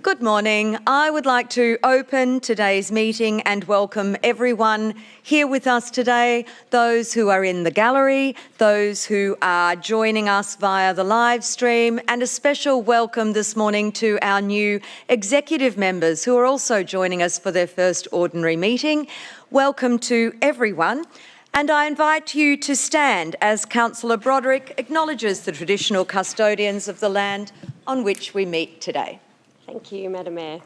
Good morning. I would like to open today's meeting and welcome everyone here with us today, those who are in the gallery, those who are joining us via the live stream, and a special welcome this morning to our new executive members who are also joining us for their first ordinary meeting. Welcome to everyone. And I invite you to stand as Councillor Broderick acknowledges the traditional custodians of the land on which we meet today. Thank you, Madam Mayor.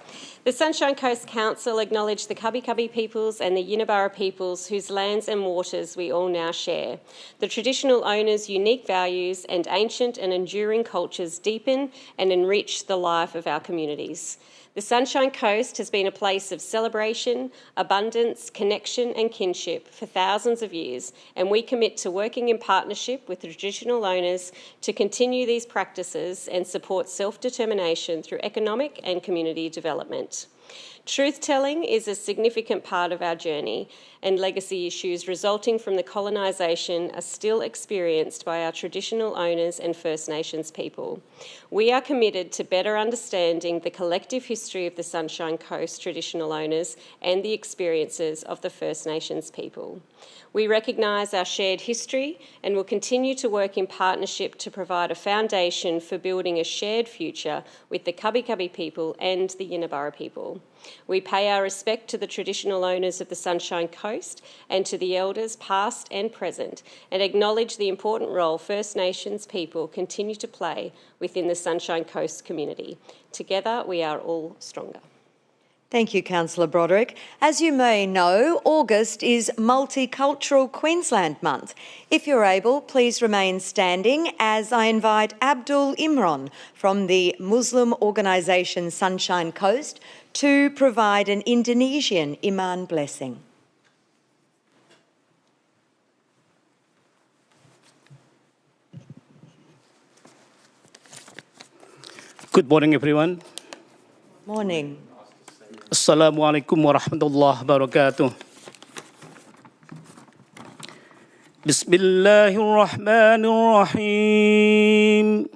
The Sunshine Coast Council acknowledge the Cubby Cubby peoples and the Yinabara peoples whose lands and waters we all now share. The traditional owners' unique values and ancient and enduring cultures deepen and enrich the life of our communities. The Sunshine Coast has been a place of celebration, abundance, connection and kinship for thousands of years, and we commit to working in partnership with the traditional owners to continue these practices and support self-determination through economic and community development. Truth-telling is a significant part of our journey, and legacy issues resulting from the colonisation are still experienced by our traditional owners and First Nations people. We are committed to better understanding the collective history of the Sunshine Coast traditional owners and the experiences of the First Nations people. We recognise our shared history and will continue to work in partnership to provide a foundation for building a shared future with the Cubby Cubby people and the Yinabara people. We pay our respect to the traditional owners of the Sunshine Coast and to the elders past and present, and acknowledge the important role First Nations people continue to play within the Sunshine Coast community. Together we are all stronger. Thank you, Councillor Broderick. As you may know, August is Multicultural Queensland Month. If you're able, please remain standing as I invite Abdul Imran from the Muslim organisation Sunshine Coast to provide an Indonesian Iman blessing. Good morning, everyone. Morning. Assalamualaikum warahmatullahi wabarakatuh. Bismillahirrahmanirrahim.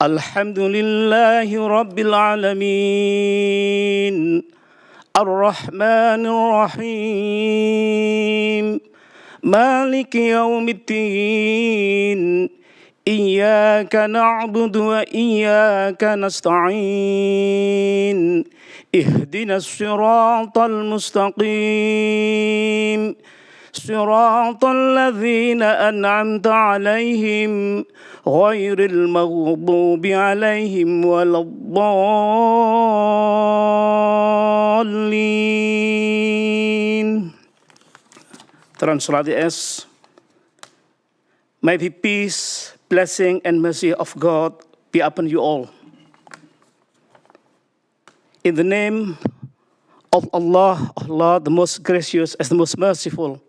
Alhamdulillahi rabbil alamin. Ar-Rahmanir-Rahim. Maliki yawmiddin. Iyyaka na'budu wa iyyaka nasta'in. Ihdinas siratal mustaqim. Siratal ladzina an'amta 'alaihim ghairil maghdubi 'alaihim waladdallin. Translated as, may the peace, blessing and mercy of God be upon you all. In the name of Allah, the most gracious and the most merciful,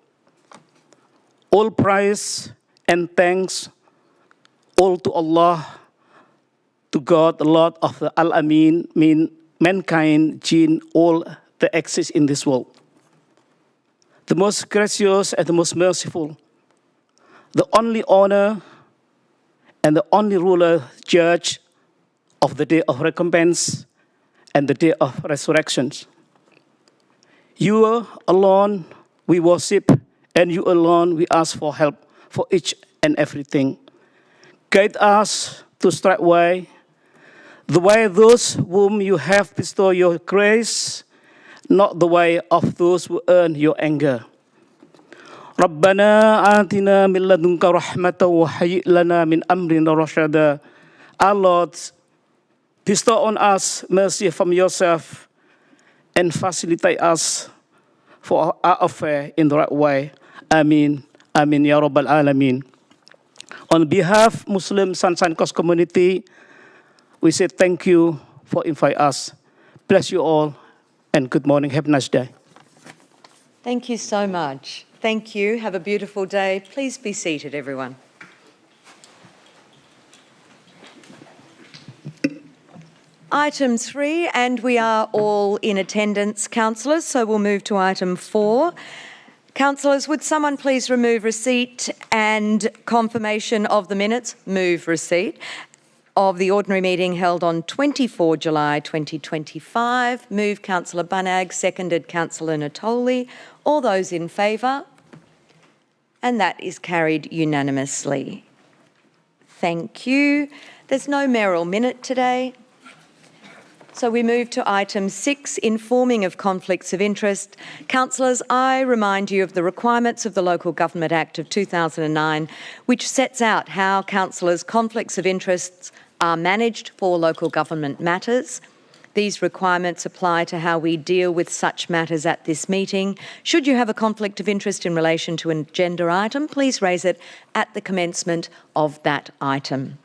all praise and thanks all to Allah, to God, the Lord of the Al-Amin, mean mankind, jinn, all that exist in this world. The most gracious and the most merciful, the only honor and the only ruler, judge of the day of recompense and the day of resurrection. You alone we worship, and you alone we ask for help for each and everything. Guide us to straight way, the way those whom you have bestowed your grace, not the way of those who earn your anger. Rabbana atina min ladunka rahmatan wa hayyi' lana min amrina rashada. Our Lord, bestow on us mercy from yourself and facilitate us for our affair in the right way. Amin. Amin ya Rabbal Alamin. On behalf of Muslim Sunshine Coast community, we say thank you for inviting us. Bless you all and good morning. Have a nice day. Thank you so much. Thank you. Have a beautiful day. Please be seated, everyone. Item 3, and we are all in attendance, councillors, so we'll move to item 4. Councillors, would someone please remove receipt and confirmation of the minutes? Move receipt of the ordinary meeting held on 24 July 2025. Moved Councillor Bunnag, seconded Councillor Natoli. All those in favour? And that is carried unanimously. Thank you. There's no mayoral minute today. So we move to item 6, informing of conflicts of interest. Councillors, I remind you of the requirements of the Local Government Act of 2009, which sets out how councillors' conflicts of interests are managed for local government matters. These requirements apply to how we deal with such matters at this meeting. Should you have a conflict of interest in relation to an agenda item, please raise it at the commencement of that item.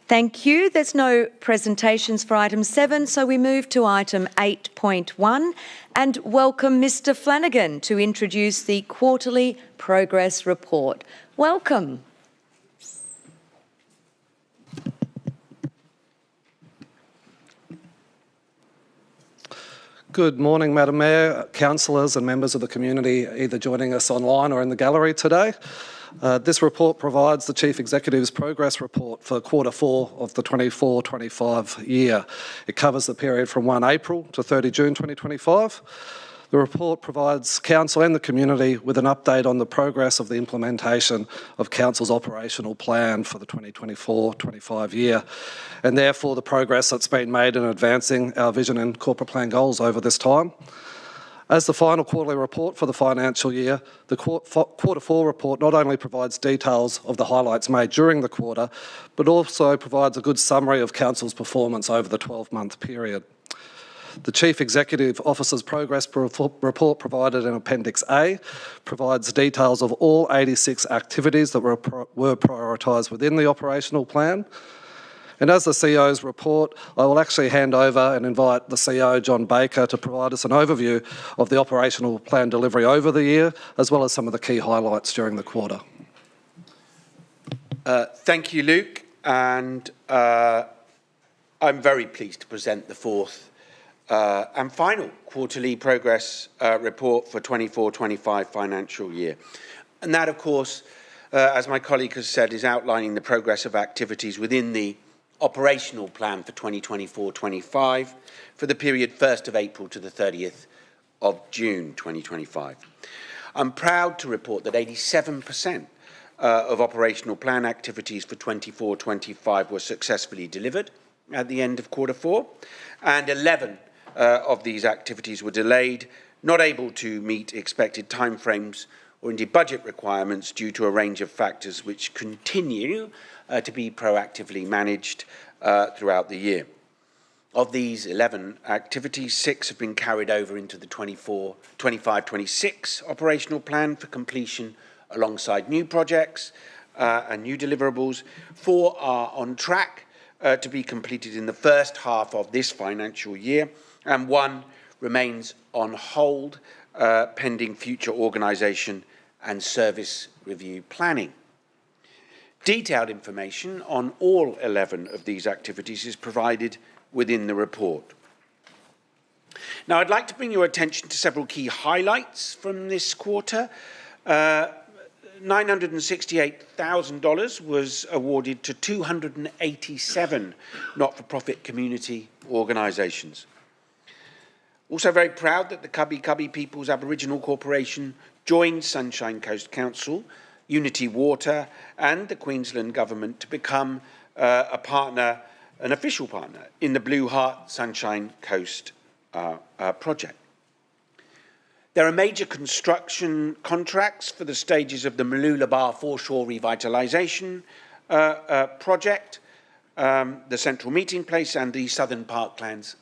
Thank you. There's no presentations for item 7, so we move to item 8.1 and welcome Mr Flanagan to introduce the quarterly progress report. Welcome. Good morning, Madam Mayor, councillors and members of the community either joining us online or in the gallery today. This report provides the Chief Executive's progress report for quarter 4 of the 24-25 year. It covers the period from 1 April to 30 June 2025. The report provides Council and the community with an update on the progress of the implementation of Council's operational plan for the 2024-25 year, and therefore the progress that's been made in advancing our vision and corporate plan goals over this time. As the final quarterly report for the financial year, the quarter 4 report not only provides details of the highlights made during the quarter, but also provides a good summary of Council's performance over the 12-month period. The Chief Executive Officer's progress report provided in Appendix A provides details of all 86 activities that were prioritised within the operational plan. And as the CEO's report, I will actually hand over and invite the CEO, John Baker, to provide us an overview of the operational plan delivery over the year, as well as some of the key highlights during the quarter. Thank you, Luke, and I'm very pleased to present the 4th and final quarterly progress report for 24-25 financial year. And that, of course, as my colleague has said, is outlining the progress of activities within the operational plan for 2024-25 for the period 1st of April to the 30th of June 2025. I'm proud to report that 87% of operational plan activities for 24-25 were successfully delivered at the end of quarter 4, and 11 of these activities were delayed, not able to meet expected timeframes or indeed budget requirements due to a range of factors which continue to be proactively managed throughout the year. Of these 11 activities, 6 have been carried over into the 25-26 operational plan for completion alongside new projects and new deliverables. 4 are on track to be completed in the first half of this financial year, and 1 remains on hold pending future organisation and service review planning. Detailed information on all 11 of these activities is provided within the report. Now, I'd like to bring your attention to several key highlights from this quarter. $968,000 was awarded to 287 not-for-profit community organisations. Also very proud that the Cubby Cubby People's Aboriginal Corporation joined Sunshine Coast Council, Unity Water and the Queensland Government to become a partner, an official partner in the Blue Heart Sunshine Coast project. There are major construction contracts for the stages of the Mooloolaba Foreshore Revitalisation project, the Central Meeting Place and the Southern Parklands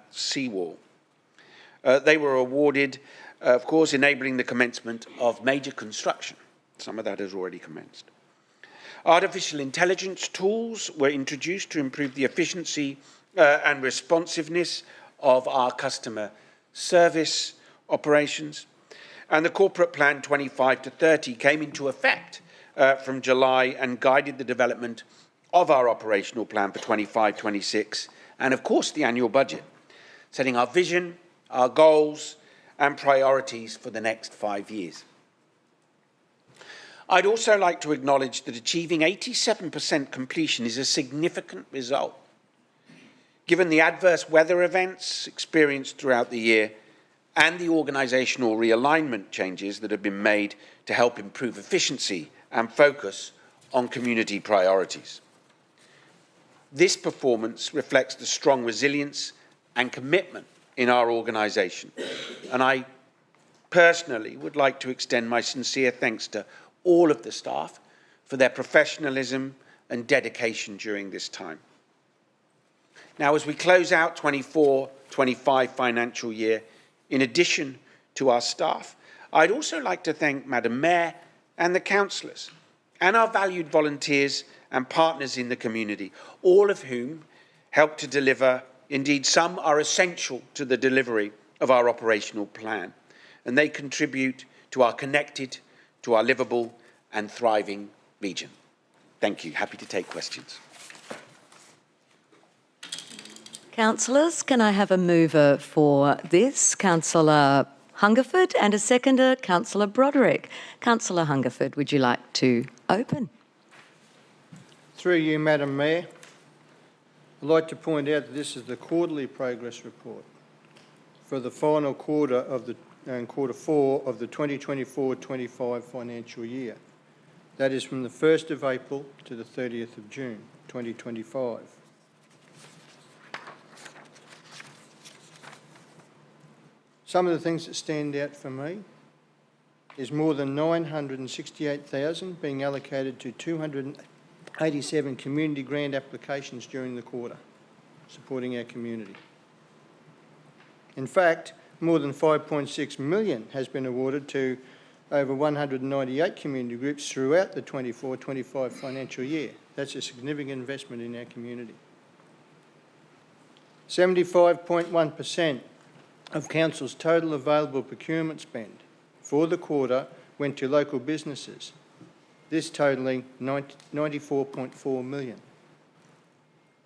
seawall. They were awarded, of course, enabling the commencement of major construction. Some of that has already commenced. Artificial intelligence tools were introduced to improve the efficiency and responsiveness of our customer service operations. And the Corporate Plan 25 to 30 came into effect from July and guided the development of our operational plan for 25-26 and, of course, the annual budget, setting our vision, our goals and priorities for the next 5 years. I'd also like to acknowledge that achieving 87% completion is a significant result, given the adverse weather events experienced throughout the year and the organisational realignment changes that have been made to help improve efficiency and focus on community priorities. This performance reflects the strong resilience and commitment in our organisation, and I personally would like to extend my sincere thanks to all of the staff for their professionalism and dedication during this time. Now, as we close out 24-25 financial year, in addition to our staff, I'd also like to thank Madam Mayor and the councillors and our valued volunteers and partners in the community, all of whom help to deliver. Indeed, some are essential to the delivery of our operational plan, and they contribute to our connected, to our livable and thriving region. Thank you. Happy to take questions. Councillors, can I have a mover for this? Councillor Hungerford, and a seconder, Councillor Broderick. Councillor Hungerford, would you like to open? Through you, Madam Mayor, I'd like to point out that this is the quarterly progress report for the final quarter of the quarter 4 of the 2024-25 financial year. That is from the 1st of April to the 30th of June 2025. Some of the things that stand out for me is more than 968,000 being allocated to 287 community grant applications during the quarter, supporting our community. In fact, more than 5.6 million has been awarded to over 198 community groups throughout the 24-25 financial year. That's a significant investment in our community. 75.1% of Council's total available procurement spend for the quarter went to local businesses, this totalling 94.4 million,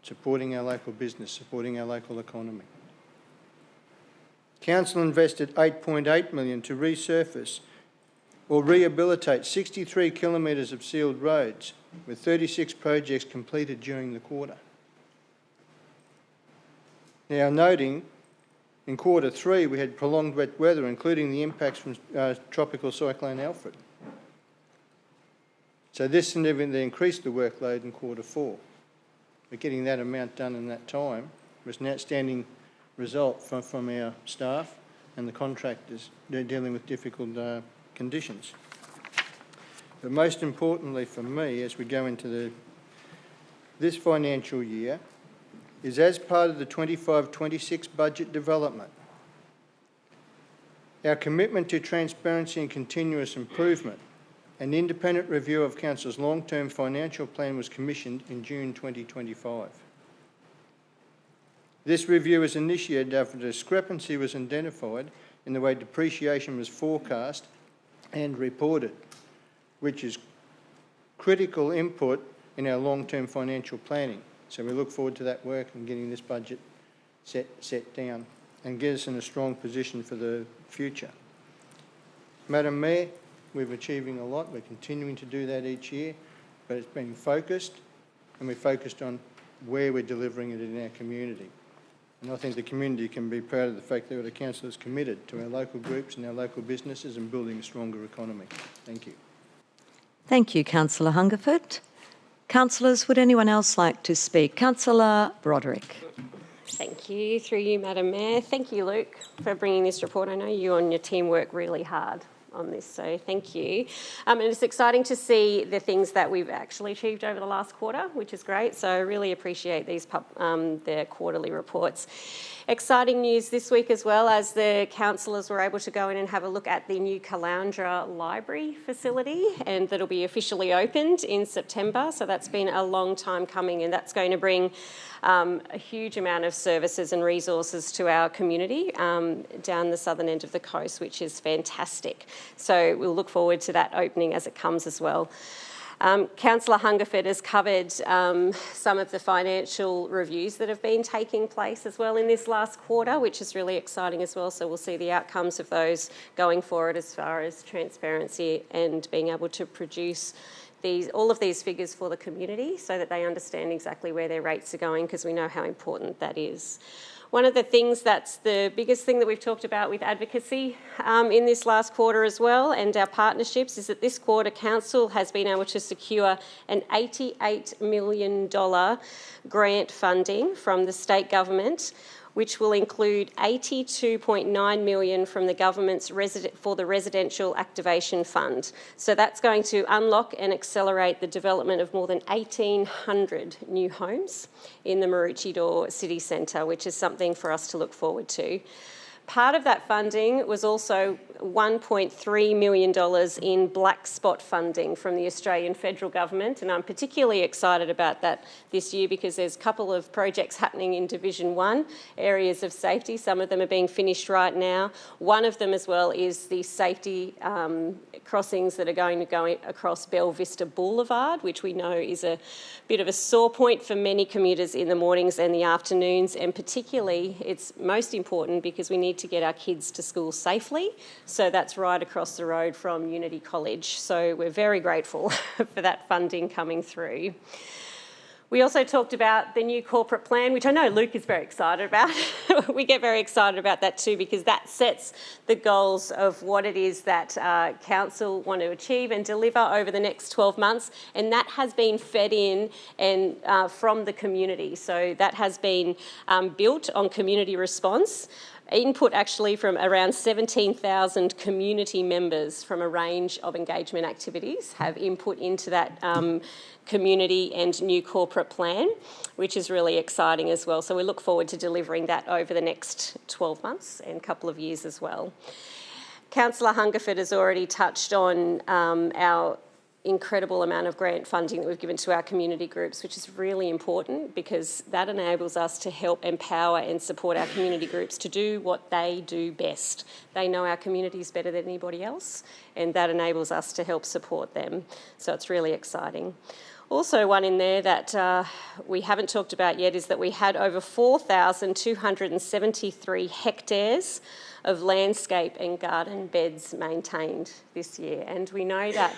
supporting our local business, supporting our local economy. Council invested 8.8 million to resurface or rehabilitate 63 kilometres of sealed roads, with 36 projects completed during the quarter. Now, noting in quarter 3 we had prolonged wet weather, including the impacts from Tropical Cyclone Alfred. So this significantly increased the workload in quarter 4. But getting that amount done in that time was an outstanding result from our staff and the contractors dealing with difficult conditions. But most importantly for me, as we go into this financial year, is as part of the 25-26 budget development, our commitment to transparency and continuous improvement. An independent review of Council's long-term financial plan was commissioned in June 2025. This review was initiated after a discrepancy was identified in the way depreciation was forecast and reported, which is critical input in our long-term financial planning. So we look forward to that work and getting this budget set down and get us in a strong position for the future. Madam Mayor, we're achieving a lot. We're continuing to do that each year, but it's been focused, and we're focused on where we're delivering it in our community. And I think the community can be proud of the fact that the council is committed to our local groups and our local businesses and building a stronger economy. Thank you. Thank you, Councillor Hungerford. Councillors, would anyone else like to speak? Councillor Broderick. Thank you. Through you, Madam Mayor. Thank you, Luke, for bringing this report. I know you and your team work really hard on this, so thank you. And it's exciting to see the things that we've actually achieved over the last quarter, which is great. So I really appreciate these their quarterly reports. Exciting news this week as well, as the councillors were able to go in and have a look at the new Caloundra Library facility, and that'll be officially opened in September. So that's been a long time coming, and that's going to bring a huge amount of services and resources to our community down the southern end of the coast, which is fantastic. So we'll look forward to that opening as it comes as well. Councillor Hungerford has covered some of the financial reviews that have been taking place as well in this last quarter, which is really exciting as well. So we'll see the outcomes of those going forward as far as transparency and being able to produce all of these figures for the community so that they understand exactly where their rates are going, because we know how important that is. One of the things that's the biggest thing that we've talked about with advocacy in this last quarter as well, and our partnerships, is that this quarter Council has been able to secure an $88 million grant funding from the state government, which will include $82.9 million from the government's for the Residential Activation Fund. So that's going to unlock and accelerate the development of more than 1,800 new homes in the Maroochydore City Centre, which is something for us to look forward to. Part of that funding was also $1.3 million in black spot funding from the Australian federal government, and I'm particularly excited about that this year because there's a couple of projects happening in Division 1, areas of safety. Some of them are being finished right now. One of them as well is the safety crossings that are going to go across Belle Vista Boulevard, which we know is a bit of a sore point for many commuters in the mornings and the afternoons, and particularly it's most important because we need to get our kids to school safely. So that's right across the road from Unity College. So we're very grateful for that funding coming through. We also talked about the new corporate plan, which I know Luke is very excited about. We get very excited about that too, because that sets the goals of what it is that Council want to achieve and deliver over the next 12 months. And that has been fed in and from the community. So that has been built on community response. Input actually from around 17,000 community members from a range of engagement activities have input into that community and new corporate plan, which is really exciting as well. So we look forward to delivering that over the next 12 months and a couple of years as well. Councillor Hungerford has already touched on our incredible amount of grant funding that we've given to our community groups, which is really important because that enables us to help empower and support our community groups to do what they do best. They know our communities better than anybody else, and that enables us to help support them. So it's really exciting. Also, one in there that we haven't talked about yet is that we had over 4,273 hectares of landscape and garden beds maintained this year. And we know that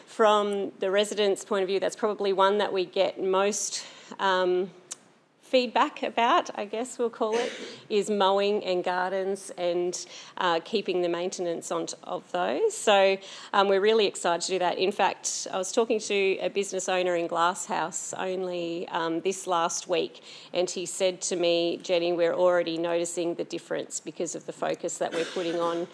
from the residents' point of view, that's probably one that we get most feedback about, I guess we'll call it, is mowing and gardens and keeping the maintenance of those. So we're really excited to do that. In fact, I was talking to a business owner in Glasshouse only this last week, and he said to me, Jenny, we're already noticing the difference because of the focus that we're putting on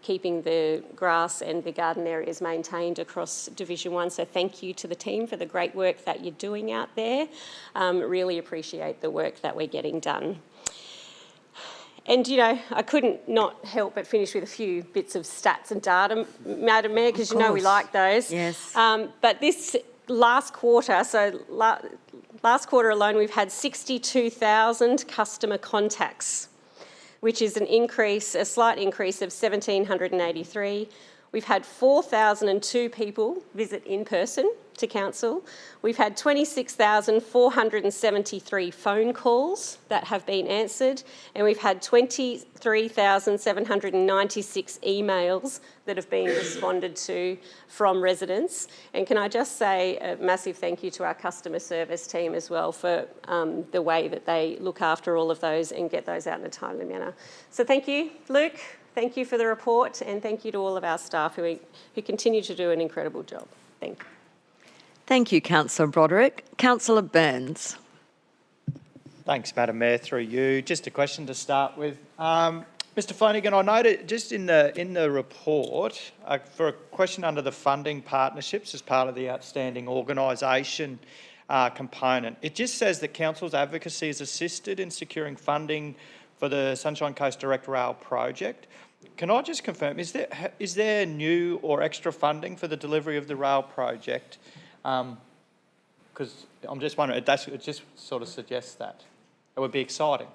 keeping the grass and the garden areas maintained across Division 1. So thank you to the team for the great work that you're doing out there. Really appreciate the work that we're getting done. And, you know, I couldn't not help but finish with a few bits of stats and data, Madam Mayor, because you know we like those. Yes. But this last quarter, last quarter alone, we've had 62,000 customer contacts, which is a slight increase of 1,783. We've had 4,002 people visit in person to Council. We've had 26,473 phone calls that have been answered, and we've had 23,796 emails that have been responded to from residents. And can I just say a massive thank you to our customer service team as well for the way that they look after all of those and get those out in a timely manner. So thank you, Luke. Thank you for the report, and thank you to all of our staff who continue to do an incredible job. Thank you. Thank you, Councillor Broderick. Councillor Burns. Thanks, Madam Mayor, through you. Just a question to start with. Mr Flanagan, I noted just in the report, for a question under the funding partnerships as part of the outstanding organisation component, it just says that Council's advocacy has assisted in securing funding for the Sunshine Coast Direct Rail project. Can I just confirm, is there new or extra funding for the delivery of the rail project? Because I'm just wondering, it just sort of suggests that. It would be exciting.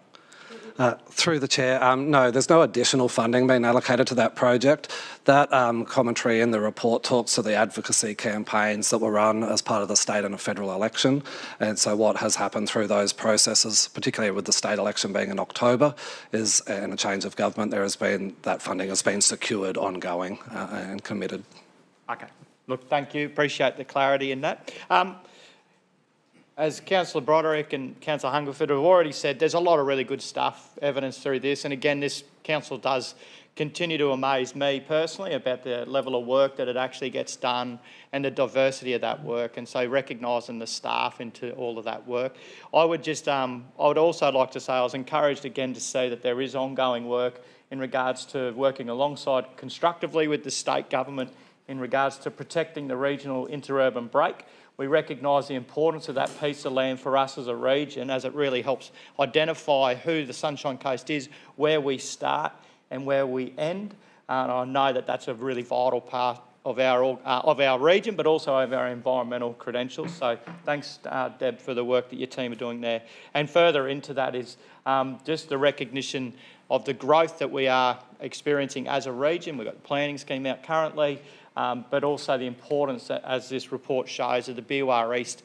Through the Chair, no, there's no additional funding being allocated to that project. That commentary in the report talks to the advocacy campaigns that were run as part of the state and a federal election. And so what has happened through those processes, particularly with the state election being in October, is, and a change of government, that funding has been secured ongoing and committed. Okay. Look, thank you. Appreciate the clarity in that. As Councillor Broderick and Councillor Hungerford have already said, there's a lot of really good stuff evidenced through this. And again, this council does continue to amaze me personally about the level of work that it actually gets done and the diversity of that work. And so recognising the staff into all of that work. I would also like to say I was encouraged again to see that there is ongoing work in regards to working alongside constructively with the state government in regards to protecting the regional interurban break. We recognise the importance of that piece of land for us as a region, as it really helps identify who the Sunshine Coast is, where we start and where we end. And I know that that's a really vital part of our region, but also of our environmental credentials. So thanks, Deb, for the work that your team are doing there. And further into that is just the recognition of the growth that we are experiencing as a region. We've got the planning scheme out currently. But also the importance, as this report shows, of the BUR East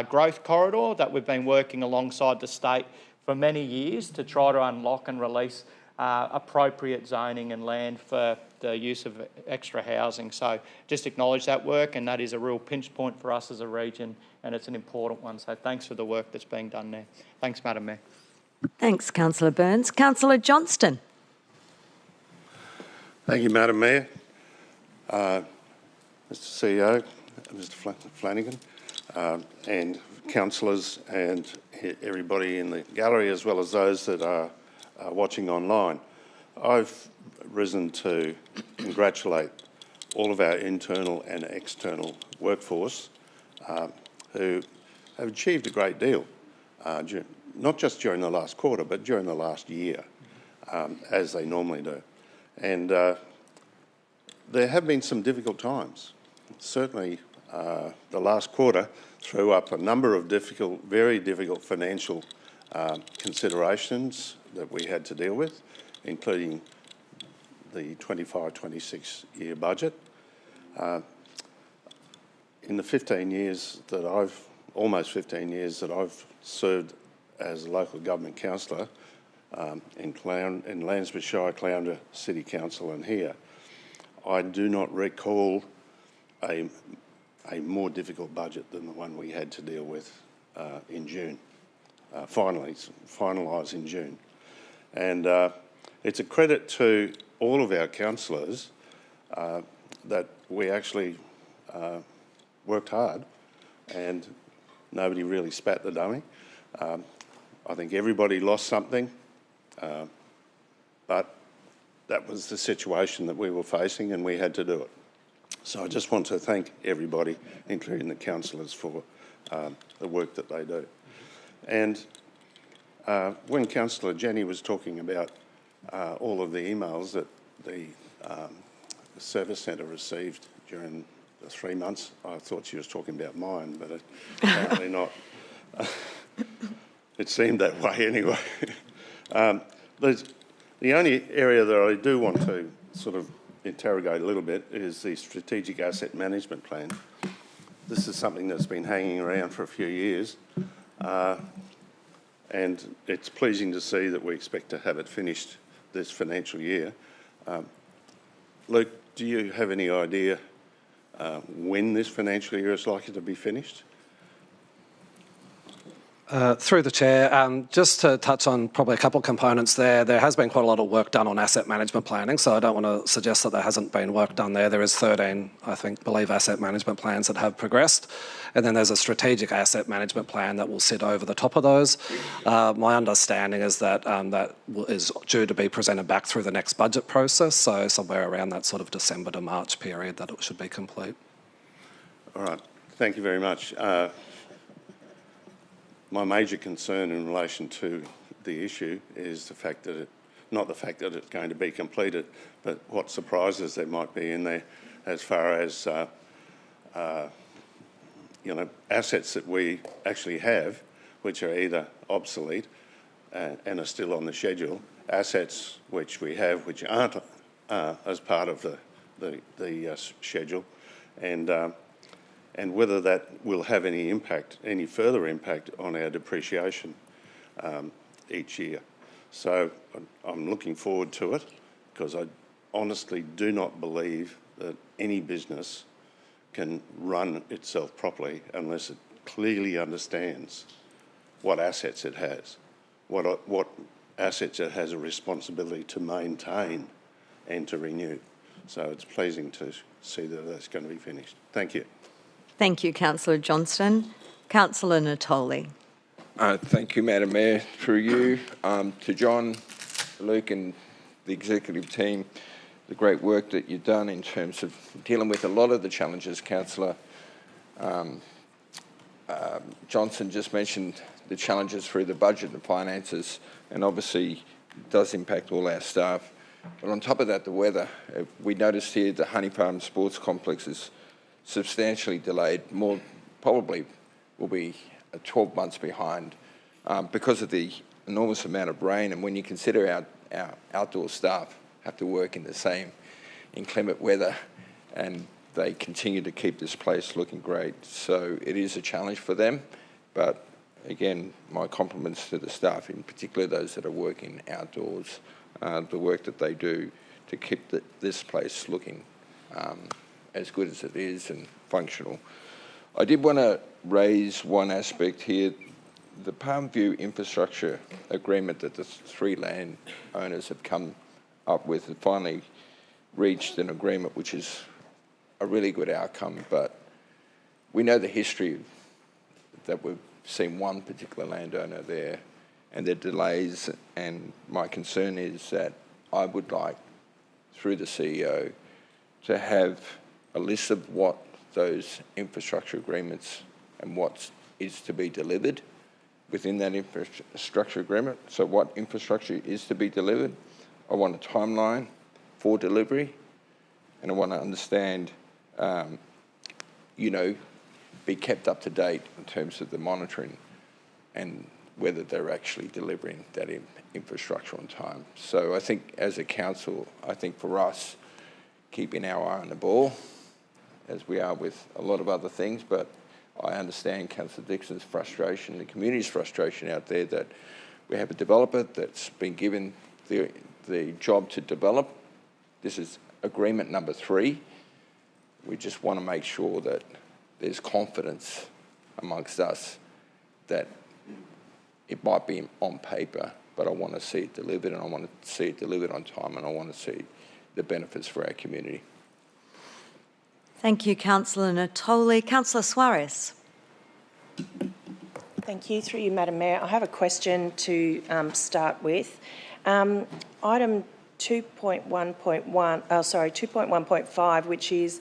growth corridor that we've been working alongside the state for many years to try to unlock and release appropriate zoning and land for the use of extra housing. So just acknowledge that work, and that is a real pinch point for us as a region, and it's an important one. So thanks for the work that's being done there. Thanks, Madam Mayor. Thanks, Councillor Burns. Councillor Johnston. Thank you, Madam Mayor. Mr CEO, Mr Flanagan, and councillors and everybody in the gallery, as well as those that are watching online. I've risen to congratulate all of our internal and external workforce who have achieved a great deal, not just during the last quarter, but during the last year, as they normally do. And there have been some difficult times. Certainly, the last quarter threw up a number of very difficult financial considerations that we had to deal with, including the 25-26 year budget. In the 15 years that almost 15 years that I've served as a local government councillor in Landsborough Shire, Caloundra City Council and here, I do not recall a more difficult budget than the one we had to deal with in June, finalised in June. And it's a credit to all of our councillors that we actually worked hard and nobody really spat the dummy. I think everybody lost something, but that was the situation that we were facing and we had to do it. So I just want to thank everybody, including the councillors, for the work that they do. And when Councillor Jenny was talking about all of the emails that the service centre received during the 3 months, I thought she was talking about mine, but apparently not. It seemed that way anyway. The only area that I do want to sort of interrogate a little bit is the Strategic Asset Management Plan. This is something that's been hanging around for a few years, and it's pleasing to see that we expect to have it finished this financial year. Luke, do you have any idea when this financial year is likely to be finished? Through the Chair, just to touch on probably a couple of components there has been quite a lot of work done on asset management planning, so I don't want to suggest that there hasn't been work done there. There is 13, I believe, asset management plans that have progressed, and then there's a strategic asset management plan that will sit over the top of those. My understanding is that that is due to be presented back through the next budget process, so somewhere around that sort of December to March period that it should be complete. All right, thank you very much. My major concern in relation to the issue is the fact that not the fact that it's going to be completed, but what surprises there might be in there as far as assets that we actually have, which are either obsolete and are still on the schedule, assets which we have which aren't as part of the schedule, and whether that will have any further impact on our depreciation each year. So I'm looking forward to it, because I honestly do not believe that any business can run itself properly unless it clearly understands what assets it has, what assets it has a responsibility to maintain and to renew. So it's pleasing to see that that's going to be finished. Thank you. Thank you, Councillor Johnston. Councillor Natoli. Thank you, Madam Mayor. Through you, to John, Luke and the executive team, the great work that you've done in terms of dealing with a lot of the challenges. Councillor Johnson just mentioned the challenges through the budget and finances, and obviously it does impact all our staff. But on top of that, the weather. We noticed here the Honey Farm Sports Complex is substantially delayed, probably will be 12 months behind because of the enormous amount of rain. And when you consider our outdoor staff have to work in the same inclement weather, and they continue to keep this place looking great. So it is a challenge for them, but again, my compliments to the staff, in particular those that are working outdoors, the work that they do to keep this place looking as good as it is and functional. I did want to raise one aspect here. The Palmview infrastructure agreement that the three land owners have come up with and finally reached an agreement, which is a really good outcome, but we know the history that we've seen one particular landowner there and the delays, and my concern is that I would like, through the CEO, to have a list of what those infrastructure agreements and what is to be delivered within that infrastructure agreement. So what infrastructure is to be delivered? I want a timeline for delivery, and I want to understand, be kept up to date in terms of the monitoring and whether they're actually delivering that infrastructure on time. So I think as a council, I think for us, keeping our eye on the ball, as we are with a lot of other things, but I understand Councillor Dixon's frustration, the community's frustration out there that we have a developer that's been given the job to develop. This is agreement number 3. We just want to make sure that there's confidence amongst us that it might be on paper, but I want to see it delivered, and I want to see it delivered on time, and I want to see the benefits for our community. Thank you, Councillor Natoli. Councillor Suarez. Thank you. Through you, Madam Mayor. I have a question to start with. Item 2.1.5, which is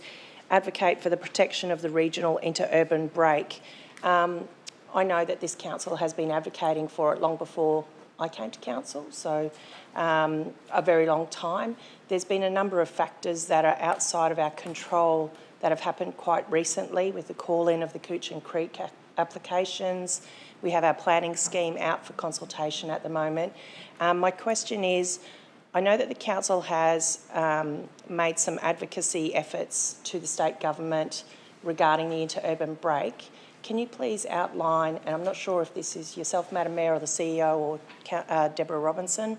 advocate for the protection of the regional interurban break. I know that this council has been advocating for it long before I came to council, so a very long time. There's been a number of factors that are outside of our control that have happened quite recently with the call-in of the Coochin Creek applications. We have our planning scheme out for consultation at the moment. My question is, I know that the council has made some advocacy efforts to the state government regarding the interurban break. Can you please outline, and I'm not sure if this is yourself, Madam Mayor, or the CEO, or Deborah Robinson,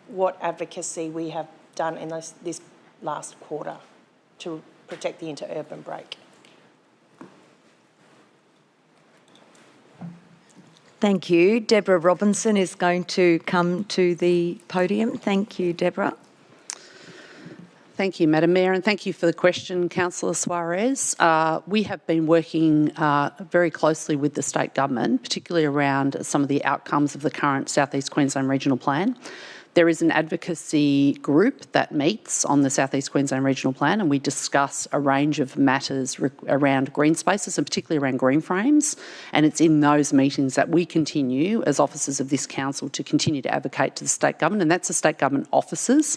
what advocacy we have done in this last quarter to protect the interurban break? Thank you. Deborah Robinson is going to come to the podium. Thank you, Deborah. Thank you, Madam Mayor, and thank you for the question, Councillor Suarez. We have been working very closely with the state government, particularly around some of the outcomes of the current South East Queensland Regional Plan. There is an advocacy group that meets on the South East Queensland Regional Plan, and we discuss a range of matters around green spaces and particularly around green frames. And it's in those meetings that we continue, as officers of this council, to continue to advocate to the state government, and that's the state government officers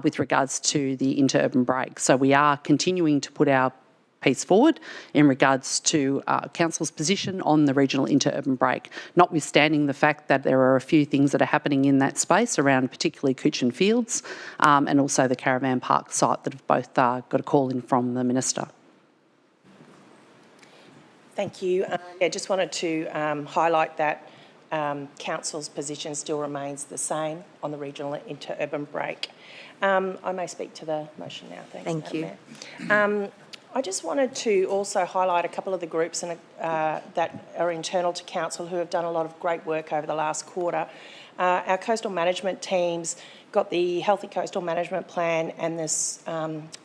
with regards to the interurban break. So we are continuing to put our piece forward in regards to Council's position on the regional interurban break, notwithstanding the fact that there are a few things that are happening in that space around particularly Coochin Fields and also the Caravan Park site that have both got a call in from the Minister. Thank you. I just wanted to highlight that Council's position still remains the same on the regional interurban break. I may speak to the motion now. Thanks, Thank you. Madam Mayor. I just wanted to also highlight a couple of the groups that are internal to Council who have done a lot of great work over the last quarter. Our coastal management teams got the Healthy Coastal Management Plan and this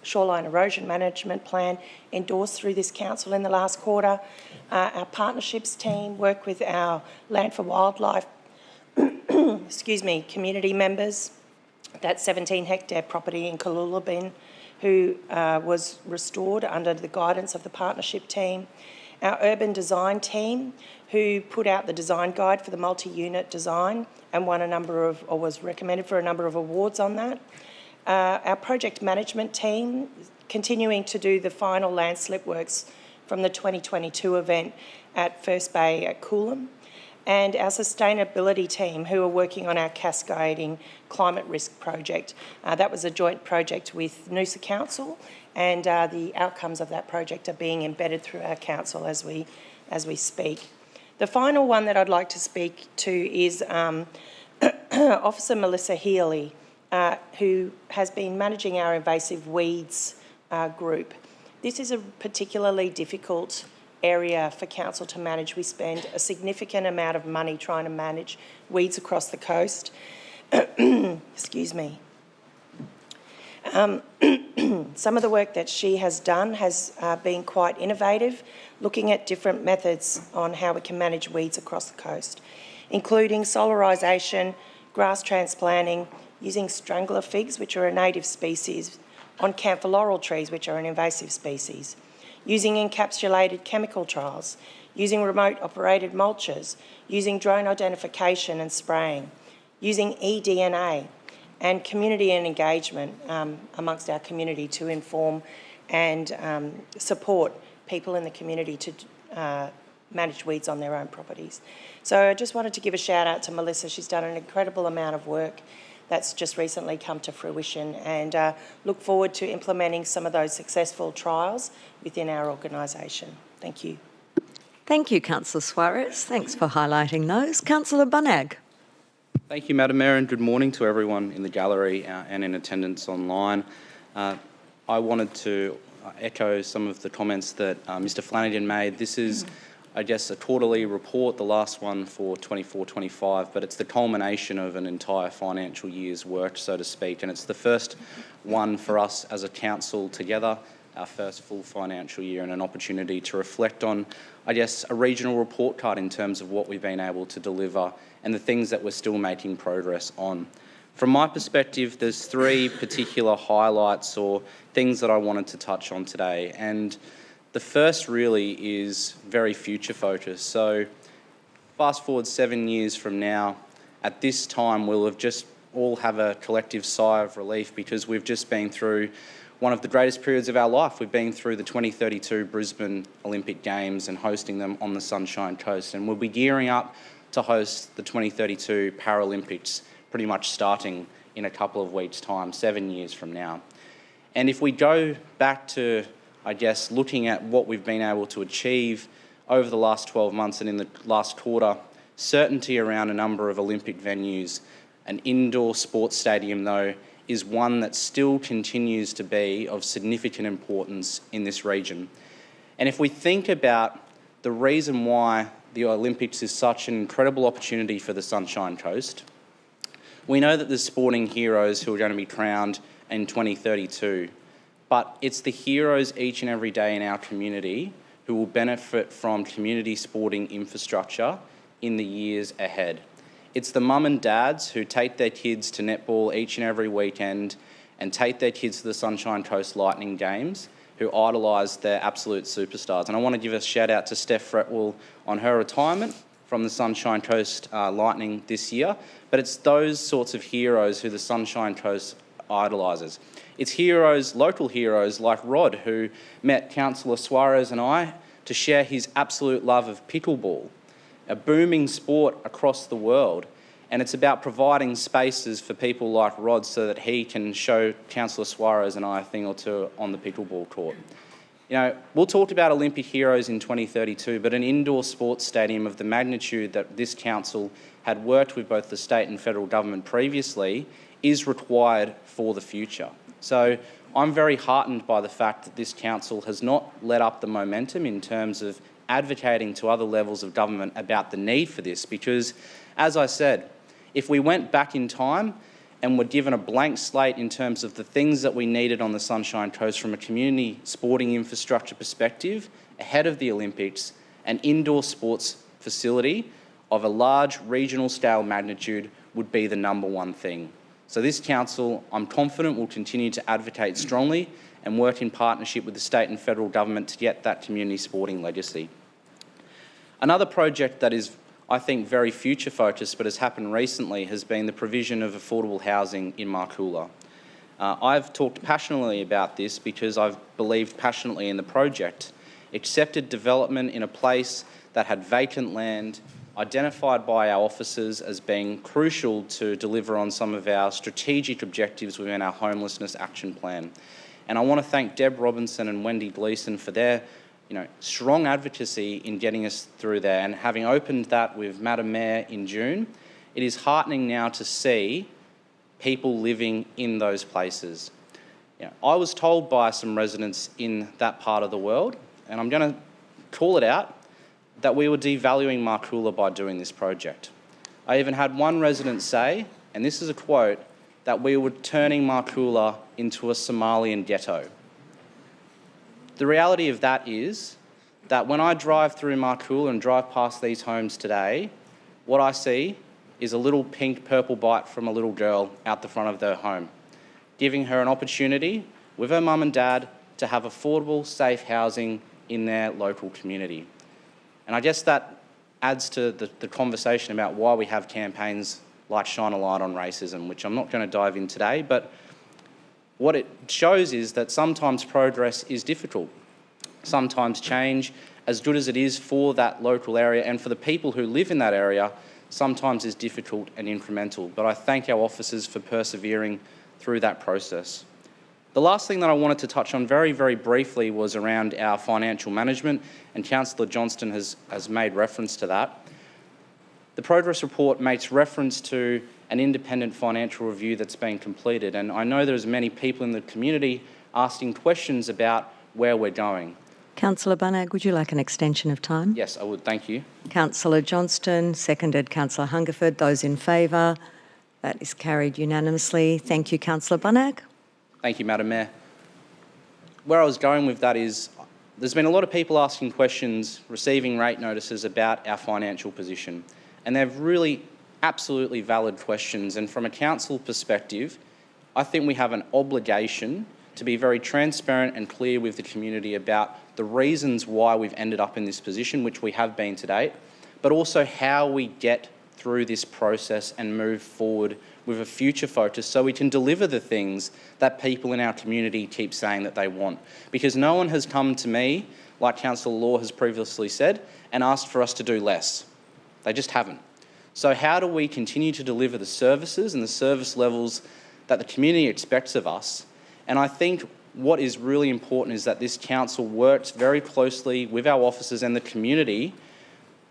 Shoreline Erosion Management Plan endorsed through this Council in the last quarter. Our partnerships team worked with our Land for Wildlife community members. That 17-hectare property in Coolum, who was restored under the guidance of the partnership team. Our urban design team, who put out the design guide for the multi-unit design and won a number of, or was recommended for a number of awards on that. Our project management team, continuing to do the final landslip works from the 2022 event at First Bay at Coolum. And our sustainability team, who are working on our cascading climate risk project. That was a joint project with Noosa Council, and the outcomes of that project are being embedded through our council as we speak. The final one that I'd like to speak to is Officer Melissa Healy, who has been managing our invasive weeds group. This is a particularly difficult area for council to manage. We spend a significant amount of money trying to manage weeds across the coast. Excuse me. Some of the work that she has done has been quite innovative, looking at different methods on how we can manage weeds across the coast, including solarisation, grass transplanting, using strangler figs, which are a native species, on camphor laurel trees, which are an invasive species, using encapsulated chemical trials, using remote operated mulches, using drone identification and spraying, using eDNA, and community and engagement amongst our community to inform and support people in the community to manage weeds on their own properties. So I just wanted to give a shout out to Melissa. She's done an incredible amount of work that's just recently come to fruition, and look forward to implementing some of those successful trials within our organisation. Thank you. Thank you, Councillor Suarez. Thanks for highlighting those. Councillor Bunnag. Thank you, Madam Mayor, and good morning to everyone in the gallery and in attendance online. I wanted to echo some of the comments that Mr Flanagan made. This is, I guess, a quarterly report, the last one for 24-25, but it's the culmination of an entire financial year's work, so to speak, and it's the first one for us as a council together, our first full financial year, and an opportunity to reflect on, I guess, a regional report card in terms of what we've been able to deliver and the things that we're still making progress on. From my perspective, there's three particular highlights or things that I wanted to touch on today, and the first really is very future focused. So fast forward 7 years from now, at this time we'll have just all have a collective sigh of relief because we've just been through one of the greatest periods of our life. We've been through the 2032 Brisbane Olympic Games and hosting them on the Sunshine Coast, and we'll be gearing up to host the 2032 Paralympics pretty much starting in a couple of weeks' time, 7 years from now. And if we go back to, I guess, looking at what we've been able to achieve over the last 12 months and in the last quarter, certainty around a number of Olympic venues. An indoor sports stadium, though, is one that still continues to be of significant importance in this region. And if we think about the reason why the Olympics is such an incredible opportunity for the Sunshine Coast, we know that there's sporting heroes who are going to be crowned in 2032, but it's the heroes each and every day in our community who will benefit from community sporting infrastructure in the years ahead. It's the mum and dads who take their kids to netball each and every weekend and take their kids to the Sunshine Coast Lightning Games who idolise their absolute superstars. And I want to give a shout out to Steph Fretwell on her retirement from the Sunshine Coast Lightning this year, but it's those sorts of heroes who the Sunshine Coast idolises. It's heroes, local heroes like Rod, who met Councillor Suarez and I to share his absolute love of pickleball, a booming sport across the world. And it's about providing spaces for people like Rod so that he can show Councillor Suarez and I a thing or two on the pickleball court. You know, we'll talk about Olympic heroes in 2032, but an indoor sports stadium of the magnitude that this council had worked with both the state and federal government previously is required for the future. So I'm very heartened by the fact that this council has not let up the momentum in terms of advocating to other levels of government about the need for this, because, as I said, if we went back in time and were given a blank slate in terms of the things that we needed on the Sunshine Coast from a community sporting infrastructure perspective ahead of the Olympics, an indoor sports facility of a large regional scale magnitude would be the number one thing. So this council, I'm confident, will continue to advocate strongly and work in partnership with the state and federal government to get that community sporting legacy. Another project that is, I think, very future focused but has happened recently has been the provision of affordable housing in Wurtulla. I've talked passionately about this because I've believed passionately in the project. Accepted development in a place that had vacant land, identified by our officers as being crucial to deliver on some of our strategic objectives within our homelessness action plan. And I want to thank Deb Robinson and Wendy Gleeson for their strong advocacy in getting us through there. And having opened that with Madam Mayor in June, it is heartening now to see people living in those places. I was told by some residents in that part of the world, and I'm going to call it out, that we were devaluing Wurtulla by doing this project. I even had one resident say, and this is a quote, that we were turning Wurtulla into a Somalian ghetto. The reality of that is that when I drive through Wurtulla and drive past these homes today, what I see is a little pink purple bite from a little girl out the front of their home, giving her an opportunity with her mum and dad to have affordable, safe housing in their local community. And I guess that adds to the conversation about why we have campaigns like Shine a Light on Racism, which I'm not going to dive in today, but what it shows is that sometimes progress is difficult. Sometimes change, as good as it is for that local area and for the people who live in that area, sometimes is difficult and incremental. But I thank our officers for persevering through that process. The last thing that I wanted to touch on very, very briefly was around our financial management, and Councillor Johnston has made reference to that. The progress report makes reference to an independent financial review that's been completed, and I know there's many people in the community asking questions about where we're going. Councillor Bunnag, would you like an extension of time? Yes, I would. Thank you. Councillor Johnston, seconded Councillor Hungerford. Those in favour? That is carried unanimously. Thank you, Councillor Bunnag. Thank you, Madam Mayor. Where I was going with that is there's been a lot of people asking questions, receiving rate notices about our financial position, and they're really absolutely valid questions. And from a council perspective, I think we have an obligation to be very transparent and clear with the community about the reasons why we've ended up in this position, which we have been to date, but also how we get through this process and move forward with a future focus so we can deliver the things that people in our community keep saying that they want. Because no one has come to me, like Councillor Law has previously said, and asked for us to do less. They just haven't. So how do we continue to deliver the services and the service levels that the community expects of us? And I think what is really important is that this council works very closely with our officers and the community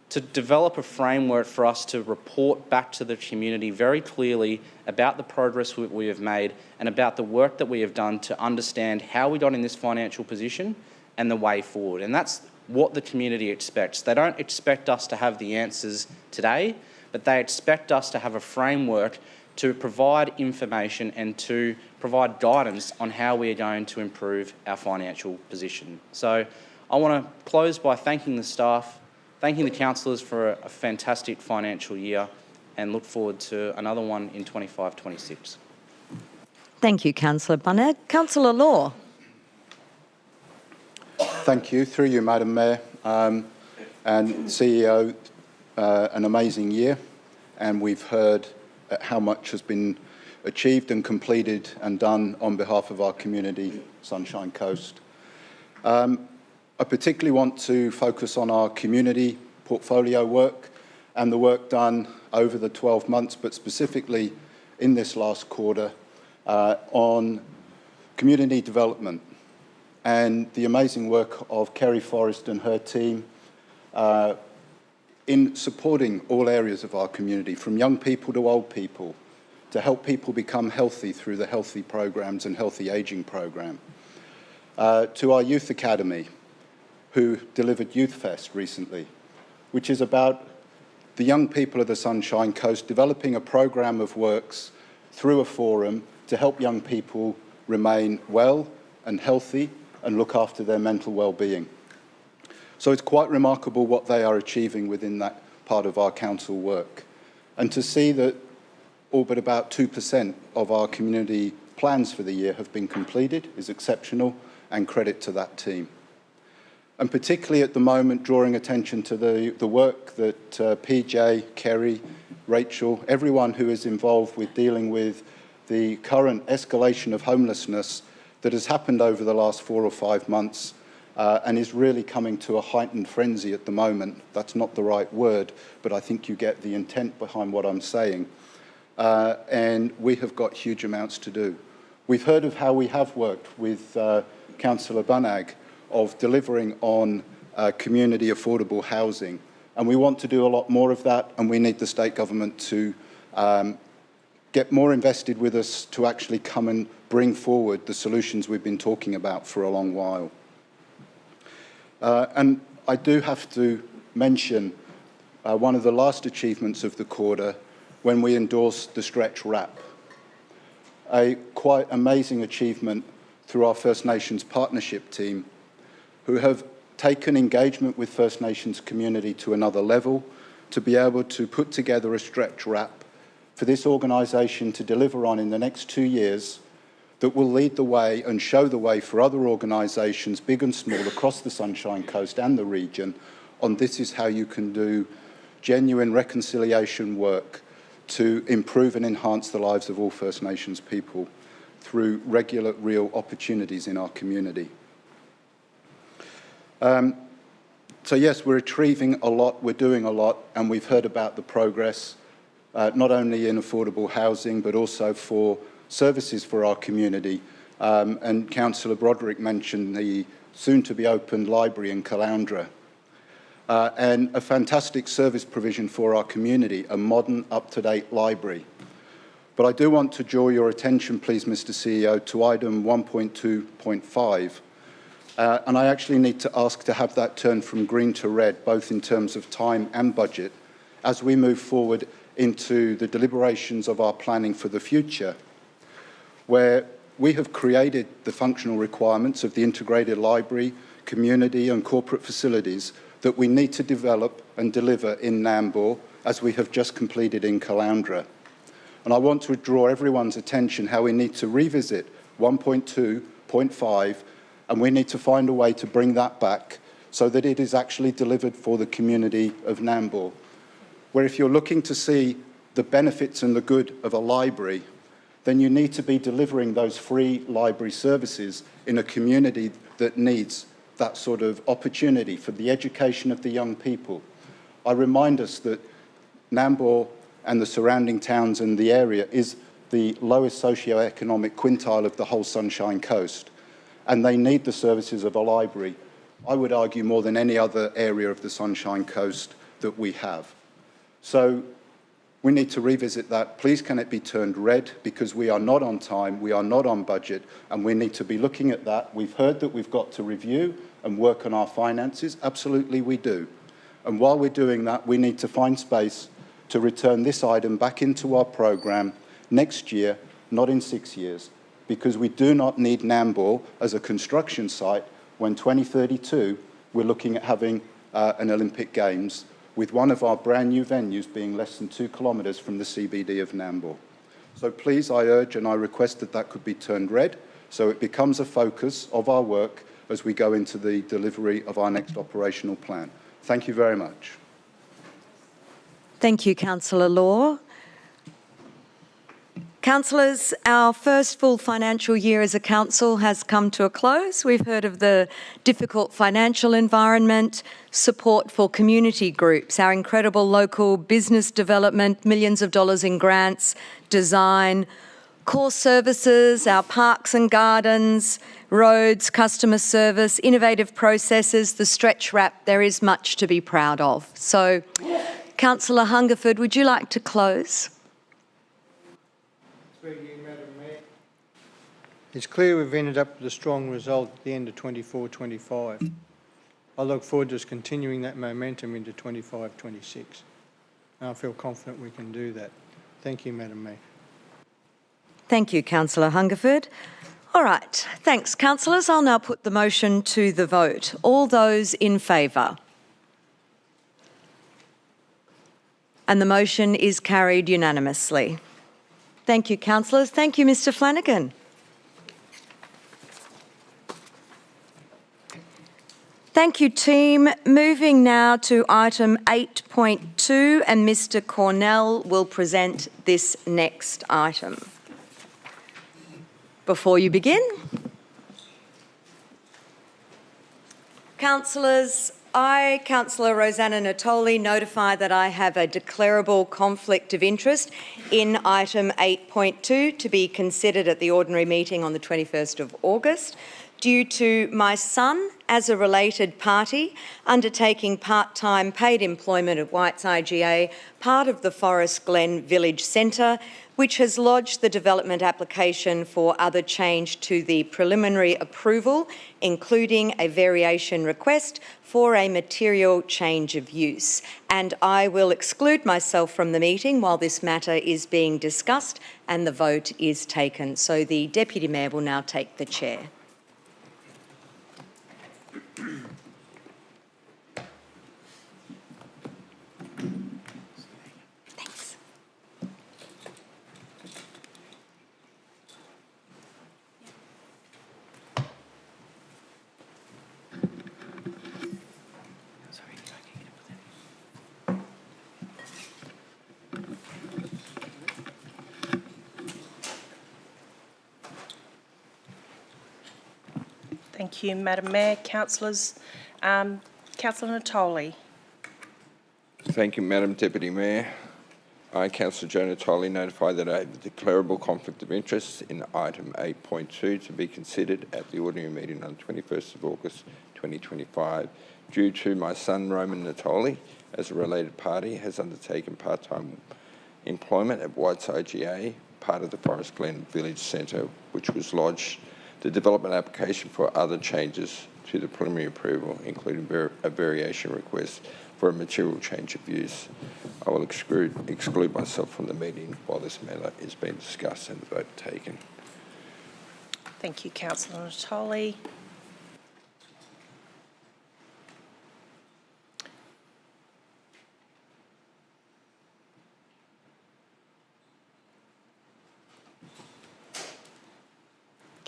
to develop a framework for us to report back to the community very clearly about the progress we have made and about the work that we have done to understand how we got in this financial position and the way forward. And that's what the community expects. They don't expect us to have the answers today, but they expect us to have a framework to provide information and to provide guidance on how we are going to improve our financial position. So I want to close by thanking the staff, thanking the councillors for a fantastic financial year, and look forward to another one in 25-26. Thank you, Councillor Bunnag. Councillor Law. Thank you. Through you, Madam Mayor. And CEO, an amazing year, and we've heard how much has been achieved and completed and done on behalf of our community, Sunshine Coast. I particularly want to focus on our community portfolio work and the work done over the 12 months, but specifically in this last quarter on community development and the amazing work of Kerry Forrest and her team in supporting all areas of our community, from young people to old people, to help people become healthy through the healthy programs and healthy ageing program. To our Youth Academy, who delivered Youth Fest recently, which is about the young people of the Sunshine Coast developing a program of works through a forum to help young people remain well and healthy and look after their mental well-being. So it's quite remarkable what they are achieving within that part of our council work. And to see that all but about 2% of our community plans for the year have been completed is exceptional, and credit to that team. And particularly at the moment, drawing attention to the work that PJ, Kerry, Rachel, everyone who is involved with dealing with the current escalation of homelessness that has happened over the last 4 or 5 months and is really coming to a heightened frenzy at the moment. That's not the right word, but I think you get the intent behind what I'm saying. And we have got huge amounts to do. We've heard of how we have worked with Councillor Bunag of delivering on community affordable housing. And we want to do a lot more of that, and we need the state government to get more invested with us to actually come and bring forward the solutions we've been talking about for a long while. And I do have to mention one of the last achievements of the quarter when we endorsed the stretch wrap, a quite amazing achievement through our First Nations partnership team, who have taken engagement with First Nations community to another level to be able to put together a stretch wrap for this organisation to deliver on in the next 2 years that will lead the way and show the way for other organisations, big and small, across the Sunshine Coast and the region, on this is how you can do genuine reconciliation work to improve and enhance the lives of all First Nations people through regular, real opportunities in our community. So yes, we're achieving a lot, we're doing a lot, and we've heard about the progress, not only in affordable housing, but also for services for our community. And Councillor Broderick mentioned the soon-to-be-opened library in Caloundra, and a fantastic service provision for our community, a modern, up-to-date library. But I do want to draw your attention, please, Mr. CEO, to item 1.2.5. And I actually need to ask to have that turned from green to red, both in terms of time and budget, as we move forward into the deliberations of our planning for the future, where we have created the functional requirements of the integrated library, community and corporate facilities that we need to develop and deliver in Nambour, as we have just completed in Caloundra. And I want to draw everyone's attention how we need to revisit 1.2.5, and we need to find a way to bring that back so that it is actually delivered for the community of Nambour. Where if you're looking to see the benefits and the good of a library, then you need to be delivering those free library services in a community that needs that sort of opportunity for the education of the young people. I remind us that Nambour and the surrounding towns and the area is the lowest socio-economic quintile of the whole Sunshine Coast, and they need the services of a library, I would argue, more than any other area of the Sunshine Coast that we have. So we need to revisit that. Please can it be turned red, because we are not on time, we are not on budget, and we need to be looking at that. We've heard that we've got to review and work on our finances. Absolutely we do. And while we're doing that, we need to find space to return this item back into our programme next year, not in 6 years, because we do not need Nambour as a construction site when 2032 we're looking at having an Olympic Games, with one of our brand new venues being less than 2 kilometres from the CBD of Nambour. So please, I urge and I request that that could be turned red so it becomes a focus of our work as we go into the delivery of our next operational plan. Thank you very much. Thank you, Councillor Law. Councillors, our first full financial year as a council has come to a close. We've heard of the difficult financial environment, support for community groups, our incredible local business development, millions of dollars in grants, design, core services, our parks and gardens, roads, customer service, innovative processes, the stretch wrap. There is much to be proud of. So, Councillor Hungerford, would you like to close? It's clear we've ended up with a strong result at the end of 24-25. I look forward to us continuing that momentum into 25-26. And I feel confident we can do that. Thank you, Madam Mayor. Thank you, Councillor Hungerford. All right, thanks, councillors. I'll now put the motion to the vote. All those in favour? And the motion is carried unanimously. Thank you, councillors. Thank you, Mr Flanagan. Thank you, team. Moving now to item 8.2, and Mr Cornell will present this next item. Before you begin, councillors, I, Councillor Rosanna Natoli, notify that I have a declarable conflict of interest in item 8.2 to be considered at the ordinary meeting on the 21st of August. Due to my son, as a related party, undertaking part-time paid employment at White's IGA, part of the Forest Glen Village Centre, which has lodged the development application for other change to the preliminary approval, including a variation request for a material change of use. And I will exclude myself from the meeting while this matter is being discussed and the vote is taken. So the Deputy Mayor will now take the chair. Thank you, Madam Mayor. Councillors, Councillor Natoli. Thank you, Madam Deputy Mayor. I, Councillor Joe Natoli, notify that I have a declarable conflict of interest in item 8.2 to be considered at the ordinary meeting on 21st of August 2025 due to my son Roman Natoli, as a related party, has undertaken part-time employment at White's IGA, part of the Forest Glen Village Centre, which was lodged the development application for other changes to the preliminary approval, including a variation request for a material change of use. I will exclude myself from the meeting while this matter is being discussed and the vote taken. Thank you, Councillor Natoli.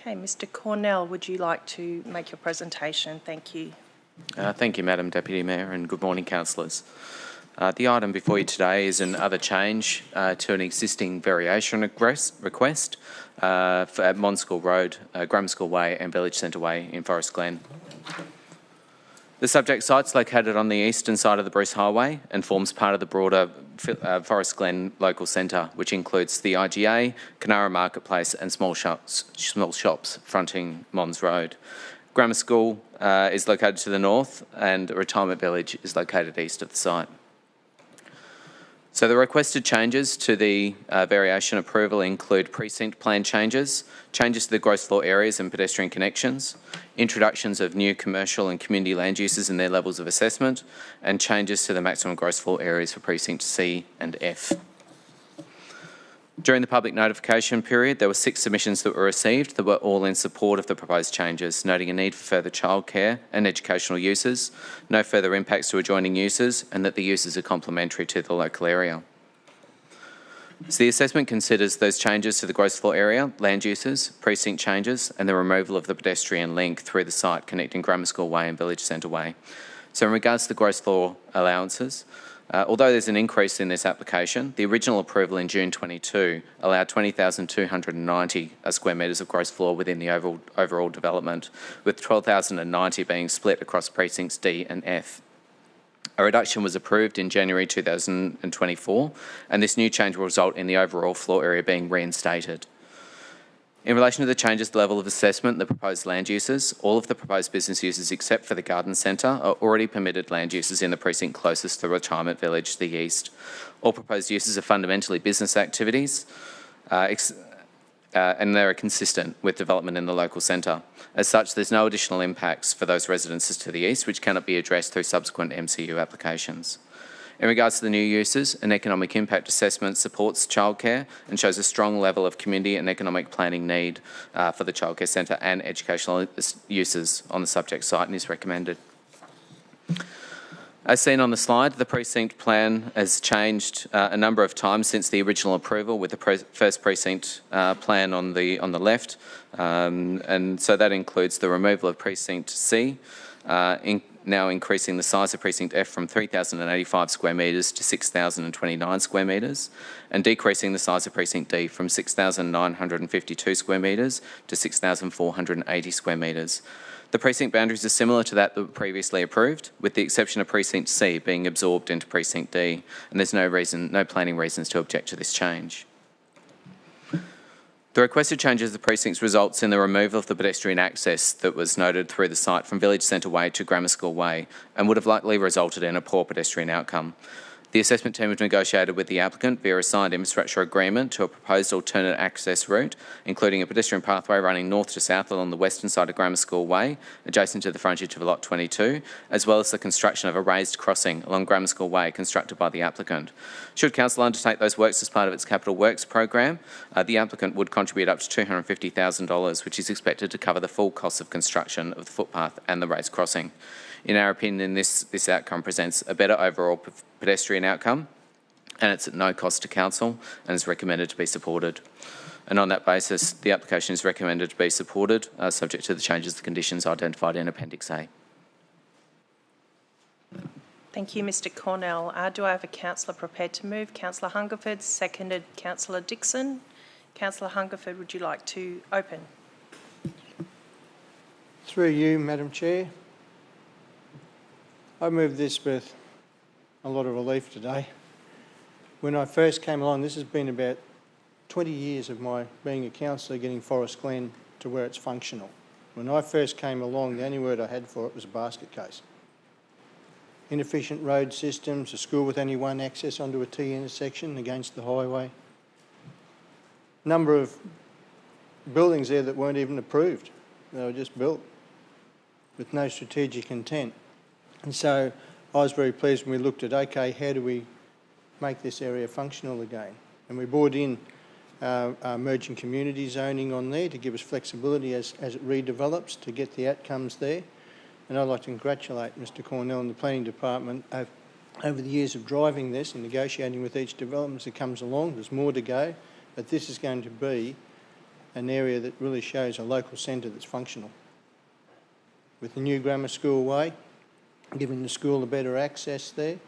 Okay, Mr Cornell, would you like to make your presentation? Thank you. Thank you, Madam Deputy Mayor, and good morning, councillors. The item before you today is another change to an existing variation request at Monschool Road, Grammar School Way and Village Centre Way in Forest Glen. The subject site is located on the eastern side of the Bruce Highway and forms part of the broader Forest Glen local centre, which includes the IGA, Canara Marketplace and small shops fronting Mons Road. Grammar School is located to the north and a retirement village is located east of the site. So the requested changes to the variation approval include precinct plan changes, changes to the gross floor areas and pedestrian connections, introductions of new commercial and community land uses and their levels of assessment, and changes to the maximum gross floor areas for precincts C and F. During the public notification period, there were 6 submissions that were received that were all in support of the proposed changes, noting a need for further childcare and educational uses, no further impacts to adjoining uses, and that the uses are complementary to the local area. So the assessment considers those changes to the gross floor area, land uses, precinct changes, and the removal of the pedestrian link through the site connecting Grammar School Way and Village Centre Way. So in regards to the gross floor allowances, Although there's an increase in this application, the original approval in June 22 allowed 20,290 square metres of gross floor within the overall development, with 12,090 being split across precincts D and F. A reduction was approved in January 2024, and this new change will result in the overall floor area being reinstated. In relation to the changes to the level of assessment and the proposed land uses, all of the proposed business uses except for the garden centre are already permitted land uses in the precinct closest to the retirement village to the east. All proposed uses are fundamentally business activities and they are consistent with development in the local centre. As such, there's no additional impacts for those residences to the east which cannot be addressed through subsequent MCU applications. In regards to the new uses, an economic impact assessment supports childcare and shows a strong level of community and economic planning need for the childcare centre and educational uses on the subject site and is recommended. As seen on the slide, the precinct plan has changed a number of times since the original approval, with the first precinct plan on the left, and so that includes the removal of precinct C, now increasing the size of precinct F from 3,085 square metres to 6,029 square metres, and decreasing the size of precinct D from 6,952 square metres to 6,480 square metres. The precinct boundaries are similar to that were previously approved, with the exception of precinct C being absorbed into precinct D, and there's no planning reasons to object to this change. The requested changes of the precincts results in the removal of the pedestrian access that was noted through the site from Village Centre Way to Grammar School Way and would have likely resulted in a poor pedestrian outcome. The assessment team have negotiated with the applicant via a signed infrastructure agreement to a proposed alternate access route, including a pedestrian pathway running north to south along the western side of Grammar School Way, adjacent to the frontage of Lot 22, as well as the construction of a raised crossing along Grammar School Way constructed by the applicant. Should Council undertake those works as part of its capital works program, the applicant would contribute up to $250,000, which is expected to cover the full cost of construction of the footpath and the raised crossing. In our opinion, this outcome presents a better overall pedestrian outcome, and it's at no cost to Council and is recommended to be supported. And on that basis, the application is recommended to be supported, subject to the changes to the conditions identified in Appendix A. Thank you, Mr Cornell. Do I have a councillor prepared to move? Councillor Hungerford, seconded Councillor Dixon. Councillor Hungerford, would you like to open? Through you, Madam Chair. I moved this with a lot of relief today. When I first came along, this has been about 20 years of my being a councillor getting Forest Glen to where it's functional. When I first came along, the only word I had for it was a basket case. Inefficient road systems, a school with only one access onto a T intersection against the highway. Number of buildings there that weren't even approved. They were just built with no strategic intent. And so I was very pleased when we looked at, okay, how do we make this area functional again? And we brought in emerging community zoning on there to give us flexibility as it redevelops to get the outcomes there. And I'd like to congratulate Mr Cornell and the Planning Department over the years of driving this and negotiating with each development as it comes along. There's more to go, but this is going to be an area that really shows a local centre that's functional. With the new Grammar School Way, giving the school a better access there,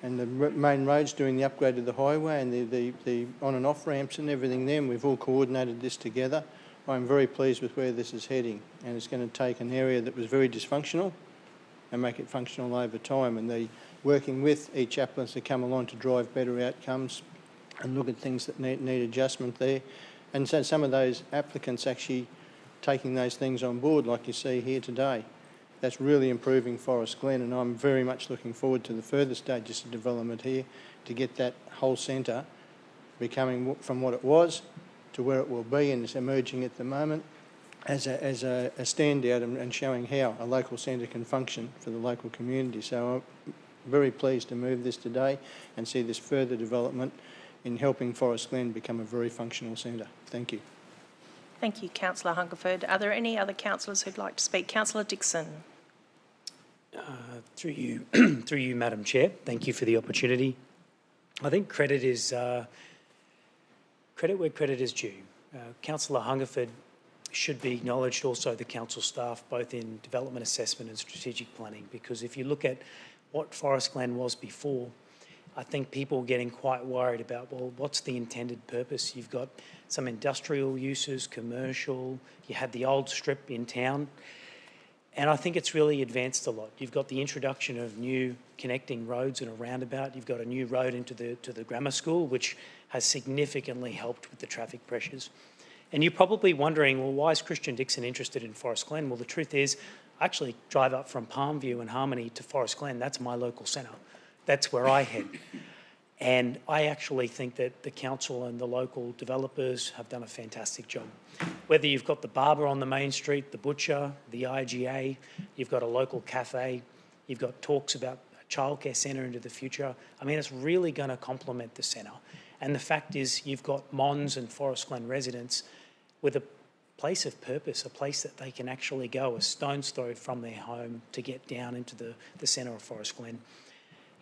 and the main roads doing the upgrade of the highway and the on and off ramps and everything there, and we've all coordinated this together. I'm very pleased with where this is heading, and it's going to take an area that was very dysfunctional and make it functional over time, and working with each applicant to come along to drive better outcomes and look at things that need adjustment there. And so some of those applicants actually taking those things on board, like you see here today. That's really improving Forest Glen, and I'm very much looking forward to the further stages of development here to get that whole centre becoming from what it was to where it will be, and it's emerging at the moment as a standout and showing how a local centre can function for the local community. So I'm very pleased to move this today and see this further development in helping Forest Glen become a very functional centre. Thank you. Thank you, Councillor Hungerford. Are there any other councillors who'd like to speak? Councillor Dixon. Through you, Madam Chair. Thank you for the opportunity. I think credit where credit is due. Councillor Hungerford should be acknowledged, also the council staff, both in development assessment and strategic planning, because if you look at what Forest Glen was before, I think people are getting quite worried about, well, what's the intended purpose? You've got some industrial uses, commercial, you had the old strip in town, and I think it's really advanced a lot. You've got the introduction of new connecting roads and a roundabout. You've got a new road into the grammar school, which has significantly helped with the traffic pressures. And you're probably wondering, well, why is Christian Dixon interested in Forest Glen? Well, the truth is, I actually drive up from Palmview and Harmony to Forest Glen. That's my local centre. That's where I head. And I actually think that the council and the local developers have done a fantastic job. Whether you've got the barber on the main street, the butcher, the IGA, you've got a local cafe, you've got talks about a childcare centre into the future. I mean, it's really going to complement the centre. And the fact is, you've got Mons and Forest Glen residents with a place of purpose, a place that they can actually go a stone's throw from their home to get down into the centre of Forest Glen.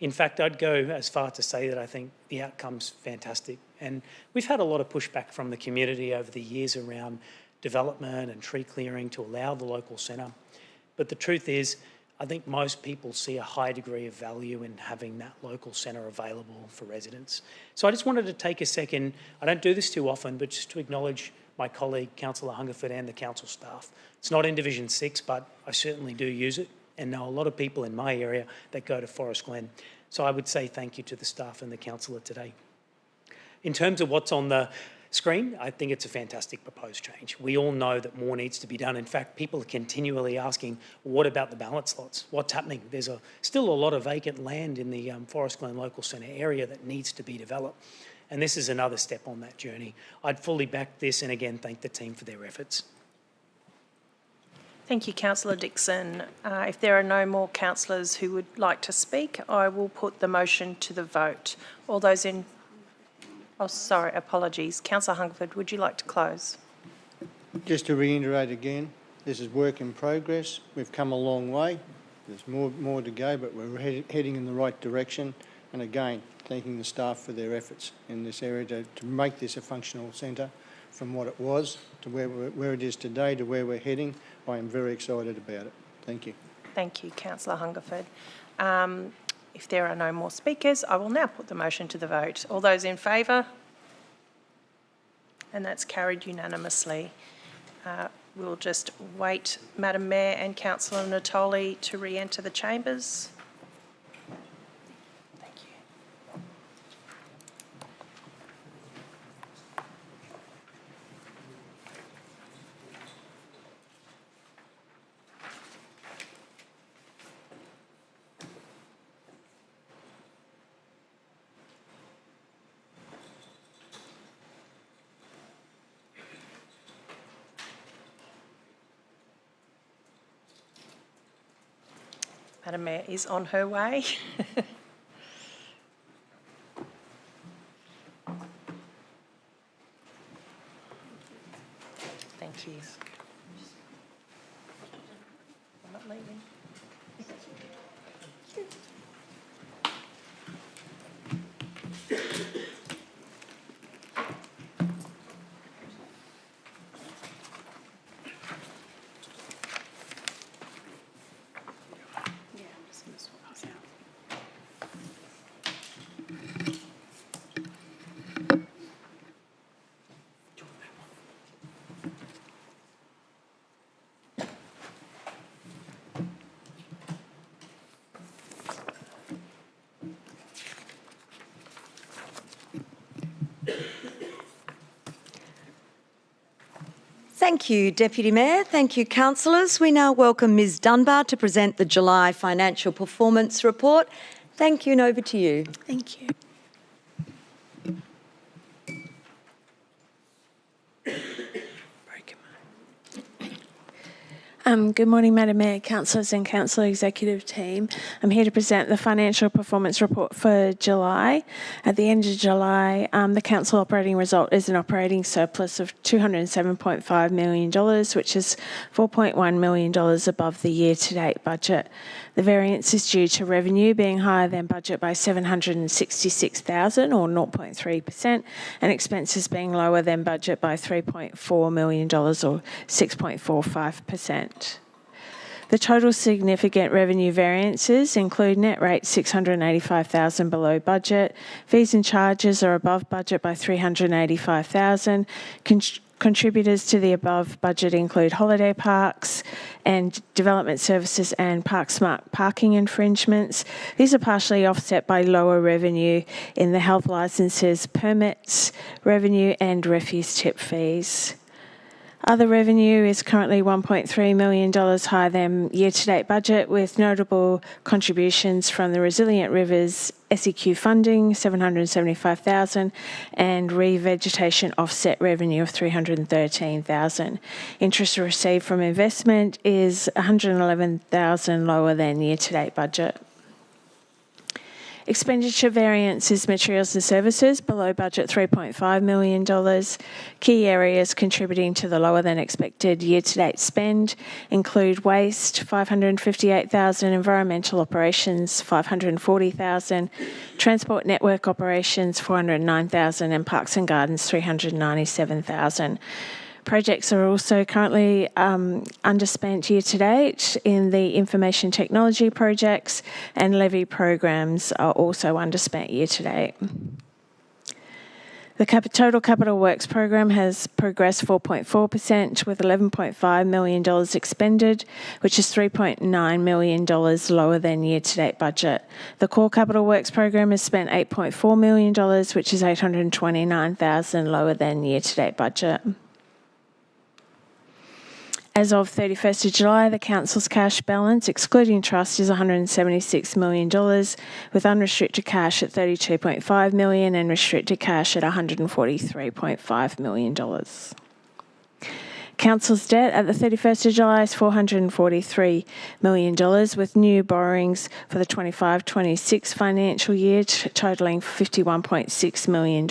In fact, I'd go as far to say that I think the outcome's fantastic. And we've had a lot of pushback from the community over the years around development and tree clearing to allow the local centre. But the truth is, I think most people see a high degree of value in having that local centre available for residents. So I just wanted to take a second, I don't do this too often, but just to acknowledge my colleague, Councillor Hungerford, and the council staff. It's not in Division 6, but I certainly do use it and know a lot of people in my area that go to Forest Glen. So I would say thank you to the staff and the councillor today. In terms of what's on the screen, I think it's a fantastic proposed change. We all know that more needs to be done. In fact, people are continually asking, what about the ballot slots? What's happening? There's still a lot of vacant land in the Forest Glen Local Centre area that needs to be developed. And this is another step on that journey. I'd fully back this and again thank the team for their efforts. Thank you, Councillor Dixon. If there are no more councillors who would like to speak, I will put the motion to the vote. All those in... Oh, sorry, apologies. Councillor Hungerford, would you like to close? Just to reiterate again, this is work in progress. We've come a long way. There's more to go, but we're heading in the right direction. And again, thanking the staff for their efforts in this area to make this a functional centre from what it was to where it is today to where we're heading. I am very excited about it. Thank you. Thank you, Councillor Hungerford. If there are no more speakers, I will now put the motion to the vote. All those in favour? And that's carried unanimously. We'll just wait, Madam Mayor and Councillor Natoli, to re-enter the chambers. Thank you. Madam Mayor is on her way. Thank you. I'm not leaving. Thank you, Deputy Mayor. Thank you, councillors. We now welcome Ms Dunbar to present the July Financial Performance Report. Thank you, and over to you. Thank you. Good morning, Madam Mayor, councillors and council executive team. I'm here to present the financial performance report for July. At the end of July, the council operating result is an operating surplus of $207.5 million, which is $4.1 million above the year-to-date budget. The variance is due to revenue being higher than budget by $766,000 or 0.3%, and expenses being lower than budget by $3.4 million or 6.45%. The total significant revenue variances include net rates $685,000 below budget, fees and charges are above budget by $385,000. Contributors to the above budget include holiday parks and development services and Park Smart parking infringements. These are partially offset by lower revenue in the health licences, permits, revenue and refuse tip fees. Other revenue is currently $1.3 million higher than year-to-date budget, with notable contributions from the Resilient Rivers SEQ funding, $775,000, and revegetation offset revenue of $313,000. Interest received from investment is $111,000 lower than year-to-date budget. Expenditure variance is materials and services, below budget $3.5 million. Key areas contributing to the lower than expected year-to-date spend include waste, $558,000, environmental operations, $540,000, transport network operations, $409,000, and parks and gardens, $397,000. Projects are also currently underspent year to date in the information technology projects, and levy programs are also underspent year to date. The total capital works program has progressed 4.4% with $11.5 million expended, which is $3.9 million lower than year-to-date budget. The core capital works program has spent $8.4 million, which is $829,000 lower than year-to-date budget. As of 31st of July, the Council's cash balance, excluding trust, is $176 million, with unrestricted cash at $32.5 million and restricted cash at $143.5 million. Council's debt at the 31st of July is $443 million, with new borrowings for the 25-26 financial year totalling $51.6 million.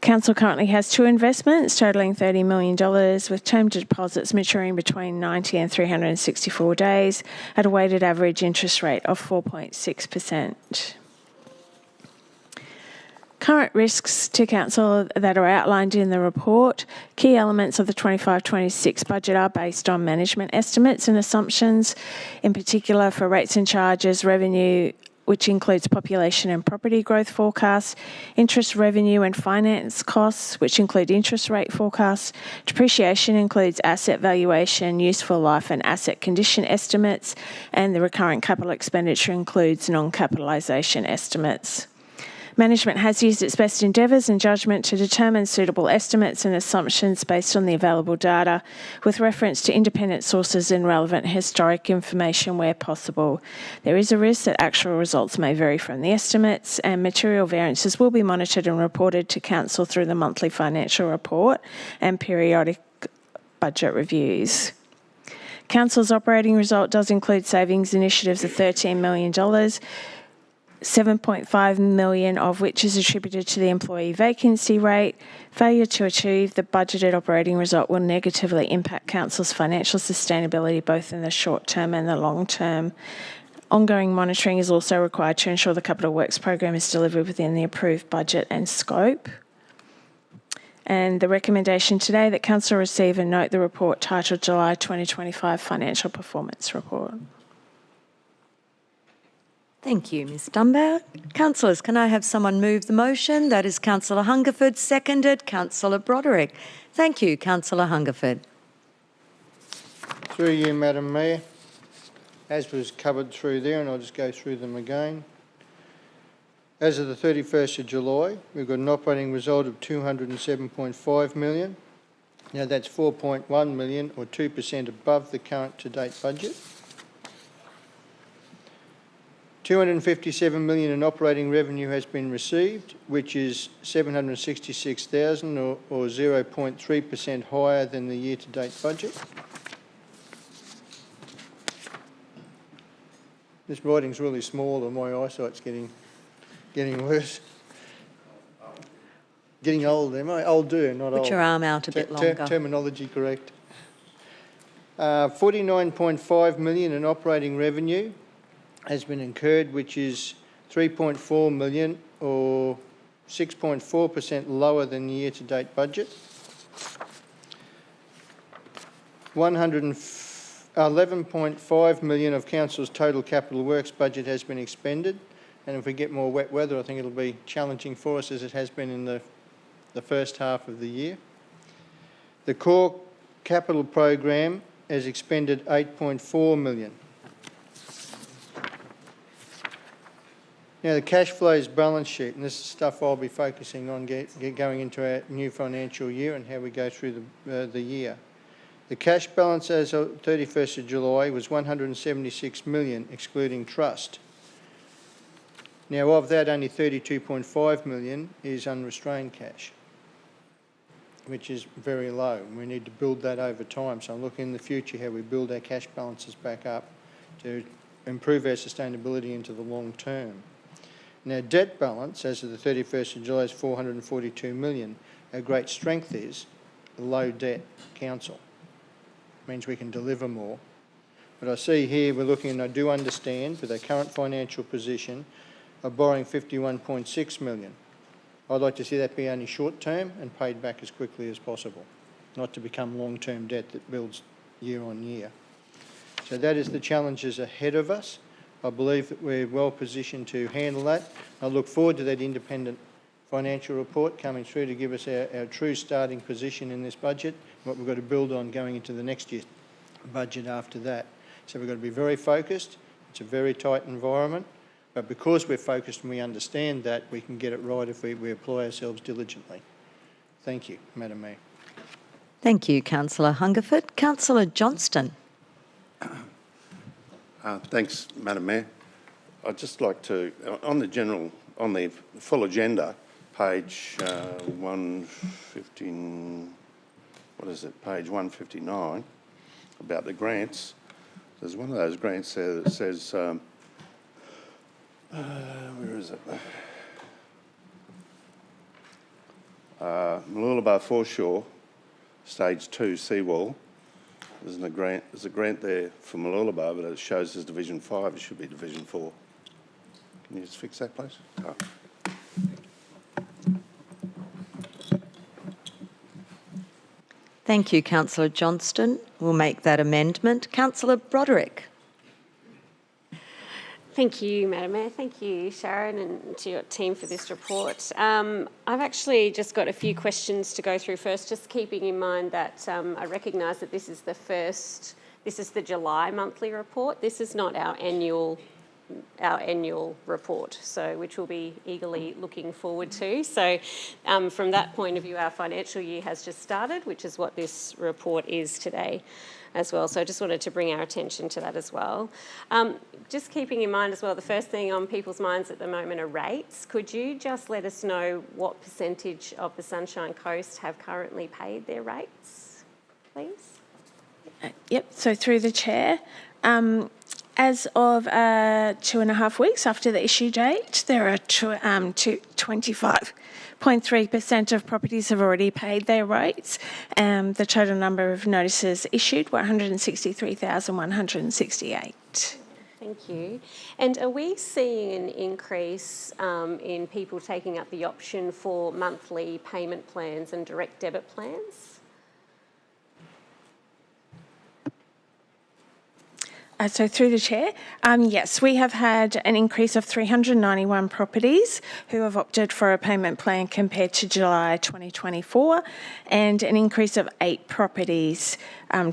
Council currently has two investments totalling $30 million, with term deposits maturing between 90 and 364 days at a weighted average interest rate of 4.6%. Current risks to Council that are outlined in the report. Key elements of the 25-26 budget are based on management estimates and assumptions, in particular for rates and charges, revenue, which includes population and property growth forecasts, interest revenue and finance costs, which include interest rate forecasts. Depreciation includes asset valuation, useful life and asset condition estimates, and the recurrent capital expenditure includes non-capitalisation estimates. Management has used its best endeavours and judgment to determine suitable estimates and assumptions based on the available data, with reference to independent sources and relevant historic information where possible. There is a risk that actual results may vary from the estimates, and material variances will be monitored and reported to Council through the monthly financial report and periodic budget reviews. Council's operating result does include savings initiatives of $13 million, $7.5 million of which is attributed to the employee vacancy rate. Failure to achieve the budgeted operating result will negatively impact Council's financial sustainability both in the short term and the long term. Ongoing monitoring is also required to ensure the Capital Works program is delivered within the approved budget and scope. And the recommendation today that Council receive and note the report titled July 2025 Financial Performance Report. Thank you, Ms Dunbar. Councillors, can I have someone move the motion? That is Councillor Hungerford, seconded Councillor Broderick. Thank you, Councillor Hungerford. Through you, Madam Mayor. As was covered through there, and I'll just go through them again. As of the 31st of July, we've got an operating result of $207.5 million. Now that's $4.1 million or 2% above the current to-date budget. $257 million in operating revenue has been received, which is $766,000 or 0.3% higher than the year-to-date budget. This writing's really small and my eyesight's getting worse. Getting old, am I? Older, not old. Put your arm out a bit longer. Terminology correct. $49.5 million in operating revenue has been incurred, which is $3.4 million or 6.4% lower than the year-to-date budget. 11.5 million of council's total capital works budget has been expended, and if we get more wet weather, I think it'll be challenging for us as it has been in the first half of the year. The core capital program has expended 8.4 million. Now, the cash flows balance sheet, and this is stuff I'll be focusing on going into our new financial year and how we go through the year. The cash balance as of 31st of July was 176 million, excluding trust. Now, of that, only 32.5 million is unrestrained cash, which is very low. We need to build that over time. So I'm looking in the future how we build our cash balances back up to improve our sustainability into the long term. Now, debt balance as of the 31st of July is 442 million. Our great strength is a low debt council. It means we can deliver more. But I see here we're looking, and I do understand, with our current financial position of borrowing 51.6 million. I'd like to see that be only short term and paid back as quickly as possible, not to become long-term debt that builds year on year. So that is the challenges ahead of us. I believe that we're well positioned to handle that. I look forward to that independent financial report coming through to give us our true starting position in this budget, what we've got to build on going into the next year's budget after that. So we've got to be very focused. It's a very tight environment, but because we're focused and we understand that, we can get it right if we apply ourselves diligently. Thank you, Madam Mayor. Thank you, Councillor Hungerford. Councillor Johnston. Thanks, Madam Mayor. I'd just like to, on the full agenda, page 115, what is it, page 159, about the grants. There's one of those grants there that says, where is it? Mooloolaba Foreshore, Stage 2 seawall. There's a grant there for Mooloolaba, but it shows as Division 5. It should be Division 4. Can you just fix that, please? Oh. Thank you, Councillor Johnston. We'll make that amendment. Councillor Broderick. Thank you, Madam Mayor. Thank you, Sharon, and to your team for this report. I've actually just got a few questions to go through first, just keeping in mind that I recognise that this is the July monthly report. This is not our annual report, so which we'll be eagerly looking forward to. So from that point of view, our financial year has just started, which is what this report is today as well. So I just wanted to bring our attention to that as well. Just keeping in mind as well, the first thing on people's minds at the moment are rates. Could you just let us know what percentage of the Sunshine Coast have currently paid their rates, please? Yep, so through the Chair, as of 2.5 weeks after the issue date, there are 25.3% of properties have already paid their rates. The total number of notices issued were 163,168. Thank you. And are we seeing an increase in people taking up the option for monthly payment plans and direct debit plans? So through the Chair, yes, we have had an increase of 391 properties who have opted for a payment plan compared to July 2024, and an increase of 8 properties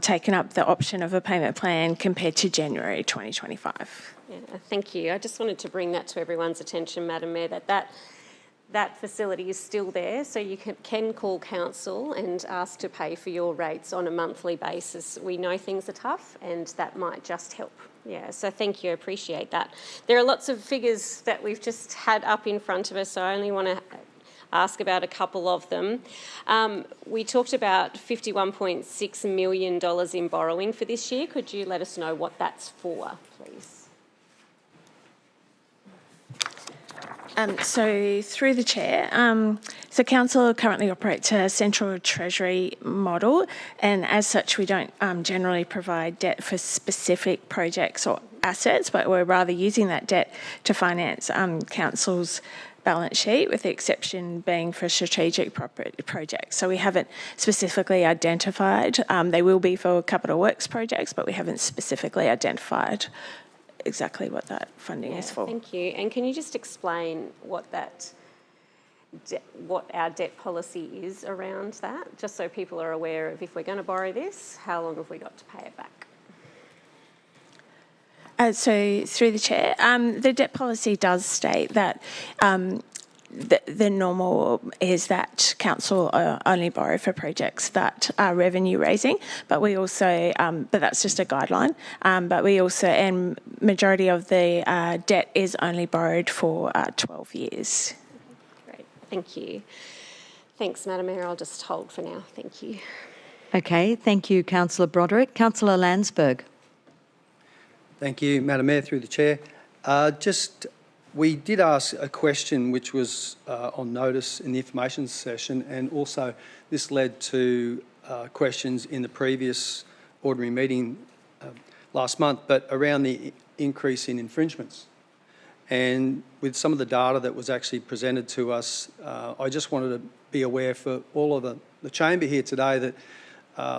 taken up the option of a payment plan compared to January 2025. Yeah, thank you. I just wanted to bring that to everyone's attention, Madam Mayor, that facility is still there, so you can call council and ask to pay for your rates on a monthly basis. We know things are tough, and that might just help. Yeah, so thank you, I appreciate that. There are lots of figures that we've just had up in front of us, so I only want to ask about a couple of them. We talked about $51.6 million in borrowing for this year. Could you let us know what that's for, please? So through the Chair, so Council currently operates a central treasury model, and as such we don't generally provide debt for specific projects or assets, but we're rather using that debt to finance Council's balance sheet, with the exception being for strategic projects. So we haven't specifically identified, they will be for capital works projects, but we haven't specifically identified exactly what that funding is for. Thank you. And can you just explain what our debt policy is around that, just so people are aware of, if we're going to borrow this, how long have we got to pay it back? So through the chair, the debt policy does state that the normal is that council only borrow for projects that are revenue raising, but we also, but that's just a guideline, but we also, and majority of the debt is only borrowed for 12 years. Great, thank you. Thanks, Madam Mayor. I'll just hold for now. Thank you. Okay, thank you, Councillor Broderick. Councillor Landsberg. Thank you, Madam Mayor, through the chair. We did ask a question which was on notice in the information session, and also this led to questions in the previous ordinary meeting last month, but around the increase in infringements. And with some of the data that was actually presented to us, I just wanted to be aware for all of the chamber here today that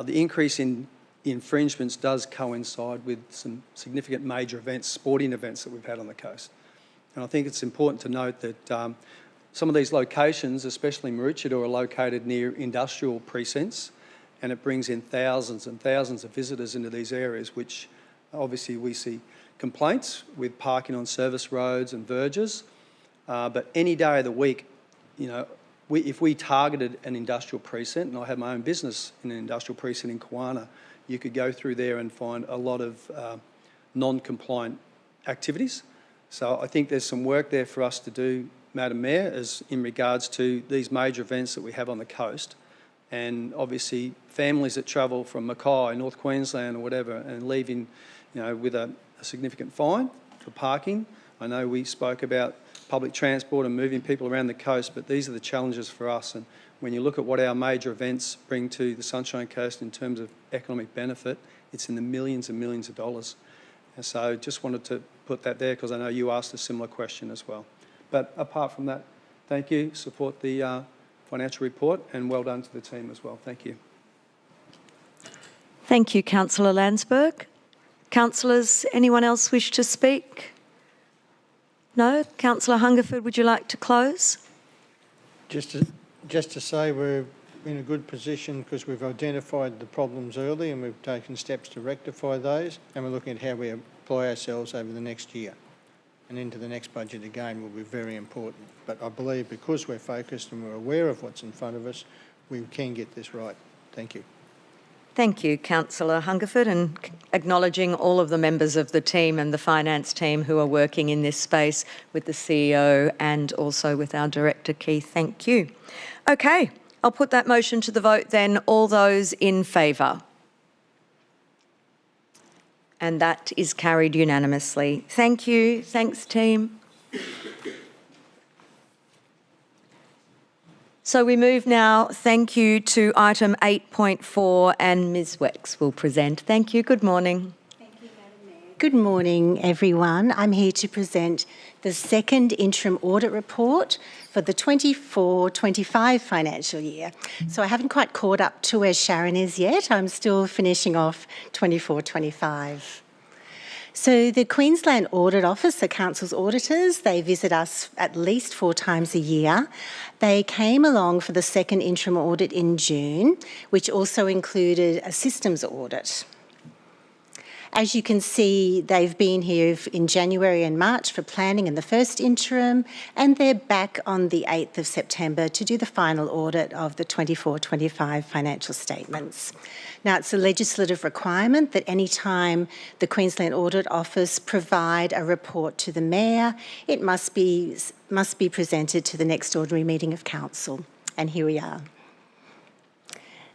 the increase in infringements does coincide with some significant major events, sporting events that we've had on the coast. And I think it's important to note that some of these locations, especially Wurtulla, are located near industrial precincts, and it brings in thousands and thousands of visitors into these areas, which obviously we see complaints with parking on service roads and verges. But any day of the week, you know, if we targeted an industrial precinct, and I have my own business in an industrial precinct in Kawana, you could go through there and find a lot of non-compliant activities. So I think there's some work there for us to do, Madam Mayor, as in regards to these major events that we have on the coast. And obviously families that travel from Mackay, North Queensland or whatever, and leaving, you know, with a significant fine for parking. I know we spoke about public transport and moving people around the coast, but these are the challenges for us. And when you look at what our major events bring to the Sunshine Coast in terms of economic benefit, it's in the millions and millions of dollars. And so just wanted to put that there because I know you asked a similar question as well. But apart from that, thank you, support the financial report, and well done to the team as well. Thank you. Thank you, Councillor Landsberg. Councillors, anyone else wish to speak? No? Councillor Hungerford, would you like to close? Just to say we're in a good position because we've identified the problems early and we've taken steps to rectify those, and we're looking at how we apply ourselves over the next year and into the next budget again will be very important. But I believe because we're focused and we're aware of what's in front of us, we can get this right. Thank you. Thank you, Councillor Hungerford, and acknowledging all of the members of the team and the finance team who are working in this space with the CEO and also with our Director, Keith. Thank you. Okay, I'll put that motion to the vote then. All those in favour? And that is carried unanimously. Thank you. Thanks, team. So we move now, thank you, to item 8.4, and Ms Wex will present. Thank you. Good morning. Thank you, Madam Mayor. Good morning, everyone. I'm here to present the second interim audit report for the 24-25 financial year. So I haven't quite caught up to where Sharon is yet. I'm still finishing off 24-25. So the Queensland Audit Office, the Council's auditors, they visit us at least 4 times a year. They came along for the second interim audit in June, which also included a systems audit. As you can see, they've been here in January and March for planning in the first interim, and they're back on the 8th of September to do the final audit of the 24-25 financial statements. Now, it's a legislative requirement that any time the Queensland Audit Office provide a report to the Mayor, it must be presented to the next ordinary meeting of Council. And here we are.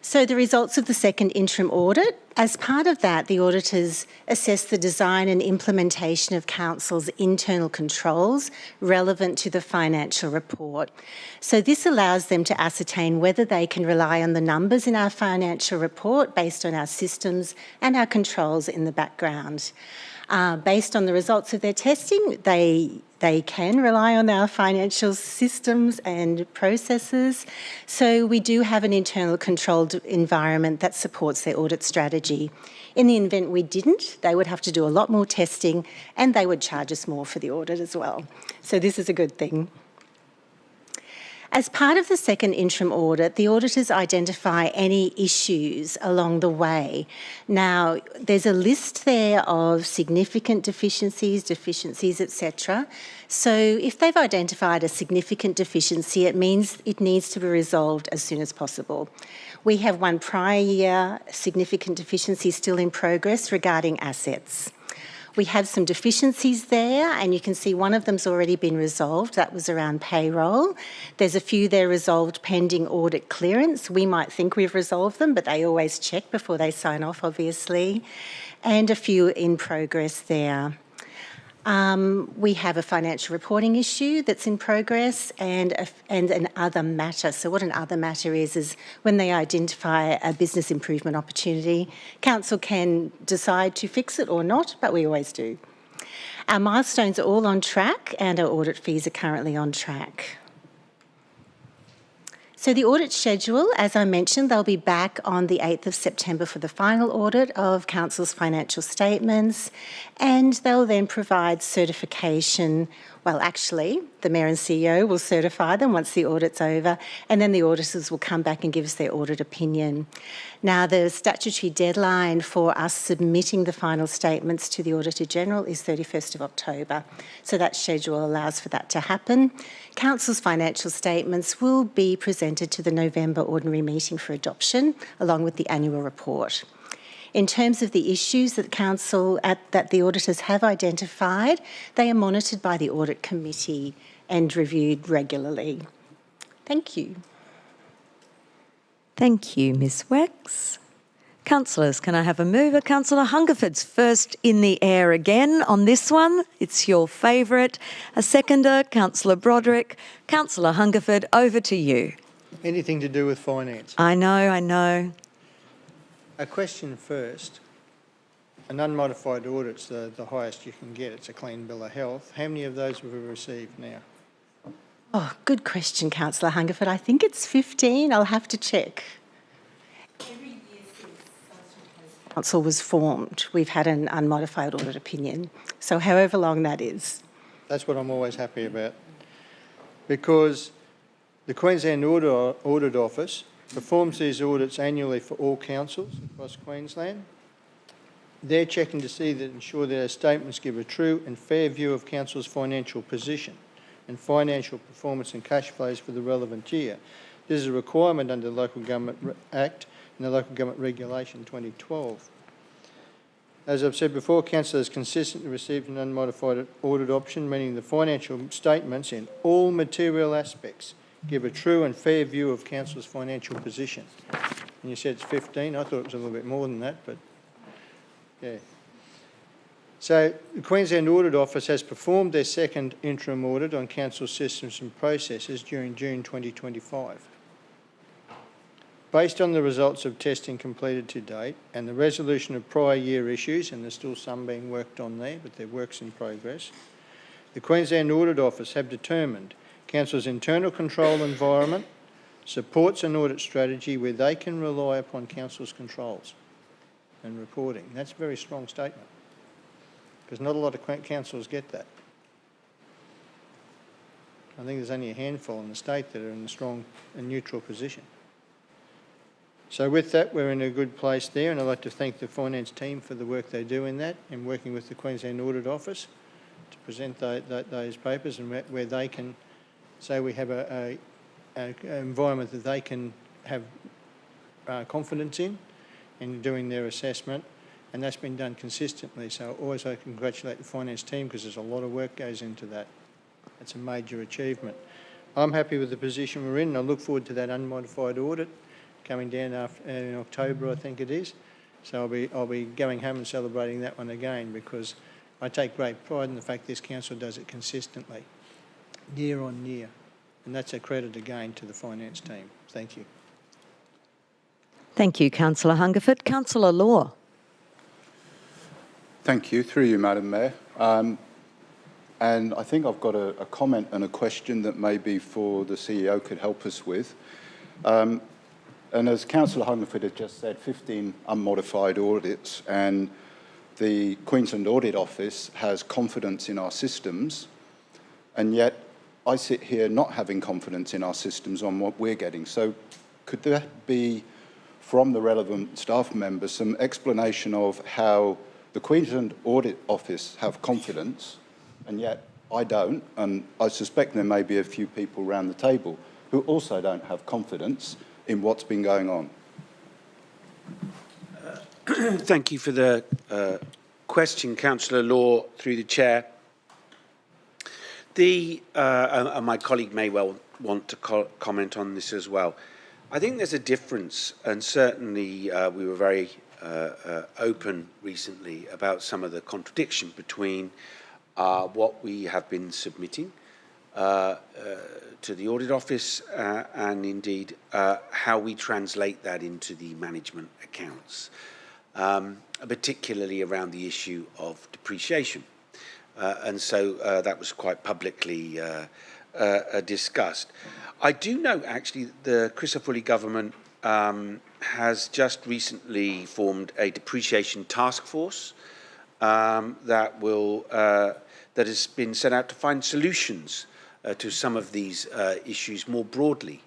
So the results of the second interim audit, as part of that, the auditors assessed the design and implementation of Council's internal controls relevant to the financial report. So this allows them to ascertain whether they can rely on the numbers in our financial report based on our systems and our controls in the background. Based on the results of their testing, they they can rely on our financial systems and processes. So we do have an internal controlled environment that supports their audit strategy. In the event we didn't, they would have to do a lot more testing and they would charge us more for the audit as well. So this is a good thing. As part of the second interim audit, the auditors identify any issues along the way. Now, there's a list there of significant deficiencies, etc. So if they've identified a significant deficiency, it means it needs to be resolved as soon as possible. We have one prior year significant deficiency still in progress regarding assets. We have some deficiencies there, and you can see one of them's already been resolved. That was around payroll. There's a few there resolved pending audit clearance. We might think we've resolved them, but they always check before they sign off, obviously. And a few in progress there. We have a financial reporting issue that's in progress and an other matter. So what an other matter is when they identify a business improvement opportunity, council can decide to fix it or not, but we always do. Our milestones are all on track and our audit fees are currently on track. So the audit schedule, as I mentioned, they'll be back on the 8th of September for the final audit of Council's financial statements, and they'll then provide certification. Well, actually, the Mayor and CEO will certify them once the audit's over, and then the auditors will come back and give us their audit opinion. Now, the statutory deadline for us submitting the final statements to the Auditor-General is 31st of October, so that schedule allows for that to happen. Council's financial statements will be presented to the November ordinary meeting for adoption, along with the annual report. In terms of the issues that that the auditors have identified, they are monitored by the Audit Committee and reviewed regularly. Thank you. Thank you, Ms Wex. Councillors, can I have a mover? Councillor Hungerford's first in the air again on this one. It's your favourite. A seconder, Councillor Broderick. Councillor Hungerford, over to you. Anything to do with finance? I know. A question first. An unmodified audit's the highest you can get. It's a clean bill of health. How many of those have we received now? Oh, good question, Councillor Hungerford. I think it's 15. I'll have to check. Every year since Council was formed, we've had an unmodified audit opinion. So however long that is. That's what I'm always happy about. Because the Queensland Audit Office performs these audits annually for all councils across Queensland. They're checking to see that ensure that our statements give a true and fair view of council's financial position and financial performance and cash flows for the relevant year. This is a requirement under the Local Government Act and the Local Government Regulation 2012. As I've said before, council has consistently received an unmodified audit option, meaning the financial statements in all material aspects give a true and fair view of council's financial position. And you said it's 15. I thought it was a little bit more than that, but yeah. So the Queensland Audit Office has performed their second interim audit on council systems and processes during June 2025. Based on the results of testing completed to date and the resolution of prior year issues, and there's still some being worked on there, but they're works in progress, the Queensland Audit Office have determined Council's internal control environment supports an audit strategy where they can rely upon Council's controls and reporting. That's a very strong statement, because not a lot of councils get that. I think there's only a handful in the state that are in a strong and neutral position. So with that, we're in a good place there, and I'd like to thank the finance team for the work they do in that and working with the Queensland Audit Office to present those papers and where they can say we have an environment that they can have confidence in doing their assessment, and that's been done consistently. So always I congratulate the finance team because there's a lot of work goes into that. That's a major achievement. I'm happy with the position we're in, and I look forward to that unmodified audit coming down in October, I think it is. So I'll be going home and celebrating that one again, because I take great pride in the fact this council does it consistently, year on year, and that's a credit again to the finance team. Thank you. Thank you, Councillor Hungerford. Councillor Law. Thank you. Through you, Madam Mayor. And I think I've got a comment and a question that maybe for the CEO could help us with. And as Councillor Hungerford has just said, 15 unmodified audits, and the Queensland Audit Office has confidence in our systems, and yet I sit here not having confidence in our systems on what we're getting. So could there be, from the relevant staff members, some explanation of how the Queensland Audit Office have confidence, and yet I don't, and I suspect there may be a few people around the table who also don't have confidence in what's been going on? Thank you for the question, Councillor Law, through the chair. And my colleague may well want to comment on this as well. I think there's a difference, and certainly we were very open recently about some of the contradiction between what we have been submitting to the Audit Office and indeed how we translate that into the management accounts, particularly around the issue of depreciation. And so that was quite publicly discussed. I do know, actually, the Wurley government has just recently formed a depreciation task force that has been set out to find solutions to some of these issues more broadly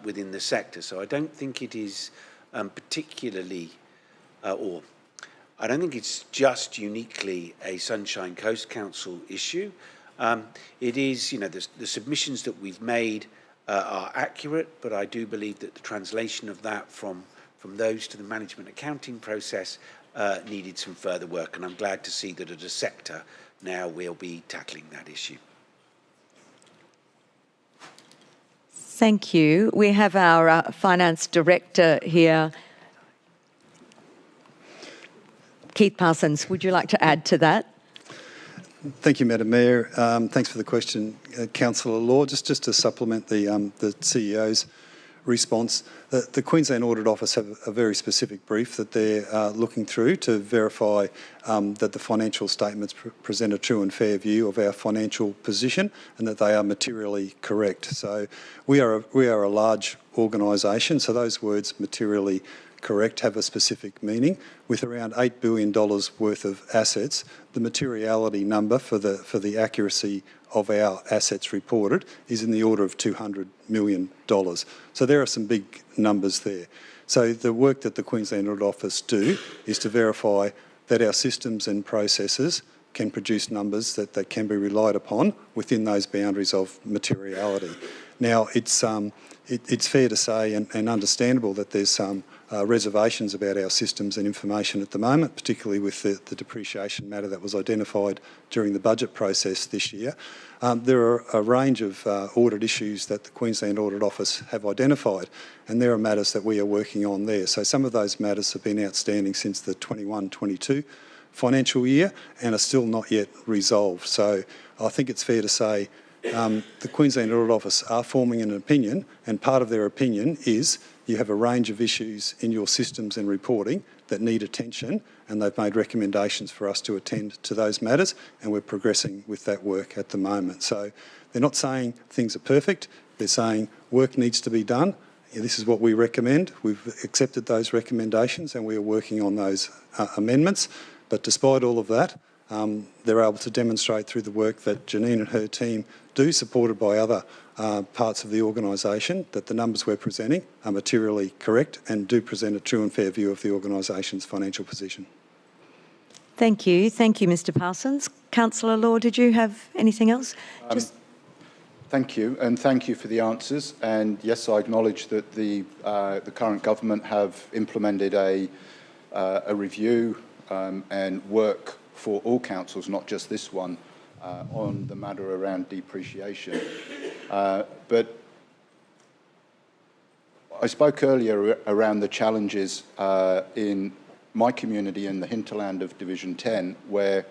within the sector. So I don't think it is particularly, or I don't think it's just uniquely a Sunshine Coast Council issue. It is, the submissions that we've made are accurate, but I do believe that the translation of that from those to the management accounting process needed some further work, and I'm glad to see that as a sector now we'll be tackling that issue. Thank you. We have our Finance Director here. Keith Parsons, would you like to add to that? Thank you, Madam Mayor. Thanks for the question, Councillor Law. Just to supplement the CEO's response, the Queensland Audit Office have a very specific brief that they're looking through to verify that the financial statements present a true and fair view of our financial position and that they are materially correct. So we are a large organisation, so those words materially correct have a specific meaning. With around $8 billion worth of assets, the materiality number for the accuracy of our assets reported is in the order of $200 million. So there are some big numbers there. So the work that the Queensland Audit Office do is to verify that our systems and processes can produce numbers that can be relied upon within those boundaries of materiality. Now, it's fair to say and understandable that there's some reservations about our systems and information at the moment, particularly with the depreciation matter that was identified during the budget process this year. There are a range of audit issues that the Queensland Audit Office have identified, and there are matters that we are working on there. So some of those matters have been outstanding since the 21-22 financial year and are still not yet resolved. So I think it's fair to say the Queensland Audit Office are forming an opinion, and part of their opinion is you have a range of issues in your systems and reporting that need attention, and they've made recommendations for us to attend to those matters, and we're progressing with that work at the moment. So they're not saying things are perfect, they're saying work needs to be done. This is what we recommend. We've accepted those recommendations and we are working on those amendments. But despite all of that, they're able to demonstrate through the work that Janine and her team do, supported by other parts of the organisation, that the numbers we're presenting are materially correct and do present a true and fair view of the organisation's financial position. Thank you. Thank you, Mr Parsons. Councillor Law, did you have anything else? Thank you, and thank you for the answers. And yes, I acknowledge that the current government have implemented a review and work for all councils, not just this one, on the matter around depreciation. But I spoke earlier around the challenges in my community in the hinterland of Division 10, where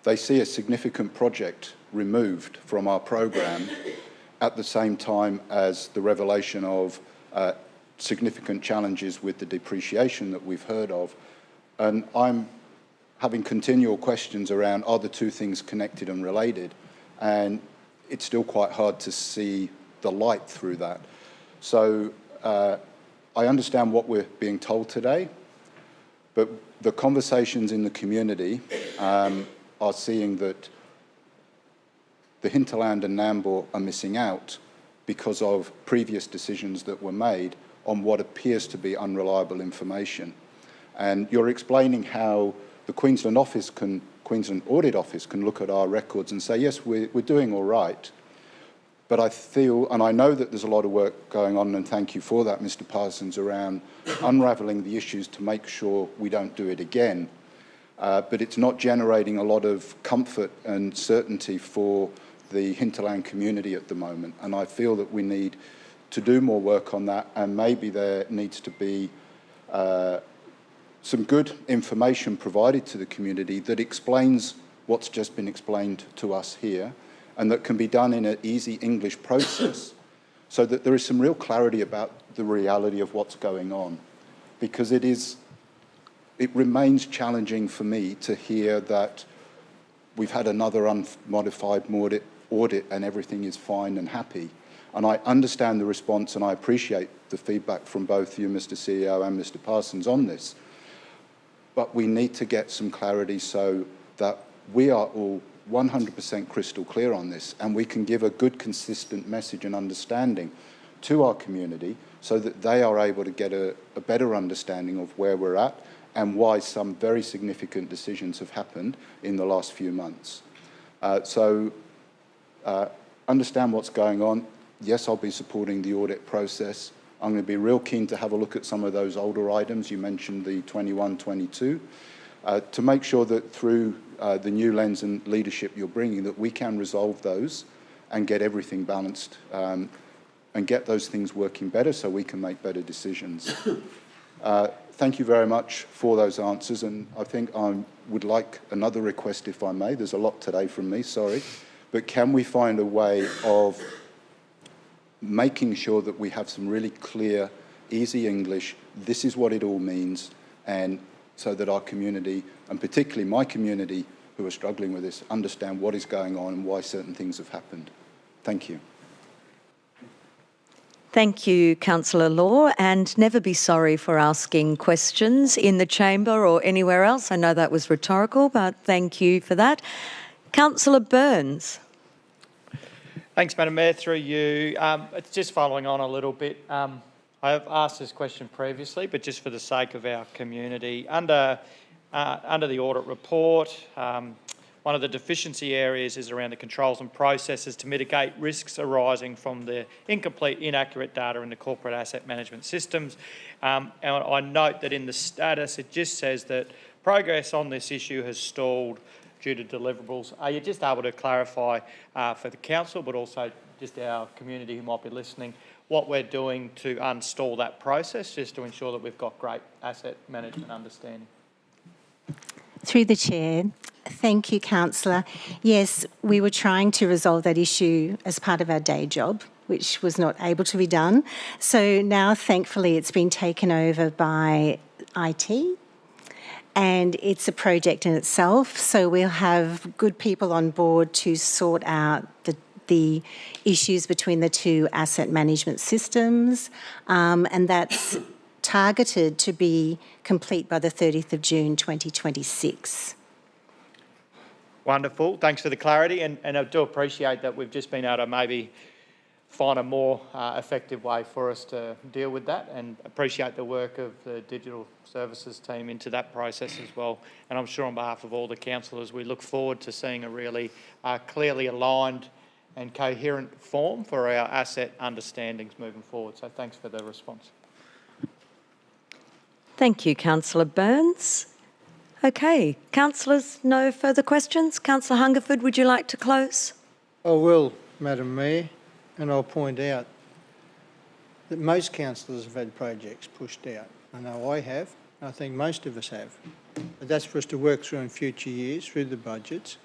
they see a significant project removed from our program at the same time as the revelation of significant challenges with the depreciation that we've heard of. And I'm having continual questions around, are the two things connected and related? and it's still quite hard to see the light through that. So I understand what we're being told today, but the conversations in the community are seeing that the hinterland and Nambour are missing out because of previous decisions that were made on what appears to be unreliable information. And you're explaining how the Queensland Audit Office can look at our records and say, yes, we're doing all right. But I feel, and I know that there's a lot of work going on, and thank you for that, Mr. Parsons, around unravelling the issues to make sure we don't do it again. But it's not generating a lot of comfort and certainty for the hinterland community at the moment. And I feel that we need to do more work on that, and maybe there needs to be some good information provided to the community that explains what's just been explained to us here, and that can be done in an easy English process so that there is some real clarity about the reality of what's going on. Because it remains challenging for me to hear that we've had another unmodified audit and everything is fine and happy. And I understand the response and I appreciate the feedback from both you, Mr. CEO, and Mr. Parsons on this. But we need to get some clarity so that we are all 100% crystal clear on this, and we can give a good, consistent message and understanding to our community so that they are able to get a better understanding of where we're at and why some very significant decisions have happened in the last few months. Understand what's going on. Yes, I'll be supporting the audit process. I'm going to be real keen to have a look at some of those older items. You mentioned the 21, 22, to make sure that through the new lens and leadership you're bringing, that we can resolve those and get everything balanced and get those things working better so we can make better decisions. Thank you very much for those answers, and I think I would like another request, if I may. There's a lot today from me, sorry. But can we find a way of making sure that we have some really clear, easy English, this is what it all means, and so that our community, and particularly my community who are struggling with this, understand what is going on and why certain things have happened. Thank you. Thank you, Councillor Law, and never be sorry for asking questions in the chamber or anywhere else. I know that was rhetorical, but thank you for that. Councillor Burns. Thanks, Madam Mayor, through you. It's just following on a little bit. I have asked this question previously, but just for the sake of our community, under the audit report, one of the deficiency areas is around the controls and processes to mitigate risks arising from the incomplete, inaccurate data in the corporate asset management systems. And I note that in the status, it just says that progress on this issue has stalled due to deliverables. Are you just able to clarify for the council, but also just our community who might be listening, what we're doing to unstall that process, just to ensure that we've got great asset management understanding? Through the chair, thank you, councillor. Yes, we were trying to resolve that issue as part of our day job, which was not able to be done. So now, thankfully, it's been taken over by IT, and it's a project in itself. So we'll have good people on board to sort out the issues between the two asset management systems, and that's targeted to be complete by the 30th of June 2026. Wonderful. Thanks for the clarity, and I do appreciate that we've just been able to maybe find a more effective way for us to deal with that, and appreciate the work of the digital services team into that process as well. And I'm sure on behalf of all the councillors, we look forward to seeing a really clearly aligned and coherent form for our asset understandings moving forward. So thanks for the response. Thank you, Councillor Burns. Okay, councillors, no further questions? Councillor Hungerford, would you like to close? I will, Madam Mayor, and I'll point out that most councillors have had projects pushed out. I know I have, I think most of us have. But that's for us to work through in future years, through the budgets,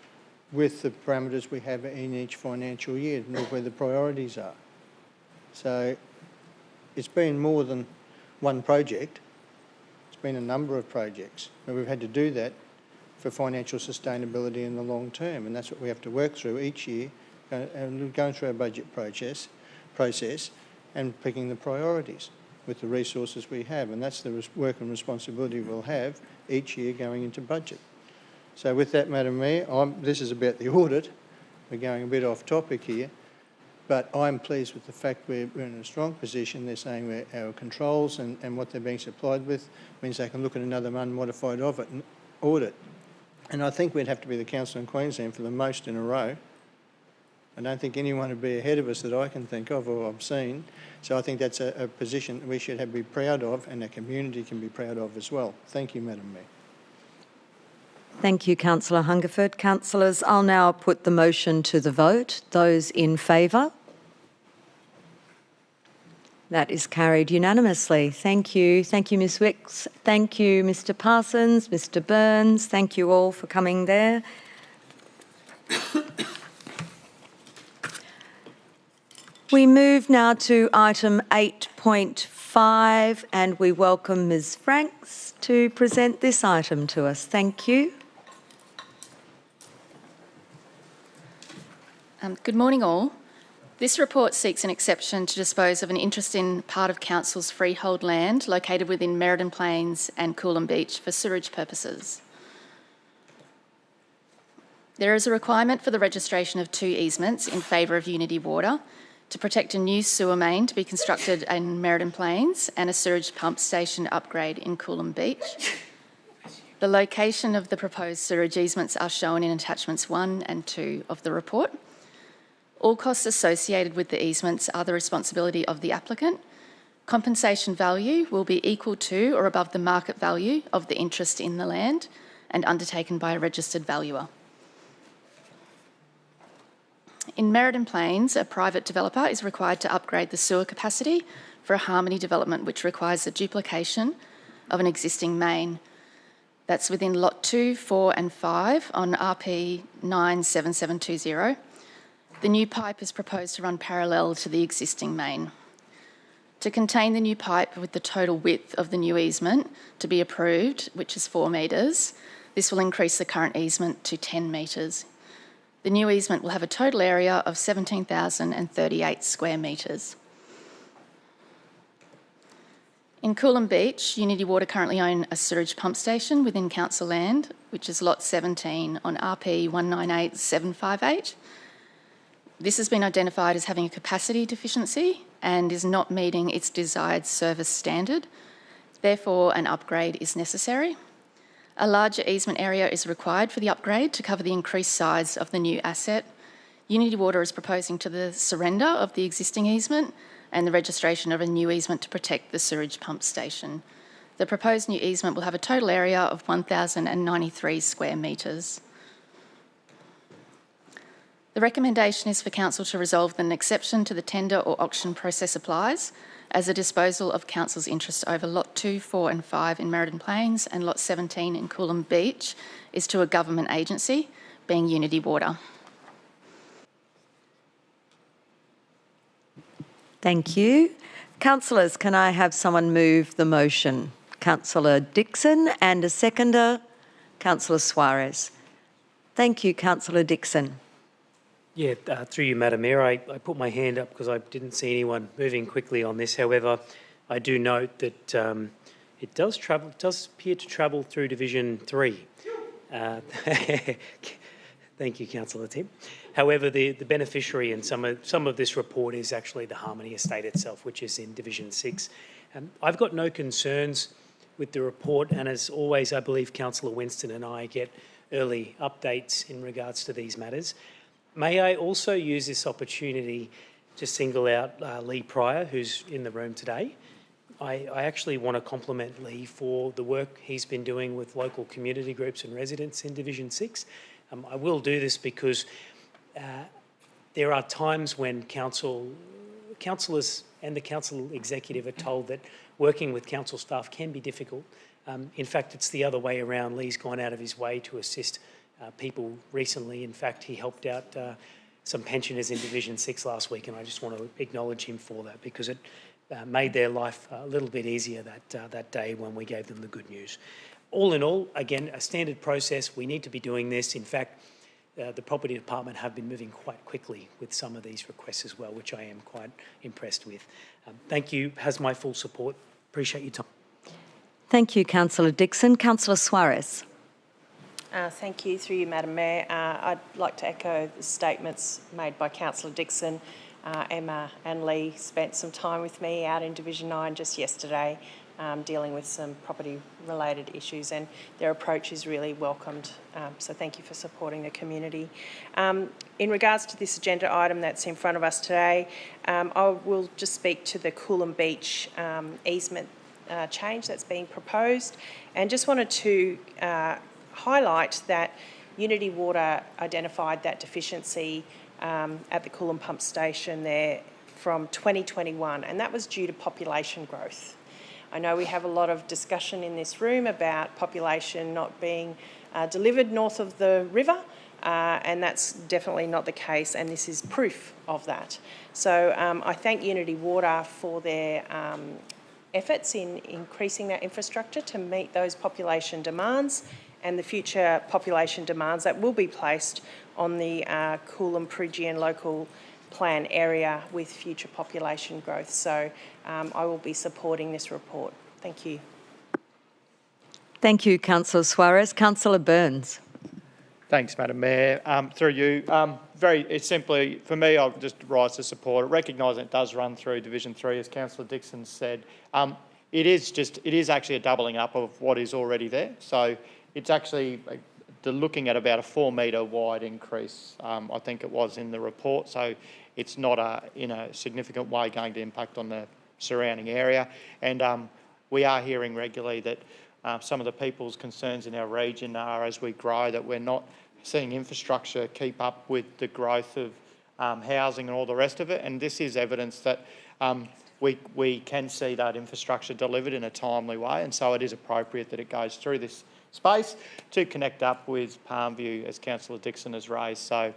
with the parameters we have in each financial year, and where the priorities are. So it's been more than one project. It's been a number of projects, but we've had to do that for financial sustainability in the long term, and that's what we have to work through each year, and going through our budget process and picking the priorities with the resources we have, and that's the work and responsibility we'll have each year going into budget. So with that, Madam Mayor, this is about the audit. We're going a bit off topic here, but I'm pleased with the fact we're in a strong position. They're saying our controls and what they're being supplied with means they can look at another unmodified audit. And I think we'd have to be the council in Queensland for the most in a row. I don't think anyone would be ahead of us that I can think of or I've seen. So I think that's a position we should be proud of, and the community can be proud of as well. Thank you, Madam Mayor. Thank you, Councillor Hungerford. Councillors, I'll now put the motion to the vote. Those in favour? That is carried unanimously. Thank you. Thank you, Ms Wicks. Thank you, Mr Parsons, Mr Burns. Thank you all for coming there. We move now to item 8.5 and we welcome Ms Franks to present this item to us. Thank you. Good morning all. This report seeks an exception to dispose of an interest in part of Council's freehold land located within Meridian Plains and Coolum Beach for sewerage purposes. There is a requirement for the registration of 2 easements in favour of Unity Water to protect a new sewer main to be constructed in Meridian Plains and a sewage pump station upgrade in Coolum Beach. The location of the proposed sewage easements are shown in attachments 1 and 2 of the report. All costs associated with the easements are the responsibility of the applicant. Compensation value will be equal to or above the market value of the interest in the land and undertaken by a registered valuer. In Meridian Plains, a private developer is required to upgrade the sewer capacity for a Harmony development which requires the duplication of an existing main. That's within Lot 2, 4 and 5 on RP 97720. The new pipe is proposed to run parallel to the existing main. To contain the new pipe with the total width of the new easement to be approved, which is 4 metres, this will increase the current easement to 10 metres. The new easement will have a total area of 17,038 square metres. In Coolum Beach, Unity Water currently own a sewage pump station within council land, which is Lot 17 on RP 198758. This has been identified as having a capacity deficiency and is not meeting its desired service standard. Therefore, an upgrade is necessary. A larger easement area is required for the upgrade to cover the increased size of the new asset. Unity Water is proposing to the surrender of the existing easement and the registration of a new easement to protect the sewage pump station. The proposed new easement will have a total area of 1,093 square metres. The recommendation is for Council to resolve that an exception to the tender or auction process applies, as the disposal of Council's interest over Lot 2, 4 and 5 in Meridian Plains and Lot 17 in Coolum Beach is to a government agency, being Unity Water. Thank you. Councillors, can I have someone move the motion? Councillor Dixon and a seconder, Councillor Suarez. Thank you, Councillor Dixon. Yeah, through you, Madam Mayor, I put my hand up because I didn't see anyone moving quickly on this. However, I do note that it does appear to travel through Division 3. Thank you, Councillor Tim. However, the beneficiary in some of this report is actually the Harmony estate itself, which is in Division 6. I've got no concerns with the report, and as always, I believe Councillor Winston and I get early updates in regards to these matters. May I also use this opportunity to single out Lee Pryor, who's in the room today. I actually want to compliment Lee for the work he's been doing with local community groups and residents in Division 6. I will do this because there are times when councillors and the council executive are told that working with council staff can be difficult. In fact, it's the other way around. Lee's gone out of his way to assist people recently. In fact, he helped out some pensioners in Division 6 last week, and I just want to acknowledge him for that because made their life a little bit easier that day when we gave them the good news. All in all, again, a standard process. We need to be doing this. In fact, the property department have been moving quite quickly with some of these requests as well, which I am quite impressed with. Thank you. Has my full support. Appreciate your time. Thank you, Councillor Dixon. Councillor Suarez. Thank you. Through you, Madam Mayor. I'd like to echo the statements made by Councillor Dixon. Emma and Lee spent some time with me out in Division 9 just yesterday, dealing with some property-related issues, and their approach is really welcomed. So thank you for supporting the community. In regards to this agenda item that's in front of us today, I will just speak to the Coolum Beach easement change that's being proposed, and just wanted to highlight that Unity Water identified that deficiency at the Coolum pump station there from 2021, and that was due to population growth. I know we have a lot of discussion in this room about population not being delivered north of the river, and that's definitely not the case, and this is proof of that. So I thank Unity Water for their efforts in increasing that infrastructure to meet those population demands and the future population demands that will be placed on the Coolum Meridian local plan area with future population growth. So I will be supporting this report. Thank you. Thank you, Councillor Suarez. Councillor Burns. Thanks, Madam Mayor. Through you, it's simply, for me, I'll just rise to support it, recognising it does run through Division 3, as Councillor Dixon said. It is actually a doubling up of what is already there. So it's actually looking at about a 4 metre wide increase, I think it was in the report. So it's not in a significant way going to impact on the surrounding area. And we are hearing regularly that some of the people's concerns in our region are, as we grow, that we're not seeing infrastructure keep up with the growth of housing and all the rest of it. And this is evidence that we can see that infrastructure delivered in a timely way. And so it is appropriate that it goes through this space to connect up with Palmview, as Councillor Dixon has raised. So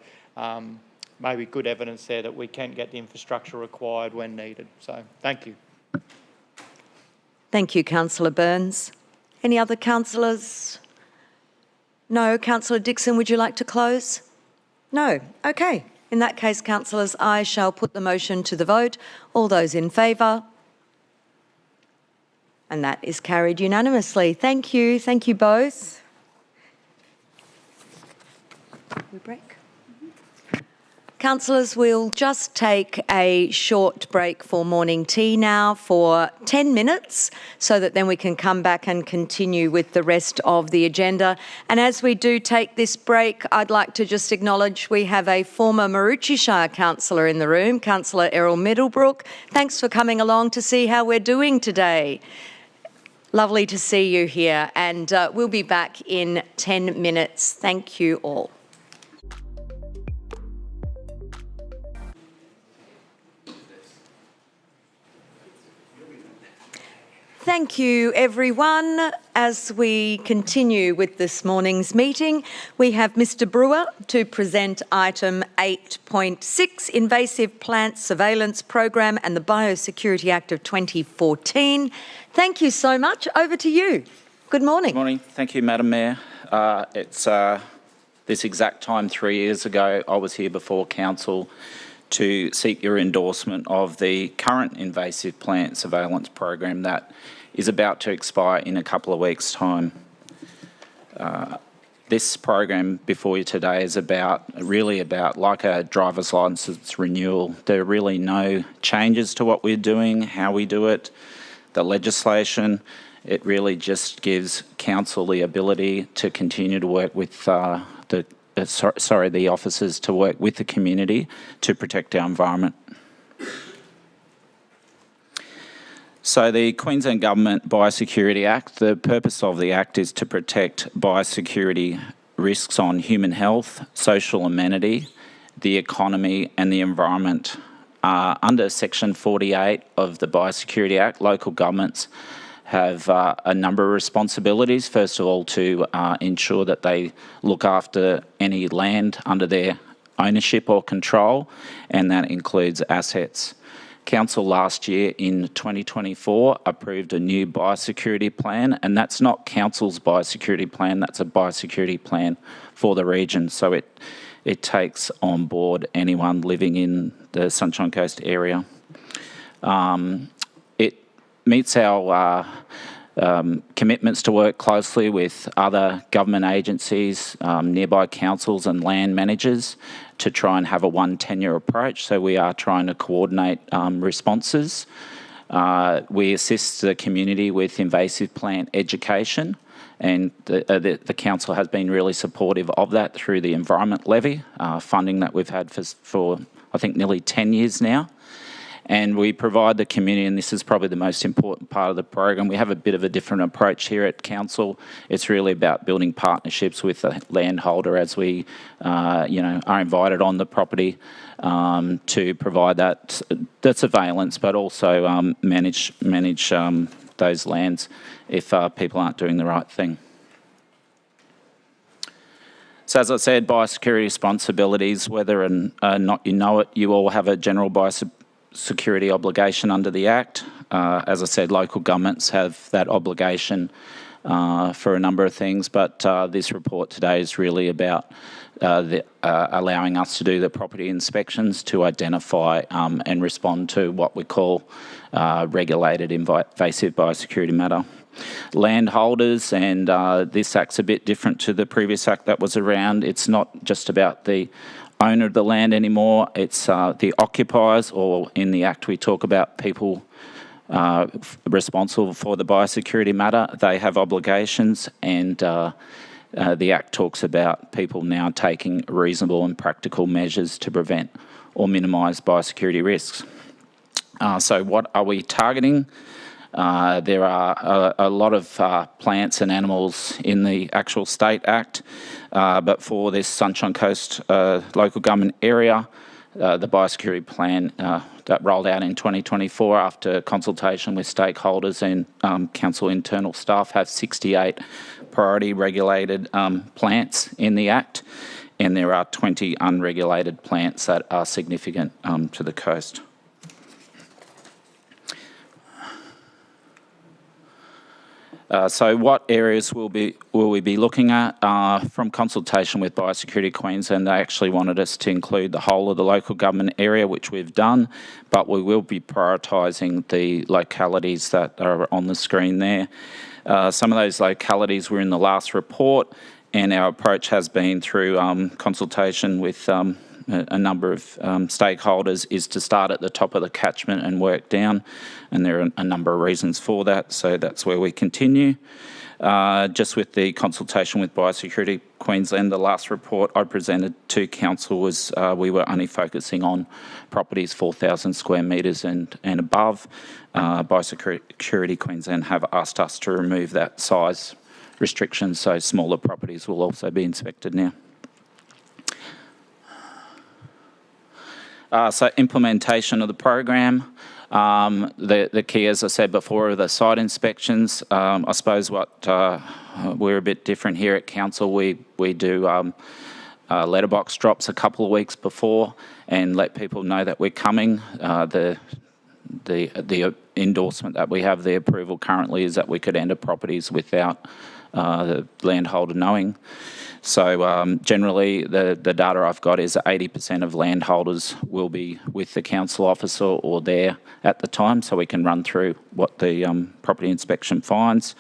maybe good evidence there that we can get the infrastructure required when needed. So thank you. Thank you, Councillor Burns. Any other councillors? No. Councillor Dixon, would you like to close? No. Okay. In that case, councillors, I shall put the motion to the vote. All those in favour? And that is carried unanimously. Thank you. Thank you both. We break? Councillors, we'll just take a short break for morning tea now for 10 minutes so that then we can come back and continue with the rest of the agenda. And as we do take this break, I'd like to just acknowledge we have a former Maroochy Shire councillor in the room, Councillor Errol Middlebrook. Thanks for coming along to see how we're doing today. Lovely to see you here, and we'll be back in 10 minutes. Thank you all. Thank you, everyone. As we continue with this morning's meeting, we have Mr Brewer to present item 8.6, Invasive Plant Surveillance Program and the Biosecurity Act of 2014. Thank you so much. Over to you. Good morning. Good morning. Thank you, Madam Mayor. It's this exact time 3 years ago I was here before Council to seek your endorsement of the current invasive plant surveillance program that is about to expire in a couple of weeks' time. This program before you today is really about like a driver's licence renewal. There are really no changes to what we're doing, how we do it, the legislation. It really just gives Council the ability to continue to work with the officers to work with the community to protect our environment. So the Queensland Government Biosecurity Act, the purpose of the Act is to protect biosecurity risks on human health, social amenity, the economy and the environment. Under Section 48 of the Biosecurity Act, local governments have a number of responsibilities. First of all, to ensure that they look after any land under their ownership or control, and that includes assets. Council last year in 2024 approved a new biosecurity plan, and that's not Council's biosecurity plan, that's a biosecurity plan for the region. So it takes on board anyone living in the Sunshine Coast area. It meets our commitments to work closely with other government agencies, nearby councils and land managers to try and have a one tenure approach. So we are trying to coordinate responses. We assist the community with invasive plant education, and the council has been really supportive of that through the environment levy, funding that we've had for I think nearly 10 years now. And we provide the community, and this is probably the most important part of the program, we have a bit of a different approach here at Council. It's really about building partnerships with the landholder as we are invited on the property to provide that surveillance, but also manage those lands if people aren't doing the right thing. So as I said, biosecurity responsibilities, whether or not you know it, you all have a general biosecurity obligation under the Act. As I said, local governments have that obligation for a number of things, but this report today is really about allowing us to do the property inspections to identify and respond to what we call regulated invasive biosecurity matter. Landholders, and this Act's a bit different to the previous Act that was around. It's not just about the owner of the land anymore, it's the occupiers, or in the Act we talk about people responsible for the biosecurity matter. They have obligations, and the Act talks about people now taking reasonable and practical measures to prevent or minimise biosecurity risks. So what are we targeting? There are a lot of plants and animals in the actual State Act, but for this Sunshine Coast local government area, the biosecurity plan that rolled out in 2024 after consultation with stakeholders and council internal staff have 68 priority regulated plants in the Act, and there are 20 unregulated plants that are significant to the coast. So what areas will we be looking at? From consultation with Biosecurity Queensland, they actually wanted us to include the whole of the local government area, which we've done, but we will be prioritising the localities that are on the screen there. Some of those localities were in the last report, and our approach has been through consultation with a number of stakeholders is to start at the top of the catchment and work down, and there are a number of reasons for that, so that's where we continue. Just with the consultation with Biosecurity Queensland, the last report I presented to Council was we were only focusing on properties 4,000 square metres and above. Biosecurity Queensland have asked us to remove that size restriction, so smaller properties will also be inspected now. So implementation of the program, the key, as I said before, are the site inspections. I suppose what we're a bit different here at Council, we do letterbox drops a couple of weeks before and let people know that we're coming. The endorsement that we have, the approval currently, is that we could enter properties without the landholder knowing. So generally the data I've got is that 80% of landholders will be with the council officer or there at the time, so we can run through what the property inspection finds.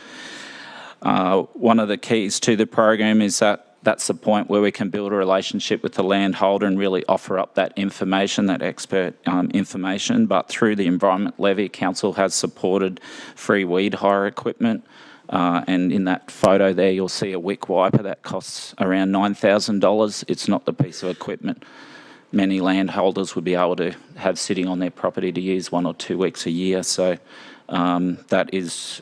One of the keys to the program is that that's the point where we can build a relationship with the landholder and really offer up that information, that expert information. But through the environment levy, council has supported free weed hire equipment. And in that photo there, you'll see a wick wiper that costs around $9,000. It's not the piece of equipment many landholders would be able to have sitting on their property to use 1 or 2 weeks a year. So that is,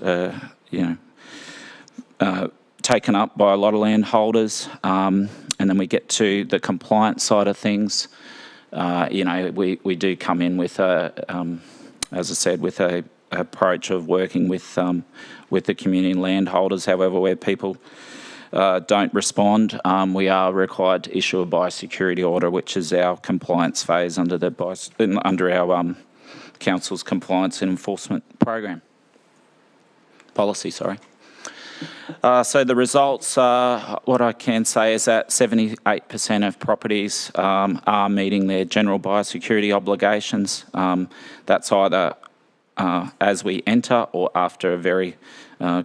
taken up by a lot of landholders. And then we get to the compliance side of things. We do come in with as I said, with a approach of working with the community and landholders. However, where people don't respond, we are required to issue a biosecurity order, which is our compliance phase under our Council's compliance and enforcement program. Policy, sorry. So the results, what I can say is that 78% of properties are meeting their general biosecurity obligations. That's either as we enter or after a very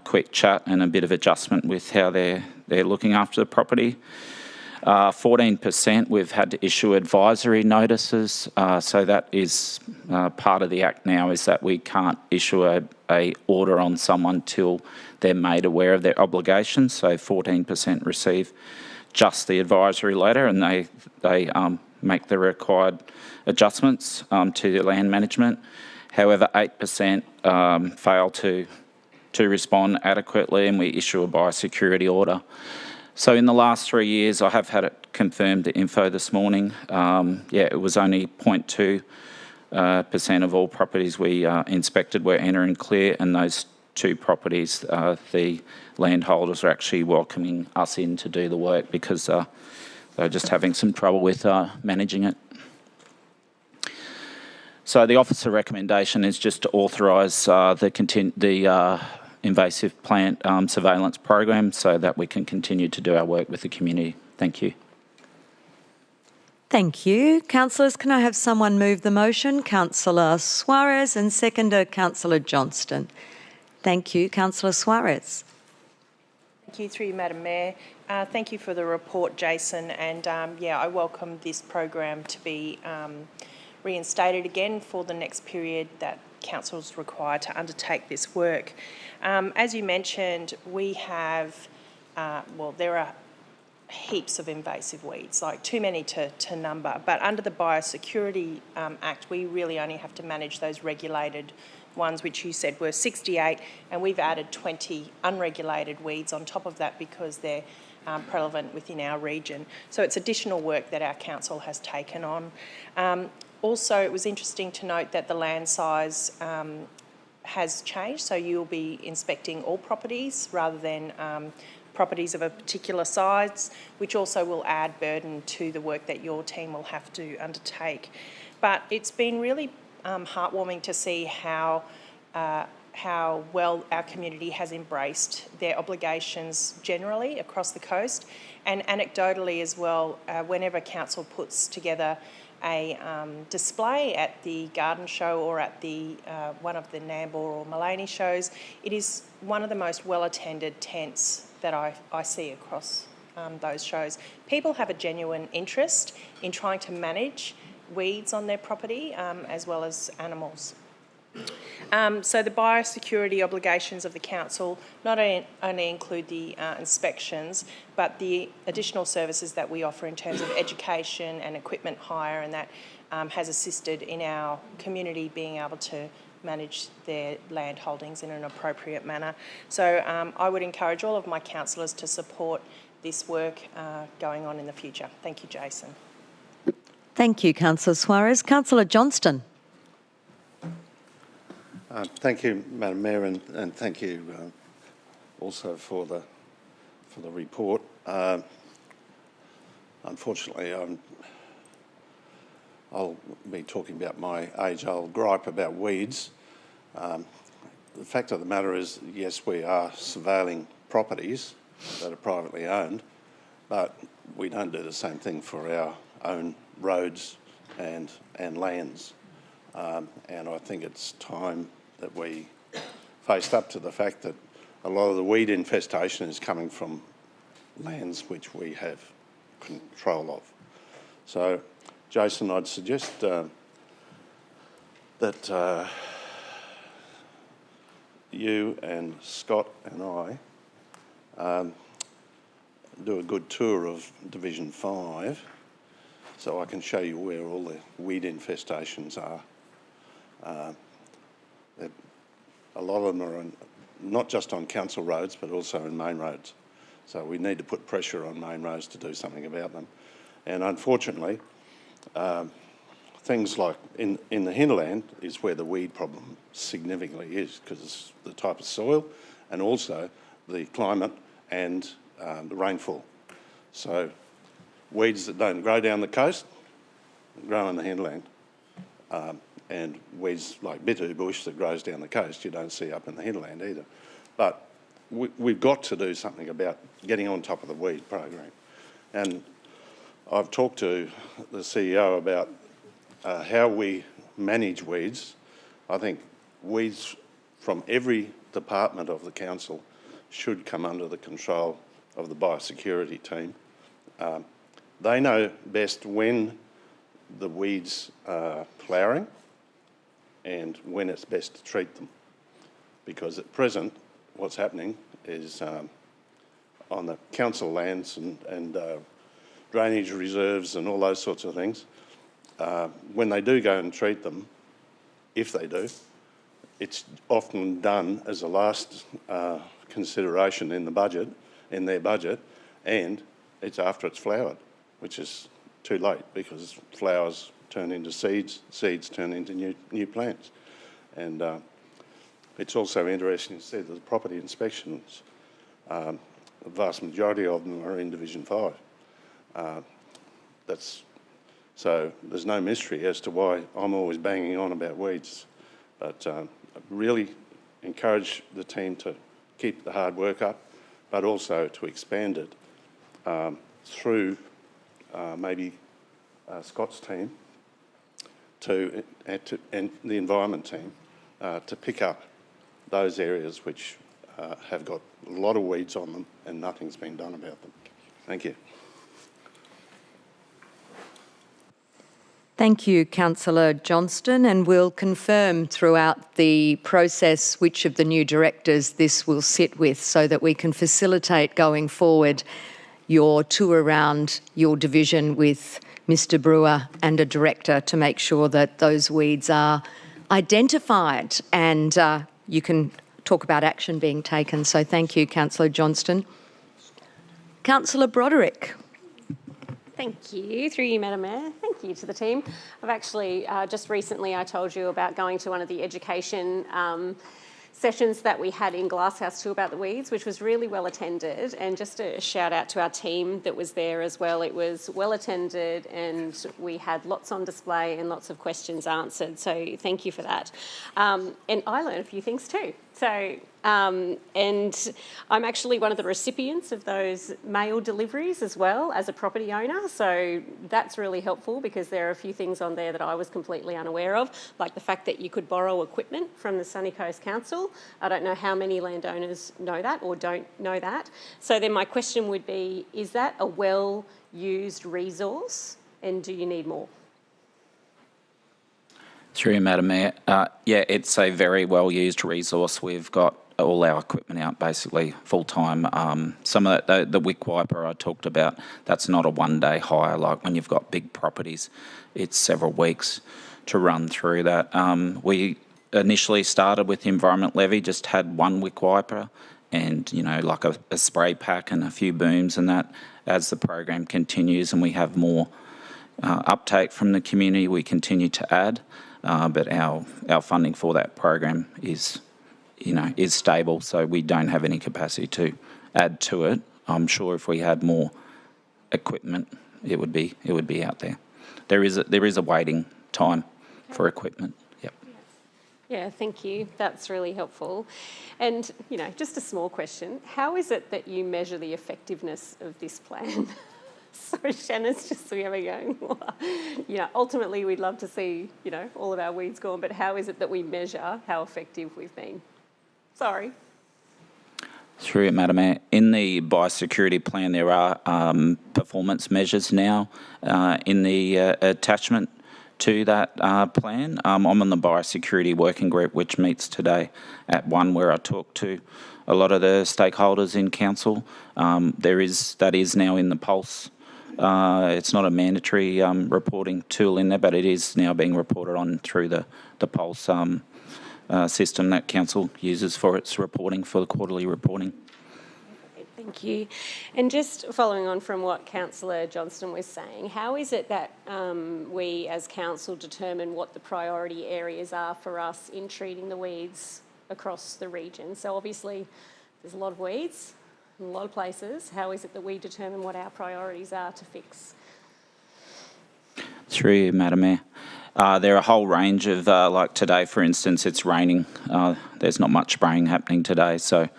quick chat and a bit of adjustment with how they're looking after the property. 14% we've had to issue advisory notices, so that is part of the Act now, is that we can't issue a order on someone till they're made aware of their obligations. So 14% receive just the advisory letter, and they make the required adjustments to their land management. However, 8% fail to respond adequately, and we issue a biosecurity order. So in the last 3 years, I have had it confirmed the info this morning. It was only 0.2% of all properties we inspected were enter and clear, and those 2 properties, the landholders are actually welcoming us in to do the work because they're just having some trouble with managing it. So the officer recommendation is just to authorise the invasive plant surveillance program so that we can continue to do our work with the community. Thank you. Thank you. Councillors, can I have someone move the motion? Councillor Suarez, and seconder Councillor Johnston. Thank you. Councillor Suarez. Thank you, through you, Madam Mayor. Thank you for the report, Jason, and I welcome this program to be reinstated again for the next period that Council is required to undertake this work. As you mentioned, we have, there are heaps of invasive weeds, like too many to number, but under the Biosecurity Act, we really only have to manage those regulated ones, which you said were 68, and we've added 20 unregulated weeds on top of that because they're prevalent within our region. So it's additional work that our council has taken on. Also, it was interesting to note that the land size has changed, so you'll be inspecting all properties rather than properties of a particular size, which also will add burden to the work that your team will have to undertake. But it's been really heartwarming to see how well our community has embraced their obligations generally across the coast, and anecdotally as well, whenever council puts together a display at the garden show or at the one of the Nambour or Mullaney shows, it is one of the most well-attended tents that I see across those shows. People have a genuine interest in trying to manage weeds on their property as well as animals. So the biosecurity obligations of the council not only include the inspections, but the additional services that we offer in terms of education and equipment hire, and that has assisted in our community being able to manage their land holdings in an appropriate manner. So I would encourage all of my councillors to support this work going on in the future. Thank you, Jason. Thank you, Councillor Suarez. Councillor Johnston. Thank you, Madam Mayor, and thank you also for the report. Unfortunately, I'll be talking about my age-old gripe about weeds. The fact of the matter is, yes, we are surveilling properties that are privately owned, but we don't do the same thing for our own roads and lands. And I think it's time that we faced up to the fact that a lot of the weed infestation is coming from lands which we have control of. So, Jason, I'd suggest that you and Scott and I do a good tour of Division 5 so I can show you where all the weed infestations are. A lot of them are not just on council roads, but also in main roads. So we need to put pressure on main roads to do something about them. And unfortunately, things like in the hinterland is where the weed problem significantly is, because it's the type of soil and also the climate and the rainfall. So weeds that don't grow down the coast grow in the hinterland. and weeds like bitter bush that grows down the coast you don't see up in the hinterland either. But we've got to do something about getting on top of the weed program. And I've talked to the CEO about how we manage weeds. I think weeds from every department of the council should come under the control of the biosecurity team. They know best when the weeds are flowering and when it's best to treat them. Because at present, what's happening is on the council lands and drainage reserves and all those sorts of things, when they do go and treat them, if they do, it's often done as a last consideration in the budget, in their budget, and it's after it's flowered, which is too late because flowers turn into seeds, seeds turn into new plants. And it's also interesting to see that the property inspections, the vast majority of them are in Division 5. So there's no mystery as to why I'm always banging on about weeds. But I really encourage the team to keep the hard work up, but also to expand it through maybe Scott's team and the environment team to pick up those areas which have got a lot of weeds on them and nothing's been done about them. Thank you. Thank you, Councillor Johnston, and we'll confirm throughout the process which of the new directors this will sit with so that we can facilitate going forward your tour around your division with Mr Brewer and a director to make sure that those weeds are identified and you can talk about action being taken. So thank you, Councillor Johnston. Councillor Broderick. Thank you. Through you, Madam Mayor. Thank you to the team. I've actually, just recently I told you about going to one of the education sessions that we had in Glasshouse too about the weeds, which was really well attended. And just a shout out to our team that was there as well. It was well attended and we had lots on display and lots of questions answered. So thank you for that. And I learned a few things too. So, and I'm actually one of the recipients of those mail deliveries as well as a property owner. So that's really helpful because there are a few things on there that I was completely unaware of, like the fact that you could borrow equipment from the Sunny Coast Council. I don't know how many landowners know that or don't know that. So then my question would be, is that a well-used resource and do you need more? Through you, Madam Mayor. Yeah, it's a very well-used resource. We've got all our equipment out basically full-time. Some of that, the wick wiper I talked about, that's not a one-day hire like when you've got big properties. It's several weeks to run through that. We initially started with the environment levy, just had one wick wiper and, you know, like a spray pack and a few booms and that. As the program continues and we have more uptake from the community, we continue to add. But our funding for that program is stable, so we don't have any capacity to add to it. I'm sure if we had more equipment, it would be out there. There is a waiting time for equipment. Yep. Yeah, thank you. That's really helpful. And just a small question: how is it that you measure the effectiveness of this plan? Sorry, Shannon's just going. Ultimately, we'd love to see, all of our weeds gone, but how is it that we measure how effective we've been? Sorry. Through it, Madam Mayor. In the biosecurity plan, there are performance measures now in the attachment to that plan. I'm on the biosecurity working group, which meets today at 1, where I talk to a lot of the stakeholders in council. That is now in the Pulse. It's not a mandatory reporting tool in there, but it is now being reported on through the Pulse system that council uses for its reporting, for the quarterly reporting. Thank you. And just following on from what Councillor Johnston was saying, how is it that we as council determine what the priority areas are for us in treating the weeds across the region? So obviously there's a lot of weeds in a lot of places. How is it that we determine what our priorities are to fix? Through you, Madam Mayor. There are a whole range of, like today, for instance, it's raining. There's not much spraying happening today, so.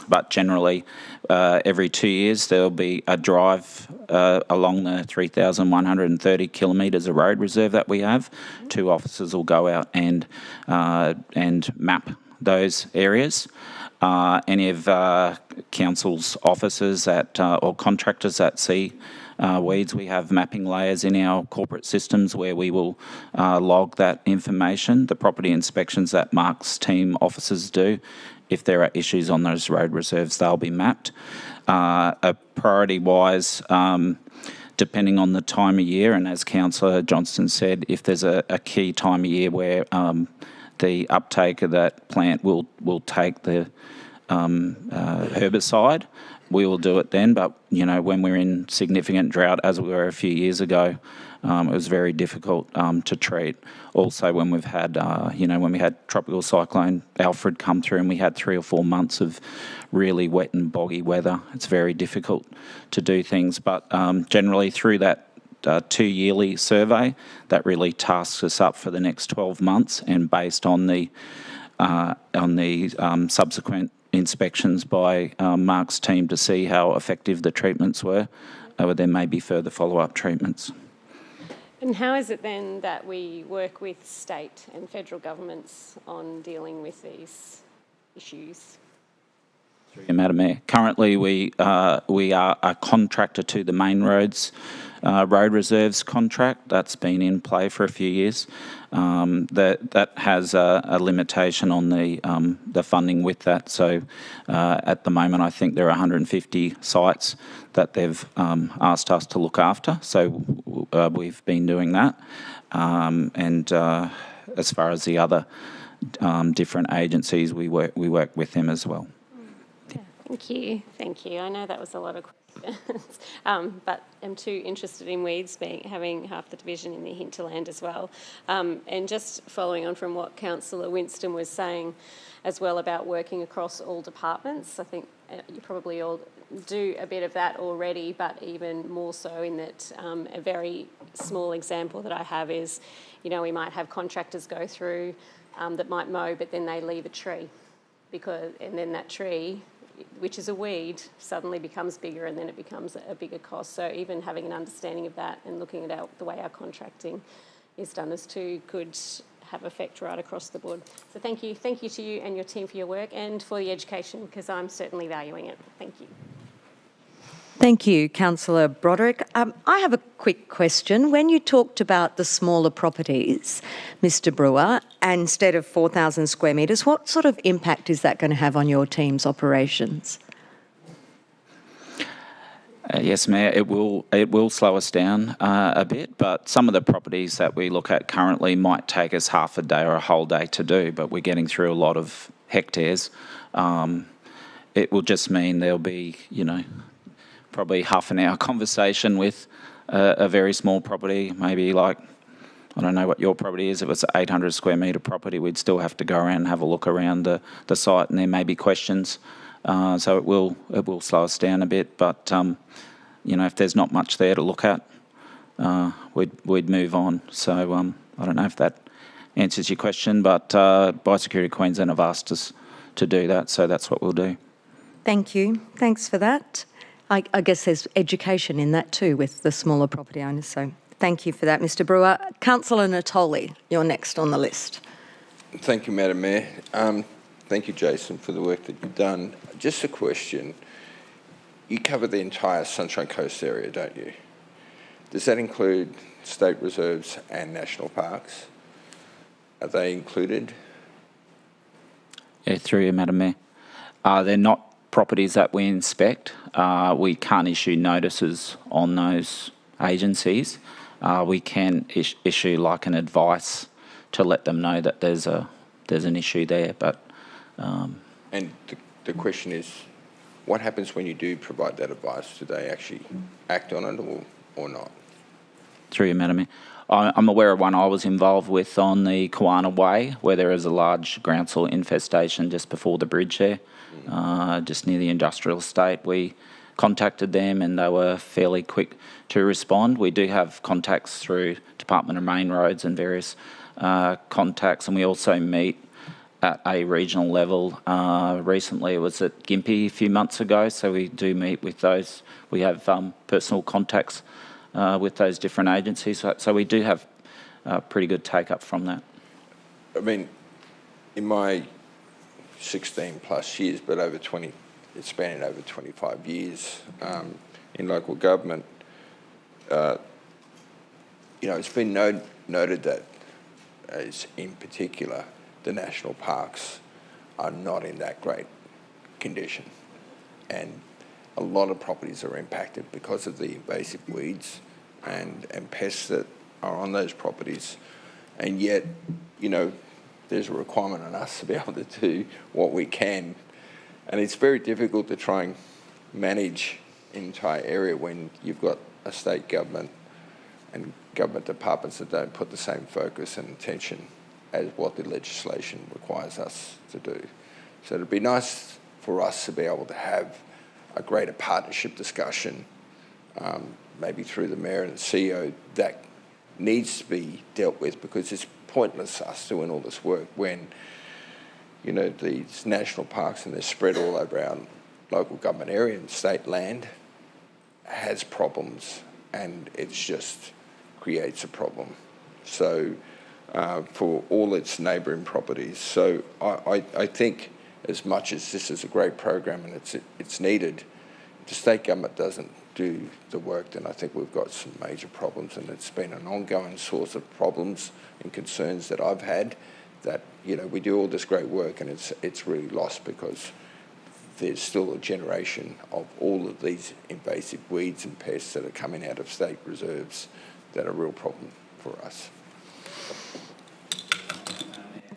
But generally, every 2 years there'll be a drive along the 3,130 kilometres of road reserve that we have. 2 officers will go out and map those areas. Any of council's officers or contractors that see weeds, we have mapping layers in our corporate systems where we will log that information. The property inspections that Mark's team officers do, if there are issues on those road reserves, they'll be mapped. Priority-wise, depending on the time of year, and as Councillor Johnston said, if there's a key time of year where the uptake of that plant will take the herbicide, we will do it then. But, you know, when we're in significant drought, as we were a few years ago, it was very difficult to treat. Also, when we've had, when we had Tropical Cyclone Alfred come through and we had 3 or 4 months of really wet and boggy weather, it's very difficult to do things. But generally through that 2-yearly survey, that really tasks us up for the next 12 months, and based on the subsequent inspections by Mark's team to see how effective the treatments were, there may be further follow-up treatments. And how is it then that we work with state and federal governments on dealing with these issues? Madam Mayor, currently we are a contractor to the main roads road reserves contract. That's been in play for a few years. That has a limitation on the funding with that. So at the moment, I think there are 150 sites that they've asked us to look after. So we've been doing that. And as far as the other different agencies, we work with them as well. Thank you. I know that was a lot of questions, but I'm too interested in weeds having half the division in the hinterland as well. And just following on from what Councillor Winston was saying as well about working across all departments, I think you probably all do a bit of that already, but even more so in that a very small example that I have is, we might have contractors go through that might mow, but then they leave a tree and then that tree, which is a weed, suddenly becomes bigger, and then it becomes a bigger cost. So even having an understanding of that and looking at the way our contracting is done as too could have effect right across the board. So thank you to you and your team for your work and for the education, because I'm certainly valuing it. Thank you. Thank you, Councillor Broderick. I have a quick question. When you talked about the smaller properties, Mr Brewer, instead of 4,000 square metres, what sort of impact is that going to have on your team's operations? Yes, Mayor, it will slow us down a bit, but some of the properties that we look at currently might take us half a day or a whole day to do, but we're getting through a lot of hectares. It will just mean there'll be, probably half an hour conversation with a very small property, maybe like, I don't know what your property is. If it's an 800 square metre property, we'd still have to go around and have a look around the site, and there may be questions. So it will slow us down a bit, but if there's not much there to look at, we'd move on. So I don't know if that answers your question, but Biosecurity Queensland have asked us to do that, so that's what we'll do. Thank you. Thanks for that. I guess there's education in that too with the smaller property owners, so thank you for that, Mr Brewer. Councillor Natoli, you're next on the list. Thank you, Madam Mayor. Thank you, Jason, for the work that you've done. Just a question. You cover the entire Sunshine Coast area, don't you? Does that include state reserves and national parks? Are they included? Yeah, through you, Madam Mayor. They're not properties that we inspect. We can't issue notices on those agencies. We can issue like an advice to let them know that there's an issue there, but... And the question is, what happens when you do provide that advice? Do they actually act on it or not? Through you, Madam Mayor. I'm aware of one I was involved with on the Koana Way, where there is a large groundsel infestation just before the bridge there, just near the industrial estate. We contacted them and they were fairly quick to respond. We do have contacts through Department of Main Roads and various contacts, and we also meet at a regional level. Recently it was at Gympie a few months ago, so we do meet with those. We have personal contacts with those different agencies, so we do have pretty good take-up from that. I mean, in my 16 plus years, but it's spanning over 25 years in local government, it's been noted that, as in particular, the national parks are not in that great condition, and a lot of properties are impacted because of the invasive weeds and pests that are on those properties, and yet, there's a requirement on us to be able to do what we can, and it's very difficult to try and manage an entire area when you've got a state government and government departments that don't put the same focus and attention as what the legislation requires us to do. So it'd be nice for us to be able to have a greater partnership discussion, maybe through the Mayor and the CEO, that needs to be dealt with, because it's pointless us doing all this work when, these national parks, and they're spread all over our local government area and state land, has problems, and it's just creates a problem. So for all its neighbouring properties. So I think, as much as this is a great program and it's needed, if the state government doesn't do the work, then I think we've got some major problems, and it's been an ongoing source of problems and concerns that I've had, that we do all this great work and it's really lost because there's still a generation of all of these invasive weeds and pests that are coming out of state reserves that are a real problem for us.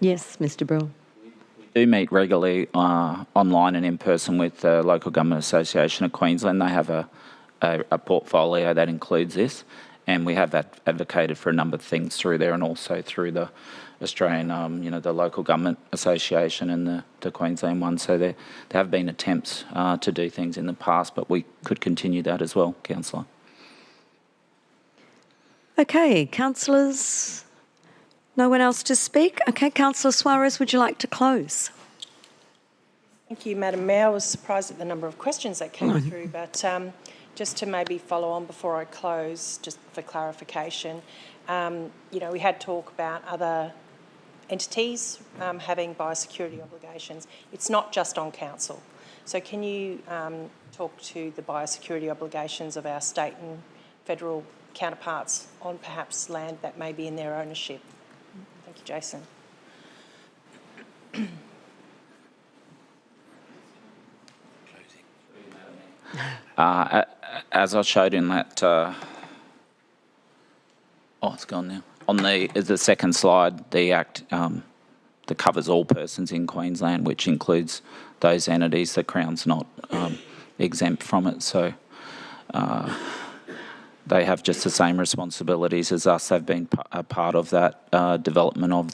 Yes, Mr. Brill. We do meet regularly online and in person with the Local Government Association of Queensland. They have a portfolio that includes this, and we have advocated for a number of things through there, and also through the Australian, the Local Government Association and the Queensland one. So there have been attempts to do things in the past, but we could continue that as well, Councillor. Okay, councillors. No one else to speak? Okay, Councillor Suarez, would you like to close? Thank you, Madam Mayor. I was surprised at the number of questions that came through, but just to maybe follow on before I close, just for clarification, we had talk about other entities having biosecurity obligations. It's not just on council. So can you talk to the biosecurity obligations of our state and federal counterparts on perhaps land that may be in their ownership? Thank you, Jason. As I showed in that, it's gone now. On the second slide, the Act that covers all persons in Queensland, which includes those entities. The Crown's not exempt from it, so they have just the same responsibilities as us. They've been a part of that development of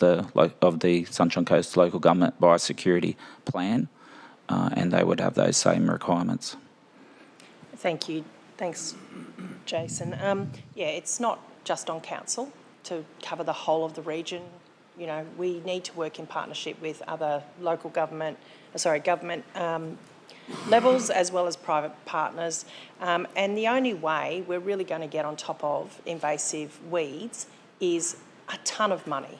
the Sunshine Coast Local Government Biosecurity Plan, and they would have those same requirements. Thank you. Thanks, Jason. It's not just on council to cover the whole of the region. We need to work in partnership with other local government levels as well as private partners. And the only way we're really going to get on top of invasive weeds is a ton of money.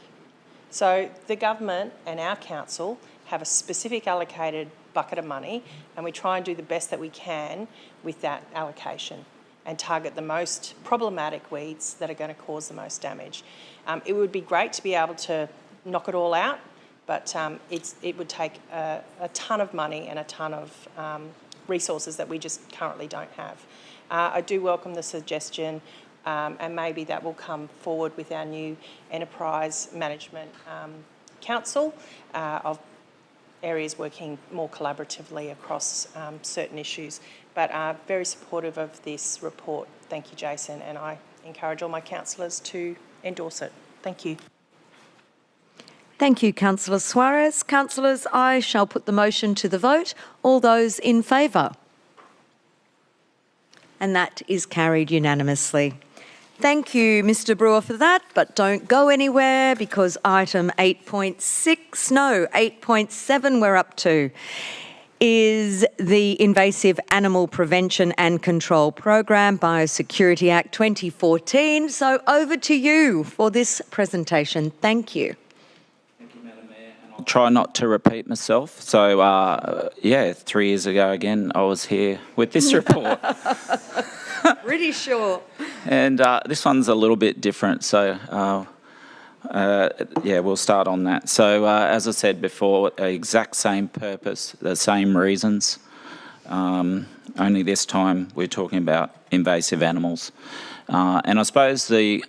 So the government and our council have a specific allocated bucket of money, and we try and do the best that we can with that allocation and target the most problematic weeds that are going to cause the most damage. It would be great to be able to knock it all out, but it would take a ton of money and a ton of resources that we just currently don't have. I do welcome the suggestion, and maybe that will come forward with our new Enterprise Management Council of areas working more collaboratively across certain issues. But very supportive of this report. Thank you, Jason, and I encourage all my councillors to endorse it. Thank you. Thank you, Councillor Suarez. Councillors, I shall put the motion to the vote. All those in favour? And that is carried unanimously. Thank you, Mr Brewer, for that, but don't go anywhere because item 8.7 we're up to is the Invasive Animal Prevention and Control Program, Biosecurity Act 2014. So over to you for this presentation. Thank you. I'll try not to repeat myself. So, 3 years ago again, I was here with this report. Pretty sure. And this one's a little bit different, so we'll start on that. So as I said before, exact same purpose, the same reasons, only this time we're talking about invasive animals. And I suppose the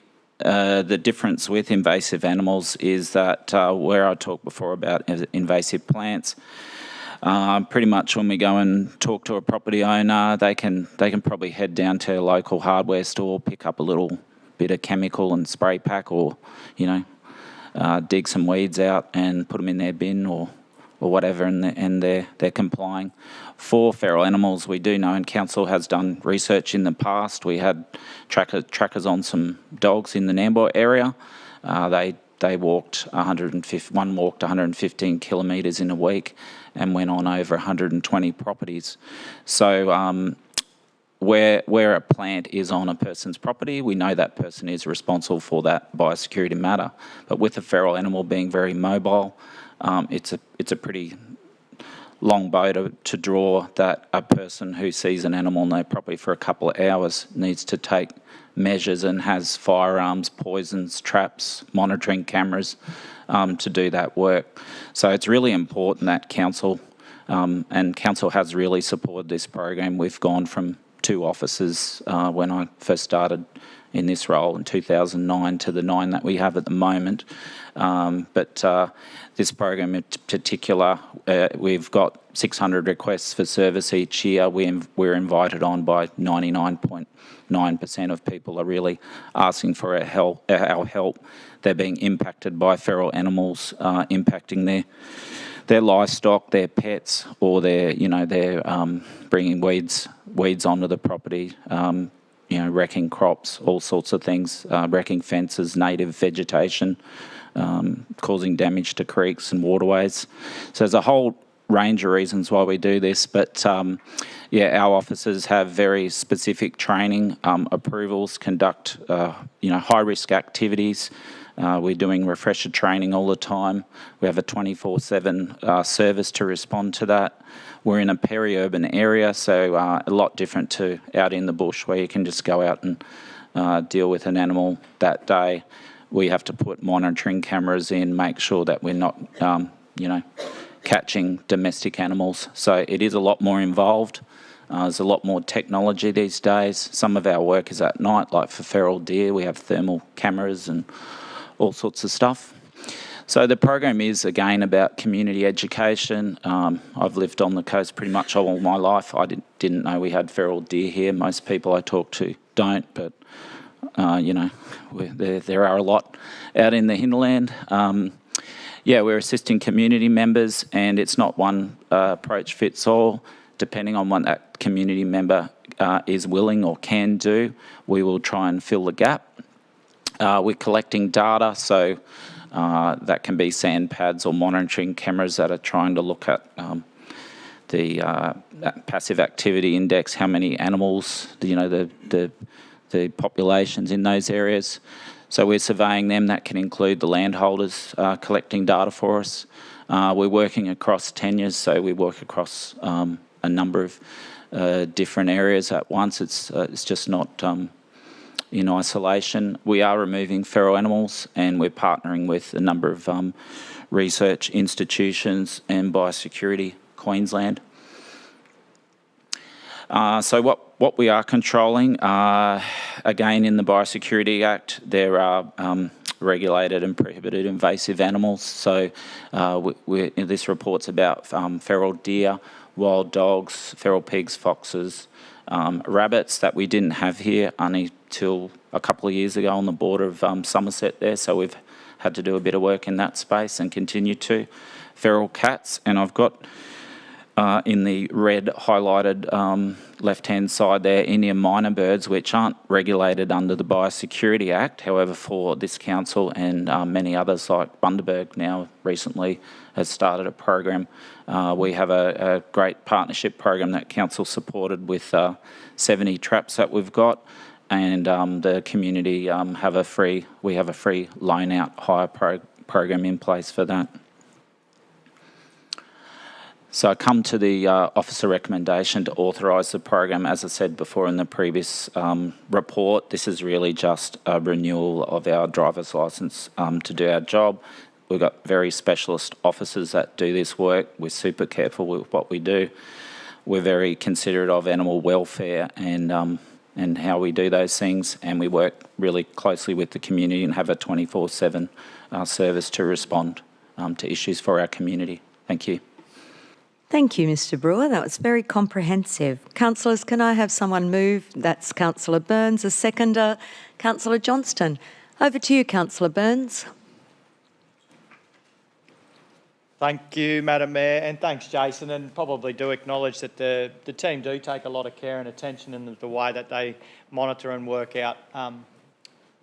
difference with invasive animals is that where I talked before about invasive plants, pretty much when we go and talk to a property owner, they can probably head down to a local hardware store, pick up a little bit of chemical and spray pack, or dig some weeds out and put them in their bin or whatever, and they're complying. For feral animals, we do know, and council has done research in the past. We had trackers on some dogs in the Nambour area. They walked 115 kilometres in a week and went on over 120 properties. So where a plant is on a person's property, we know that person is responsible for that biosecurity matter. But with a feral animal being very mobile, it's a pretty long bow to draw that a person who sees an animal on their property for a couple of hours needs to take measures and has firearms, poisons, traps, monitoring cameras to do that work. So it's really important that council, and council has really supported this program. We've gone from 2 officers when I first started in this role in 2009 to the 9 that we have at the moment. But this program in particular, we've got 600 requests for service each year. We're invited on by 99.9% of people are really asking for our help. They're being impacted by feral animals, impacting their livestock, their pets, or they're bringing weeds onto the property, wrecking crops, all sorts of things, wrecking fences, native vegetation, causing damage to creeks and waterways. So there's a whole range of reasons why we do this, but our officers have very specific training, approvals, conduct high-risk activities. We're doing refresher training all the time. We have a 24/7 service to respond to that. We're in a peri-urban area, so a lot different to out in the bush where you can just go out and deal with an animal that day. We have to put monitoring cameras in, make sure that we're not, catching domestic animals. So it is a lot more involved. There's a lot more technology these days. Some of our work is at night, like for feral deer. We have thermal cameras and all sorts of stuff. So the program is, again, about community education. I've lived on the coast pretty much all my life. I didn't know we had feral deer here. Most people I talk to don't, but, there are a lot out in the hinterland. We're assisting community members, and it's not one approach fits all. Depending on what that community member is willing or can do, we will try and fill the gap. We're collecting data, so that can be sand pads or monitoring cameras that are trying to look at the passive activity index, how many animals, the populations in those areas. So we're surveying them. That can include the landholders collecting data for us. We're working across tenures, so we work across a number of different areas at once. It's just not in isolation. We are removing feral animals, and we're partnering with a number of research institutions and Biosecurity Queensland. So what we are controlling, again, in the Biosecurity Act, there are regulated and prohibited invasive animals. So this report's about feral deer, wild dogs, feral pigs, foxes, rabbits that we didn't have here only till a couple of years ago on the border of Somerset there. So we've had to do a bit of work in that space and continue to. Feral cats, and I've got in the red highlighted left-hand side there, Indian minor birds, which aren't regulated under the Biosecurity Act. However, for this council and many others like Bundaberg now recently has started a program. We have a great partnership program that council supported with 70 traps that we've got, and the community we have a free loan out hire program in place for that. So I come to the officer recommendation to authorise the program. As I said before in the previous report, this is really just a renewal of our driver's licence to do our job. We've got very specialist officers that do this work. We're super careful with what we do. We're very considerate of animal welfare and how we do those things, and we work really closely with the community and have a 24/7 service to respond to issues for our community. Thank you. Thank you, Mr Brewer. That was very comprehensive. Councillors, can I have someone move? That's Councillor Burns, a seconder, Councillor Johnston. Over to you, Councillor Burns. Thank you, Madam Mayor, and thanks, Jason, and probably do acknowledge that the team do take a lot of care and attention in the way that they monitor and work out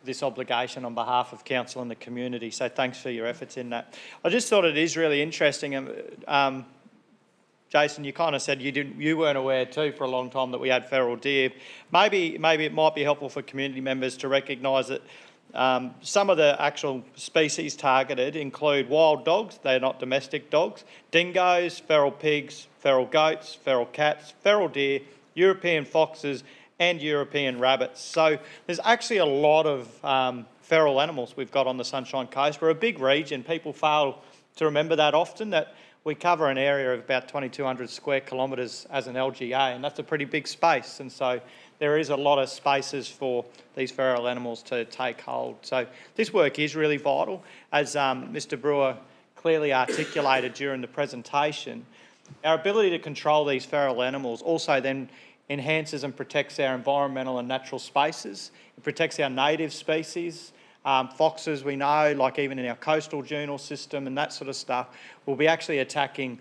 this obligation on behalf of council and the community, so thanks for your efforts in that. I just thought it is really interesting. Jason, you kind of said you weren't aware too for a long time that we had feral deer. Maybe it might be helpful for community members to recognise that some of the actual species targeted include wild dogs, they're not domestic dogs, dingoes, feral pigs, feral goats, feral cats, feral deer, European foxes and European rabbits. So there's actually a lot of feral animals we've got on the Sunshine Coast. We're a big region. People fail to remember that often, that we cover an area of about 2,200 square kilometres as an LGA, and that's a pretty big space. And so there is a lot of spaces for these feral animals to take hold. So this work is really vital. As Mr Brewer clearly articulated during the presentation, our ability to control these feral animals also then enhances and protects our environmental and natural spaces. It protects our native species. Foxes, we know, like even in our coastal dune system and that sort of stuff, will be actually attacking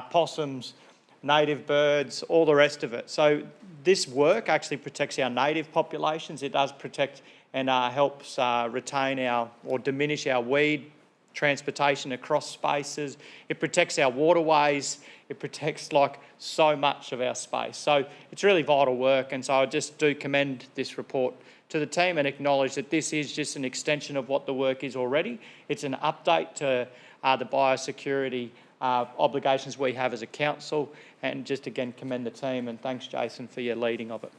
possums, native birds, all the rest of it. So this work actually protects our native populations. It does protect and helps retain or diminish our weed transportation across spaces. It protects our waterways. It protects so much of our space. So it's really vital work, and so I just do commend this report to the team and acknowledge that this is just an extension of what the work is already. It's an update to the biosecurity obligations we have as a council, and just again commend the team, and thanks Jason for your leading of it.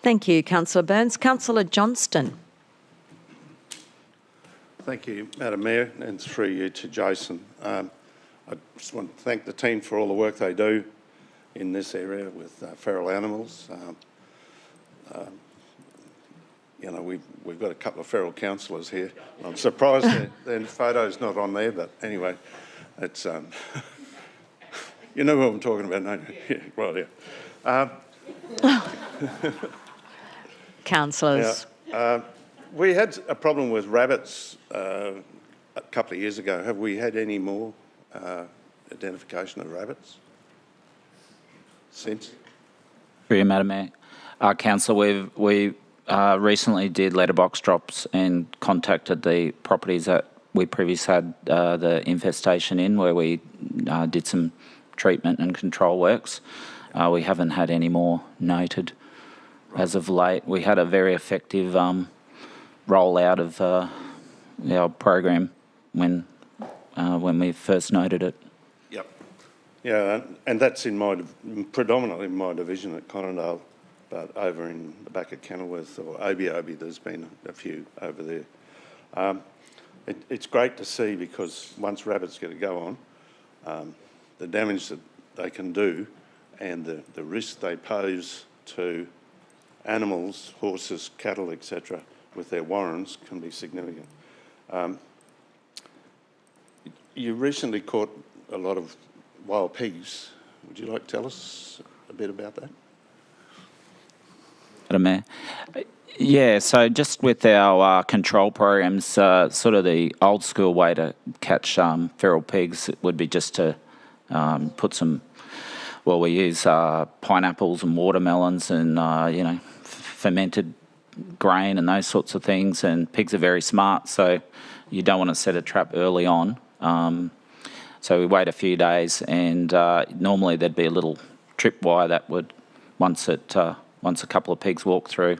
Thank you, Councillor Burns. Councillor Johnston. Thank you, Madam Mayor, and through you to Jason. I just want to thank the team for all the work they do in this area with feral animals. You know, we've got a couple of feral councillors here. I'm surprised their photo's not on there, but anyway, it's you know what I'm talking about, don't you? Yeah, right, yeah. Councillors. We had a problem with rabbits a couple of years ago. Have we had any more identification of rabbits since? Through you, Madam Mayor. Council, we recently did letterbox drops and contacted the properties that we previously had the infestation in, where we did some treatment and control works. We haven't had any more noted as of late. We had a very effective rollout of our program when we first noted it. Yep. Yeah, and that's predominantly in my division at Conondale, but over in the back of Kenilworth or Obi, there's been a few over there. It's great to see, because once rabbits get a go on, the damage that they can do and the risk they pose to animals, horses, cattle, etc., with their warrens can be significant. You recently caught a lot of wild pigs. Would you like to tell us a bit about that? Madam Mayor. Yeah, so just with our control programs, sort of the old school way to catch feral pigs would be just to put some, well, we use pineapples and watermelons and, fermented grain and those sorts of things, and pigs are very smart, so you don't want to set a trap early on. So we wait a few days, and normally there'd be a little tripwire that would, once a couple of pigs walk through,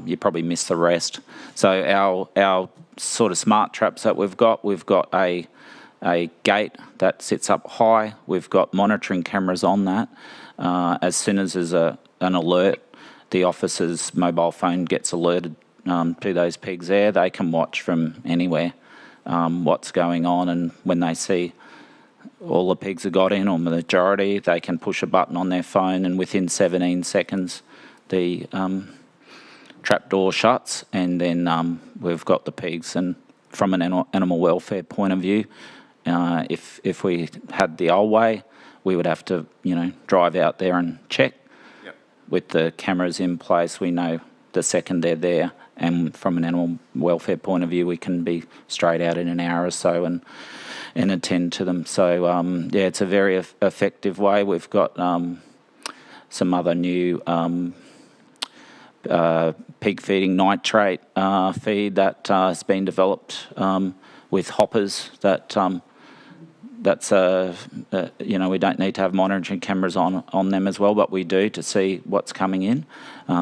you probably miss the rest. So our sort of smart traps that we've got a gate that sits up high. We've got monitoring cameras on that. As soon as there's an alert, the officer's mobile phone gets alerted to those pigs there. They can watch from anywhere what's going on, and when they see all the pigs have got in, or the majority, they can push a button on their phone, and within 17 seconds the trap door shuts, and then we've got the pigs. And from an animal welfare point of view, if we had the old way, we would have to, drive out there and check. Yep. With the cameras in place, we know the second they're there, and from an animal welfare point of view, we can be straight out in an hour or so and attend to them. So, it's a very effective way. We've got some other new pig feeding nitrate feed that has been developed with hoppers that we don't need to have monitoring cameras on them as well, but we do to see what's coming in.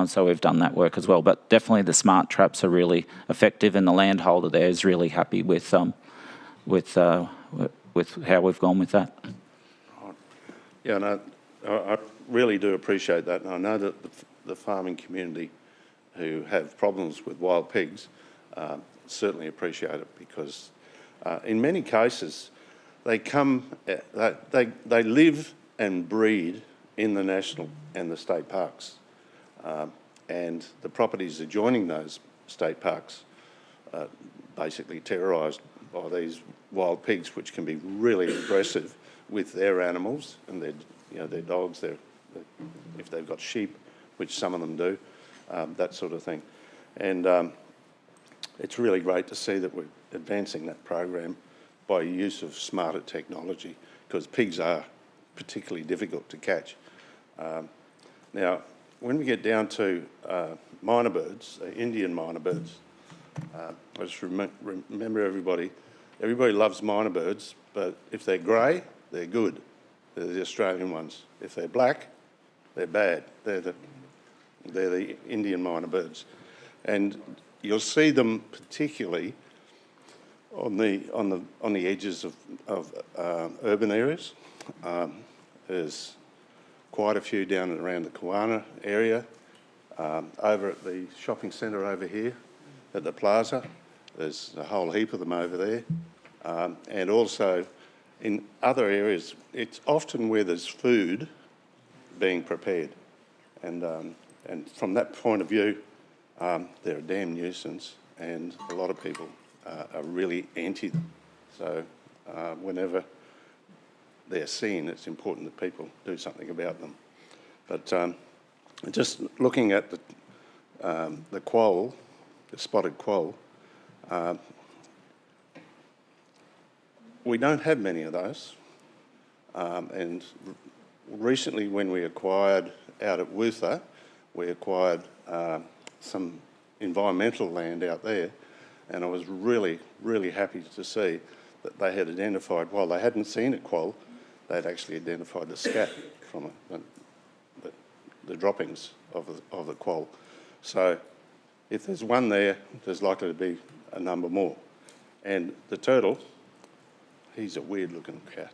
So we've done that work as well. But definitely the smart traps are really effective, and the landholder there is really happy with how we've gone with that. Yeah, no, I really do appreciate that, and I know that the farming community who have problems with wild pigs certainly appreciate it, because in many cases they live and breed in the national and the state parks, and the properties adjoining those state parks are basically terrorised by these wild pigs, which can be really aggressive with their animals and their dogs, if they've got sheep, which some of them do, that sort of thing. And it's really great to see that we're advancing that program by use of smarter technology, because pigs are particularly difficult to catch. Now, when we get down to minor birds, Indian minor birds, I just remember everybody loves minor birds, but if they're grey, they're good. They're the Australian ones. If they're black, they're bad. They're the Indian minor birds. And you'll see them particularly on the edges of urban areas. There's quite a few down and around the Kawana area. Over at the shopping centre over here at the plaza, there's a whole heap of them over there. And also in other areas, it's often where there's food being prepared. And from that point of view, they're a damn nuisance, and a lot of people are really anti them. So whenever they're seen, it's important that people do something about them. But just looking at the quoll, the spotted quoll, we don't have many of those. And recently, when we acquired out at Wurtulla, we acquired some environmental land out there, and I was really, really happy to see that they had identified, while they hadn't seen a quoll, they'd actually identified the scat from it, the droppings of the quoll. So if there's one there, there's likely to be a number more. And the turtle, he's a weird-looking cat.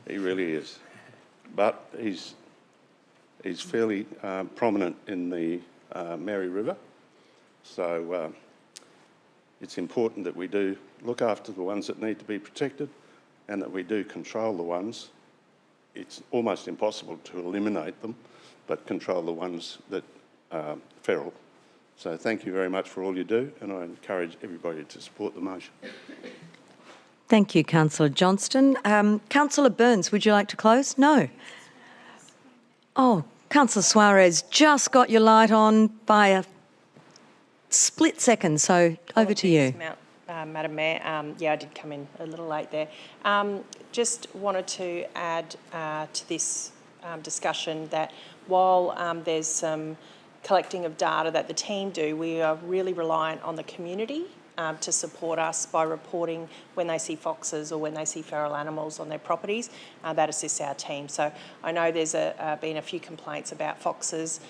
He really is. But he's fairly prominent in the Mary River. So it's important that we do look after the ones that need to be protected, and that we do control the ones. It's almost impossible to eliminate them, but control the ones that are feral. So thank you very much for all you do, and I encourage everybody to support the motion. Thank you, Councillor Johnston. Councillor Burns, would you like to close? No. Oh, Councillor Suarez just got your light on by a split second, so over to you. Madam Mayor. Yeah, I did come in a little late there. Just wanted to add to this discussion that while there's some collecting of data that the team do, we are really reliant on the community to support us by reporting when they see foxes or when they see feral animals on their properties. That assists our team. So I know there's been a few complaints about foxes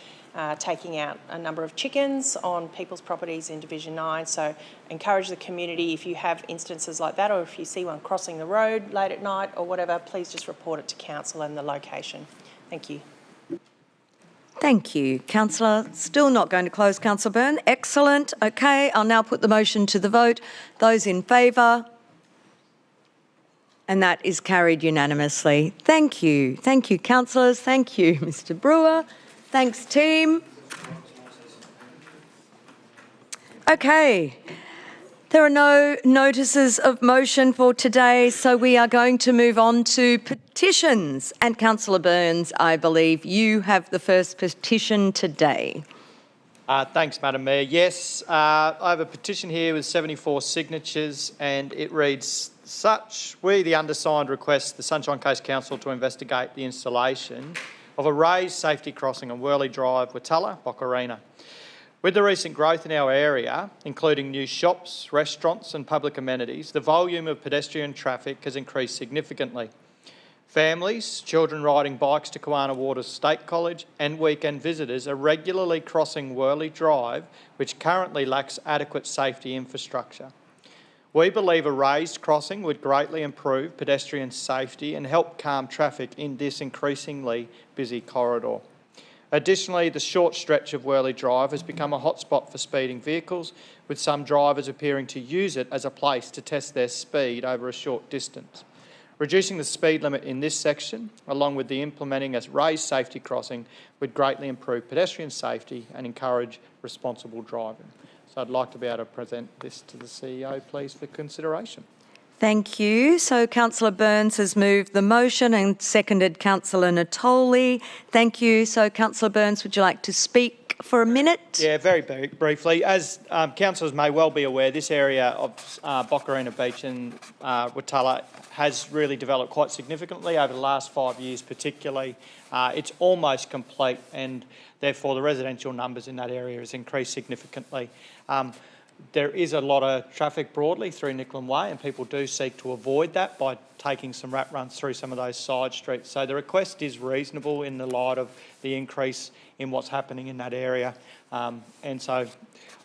taking out a number of chickens on people's properties in Division 9. So encourage the community, if you have instances like that or if you see one crossing the road late at night or whatever, please just report it to council and the location. Thank you. Thank you, Councillor. Still not going to close, Councillor Byrne. Excellent. Okay, I'll now put the motion to the vote. Those in favour? And that is carried unanimously. Thank you. Thank you, councillors. Thank you, Mr. Brewer. Thanks, team. Okay. There are no notices of motion for today, so we are going to move on to petitions. And Councillor Burns, I believe you have the first petition today. Thanks, Madam Mayor. Yes, I have a petition here with 74 signatures and it reads such: we, the undersigned, request the Sunshine Coast Council to investigate the installation of a raised safety crossing on Wurley Drive, Wurtulla, Boccarina. With the recent growth in our area, including new shops, restaurants and public amenities, the volume of pedestrian traffic has increased significantly. Families, children riding bikes to Kawana Waters State College and weekend visitors are regularly crossing Wurley Drive, which currently lacks adequate safety infrastructure. We believe a raised crossing would greatly improve pedestrian safety and help calm traffic in this increasingly busy corridor. Additionally, the short stretch of Wurley Drive has become a hotspot for speeding vehicles, with some drivers appearing to use it as a place to test their speed over a short distance. Reducing the speed limit in this section, along with the implementing a raised safety crossing, would greatly improve pedestrian safety and encourage responsible driving. So I'd like to be able to present this to the CEO, please, for consideration. Thank you. So Councillor Burns has moved the motion and seconded Councillor Natoli. Thank you. So Councillor Burns, would you like to speak for a minute? Yeah, very briefly. As councillors may well be aware, this area of Boccarina Beach and Wurtulla has really developed quite significantly over the last 5 years particularly. It's almost complete and therefore the residential numbers in that area has increased significantly. There is a lot of traffic broadly through Nicklin Way and people do seek to avoid that by taking some rat runs through some of those side streets. So the request is reasonable in the light of the increase in what's happening in that area. And so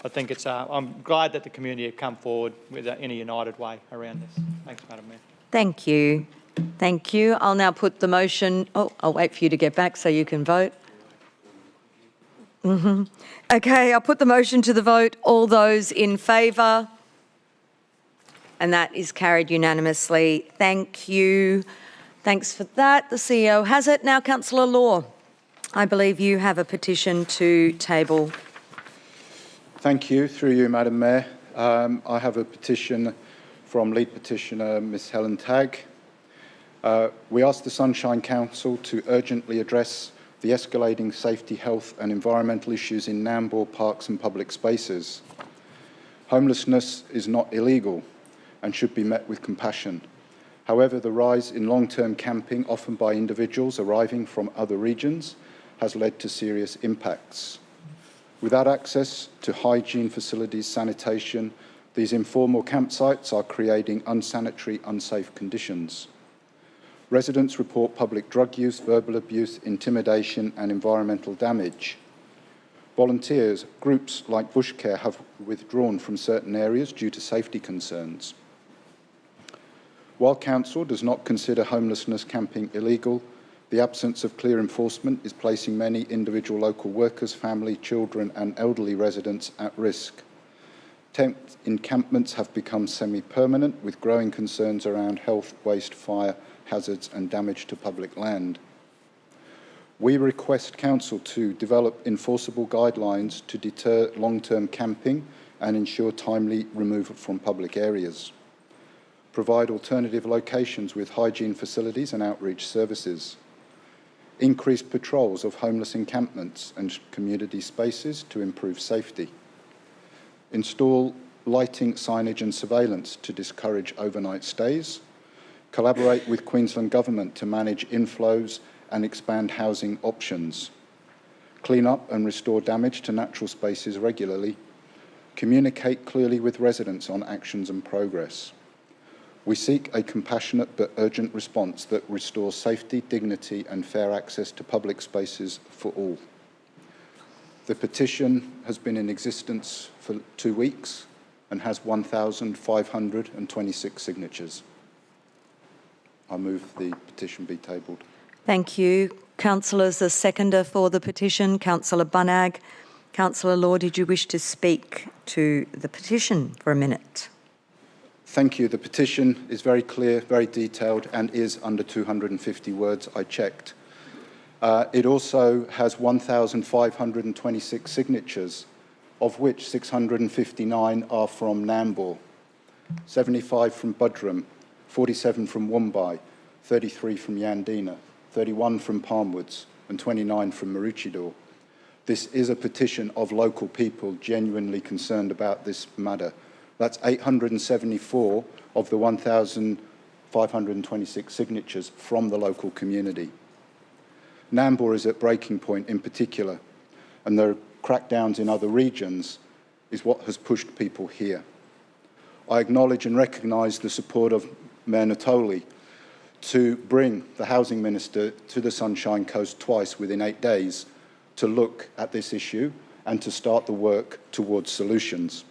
I think it's, I'm glad that the community have come forward with in a united way around this. Thanks, Madam Mayor. Thank you. Thank you. I'll now put the motion. Oh, I'll wait for you to get back so you can vote. Okay, I'll put the motion to the vote. All those in favour? And that is carried unanimously. Thank you. Thanks for that. The CEO has it. Now, Councillor Law, I believe you have a petition to table. Thank you. Through you, Madam Mayor. I have a petition from lead petitioner Ms Helen Tagg. We ask the Sunshine Council to urgently address the escalating safety, health and environmental issues in Nambour parks and public spaces. Homelessness is not illegal and should be met with compassion. However, the rise in long-term camping, often by individuals arriving from other regions, has led to serious impacts. Without access to hygiene facilities, sanitation, these informal campsites are creating unsanitary, unsafe conditions. Residents report public drug use, verbal abuse, intimidation and environmental damage. Volunteers, groups like Bush Care have withdrawn from certain areas due to safety concerns. While Council does not consider homelessness camping illegal, the absence of clear enforcement is placing many individual local workers, family, children and elderly residents at risk. Tent encampments have become semi-permanent with growing concerns around health, waste, fire, hazards and damage to public land. We request Council to develop enforceable guidelines to deter long-term camping and ensure timely removal from public areas. Provide alternative locations with hygiene facilities and outreach services. Increase patrols of homeless encampments and community spaces to improve safety. Install lighting, signage and surveillance to discourage overnight stays, collaborate with Queensland Government to manage inflows and expand housing options, clean up and restore damage to natural spaces regularly, communicate clearly with residents on actions and progress. We seek a compassionate but urgent response that restores safety, dignity and fair access to public spaces for all. The petition has been in existence for 2 weeks and has 1,526 signatures. I move the petition be tabled. Thank you. Councillors, the seconder for the petition, Councillor Bunag. Councillor Law, did you wish to speak to the petition for a minute? Thank you. The petition is very clear, very detailed, and is under 250 words. I checked. It also has 1,526 signatures, of which 659 are from Nambour, 75 from Budrum, 47 from Wumbai, 33 from Yandina, 31 from Palmwoods, and 29 from Maroochydore. This is a petition of local people genuinely concerned about this matter. That's 874 of the 1,526 signatures from the local community. Nambour is at breaking point in particular, and the crackdowns in other regions is what has pushed people here. I acknowledge and recognise the support of Mayor Natoli to bring the Housing Minister to the Sunshine Coast twice within 8 days to look at this issue and to start the work towards solutions.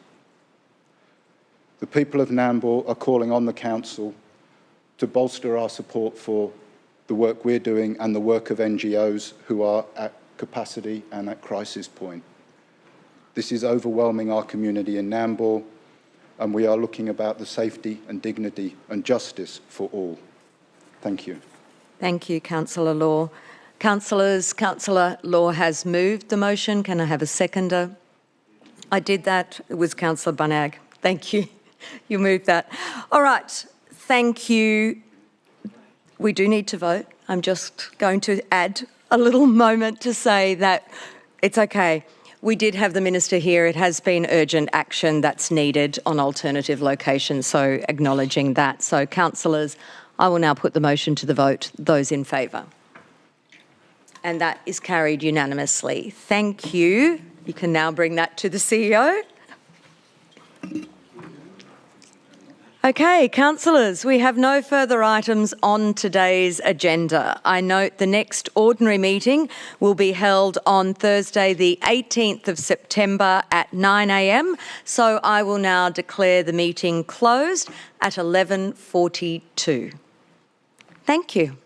The people of Nambour are calling on the Council to bolster our support for the work we're doing and the work of NGOs who are at capacity and at crisis point. This is overwhelming our community in Nambour, and we are looking about the safety and dignity and justice for all. Thank you. Thank you, Councillor Law. Councillors, Councillor Law has moved the motion. Can I have a seconder? I did that. It was Councillor Bunag. Thank you. You moved that. All right. Thank you. We do need to vote. I'm just going to add a little moment to say that it's okay. We did have the Minister here. It has been urgent action that's needed on alternative locations, so acknowledging that. So, councillors, I will now put the motion to the vote. Those in favour? And that is carried unanimously. Thank you. You can now bring that to the CEO. Okay, councillors, we have no further items on today's agenda. I note the next ordinary meeting will be held on Thursday the 18th of September at 9 a.m. So I will now declare the meeting closed at 11:42. Thank you.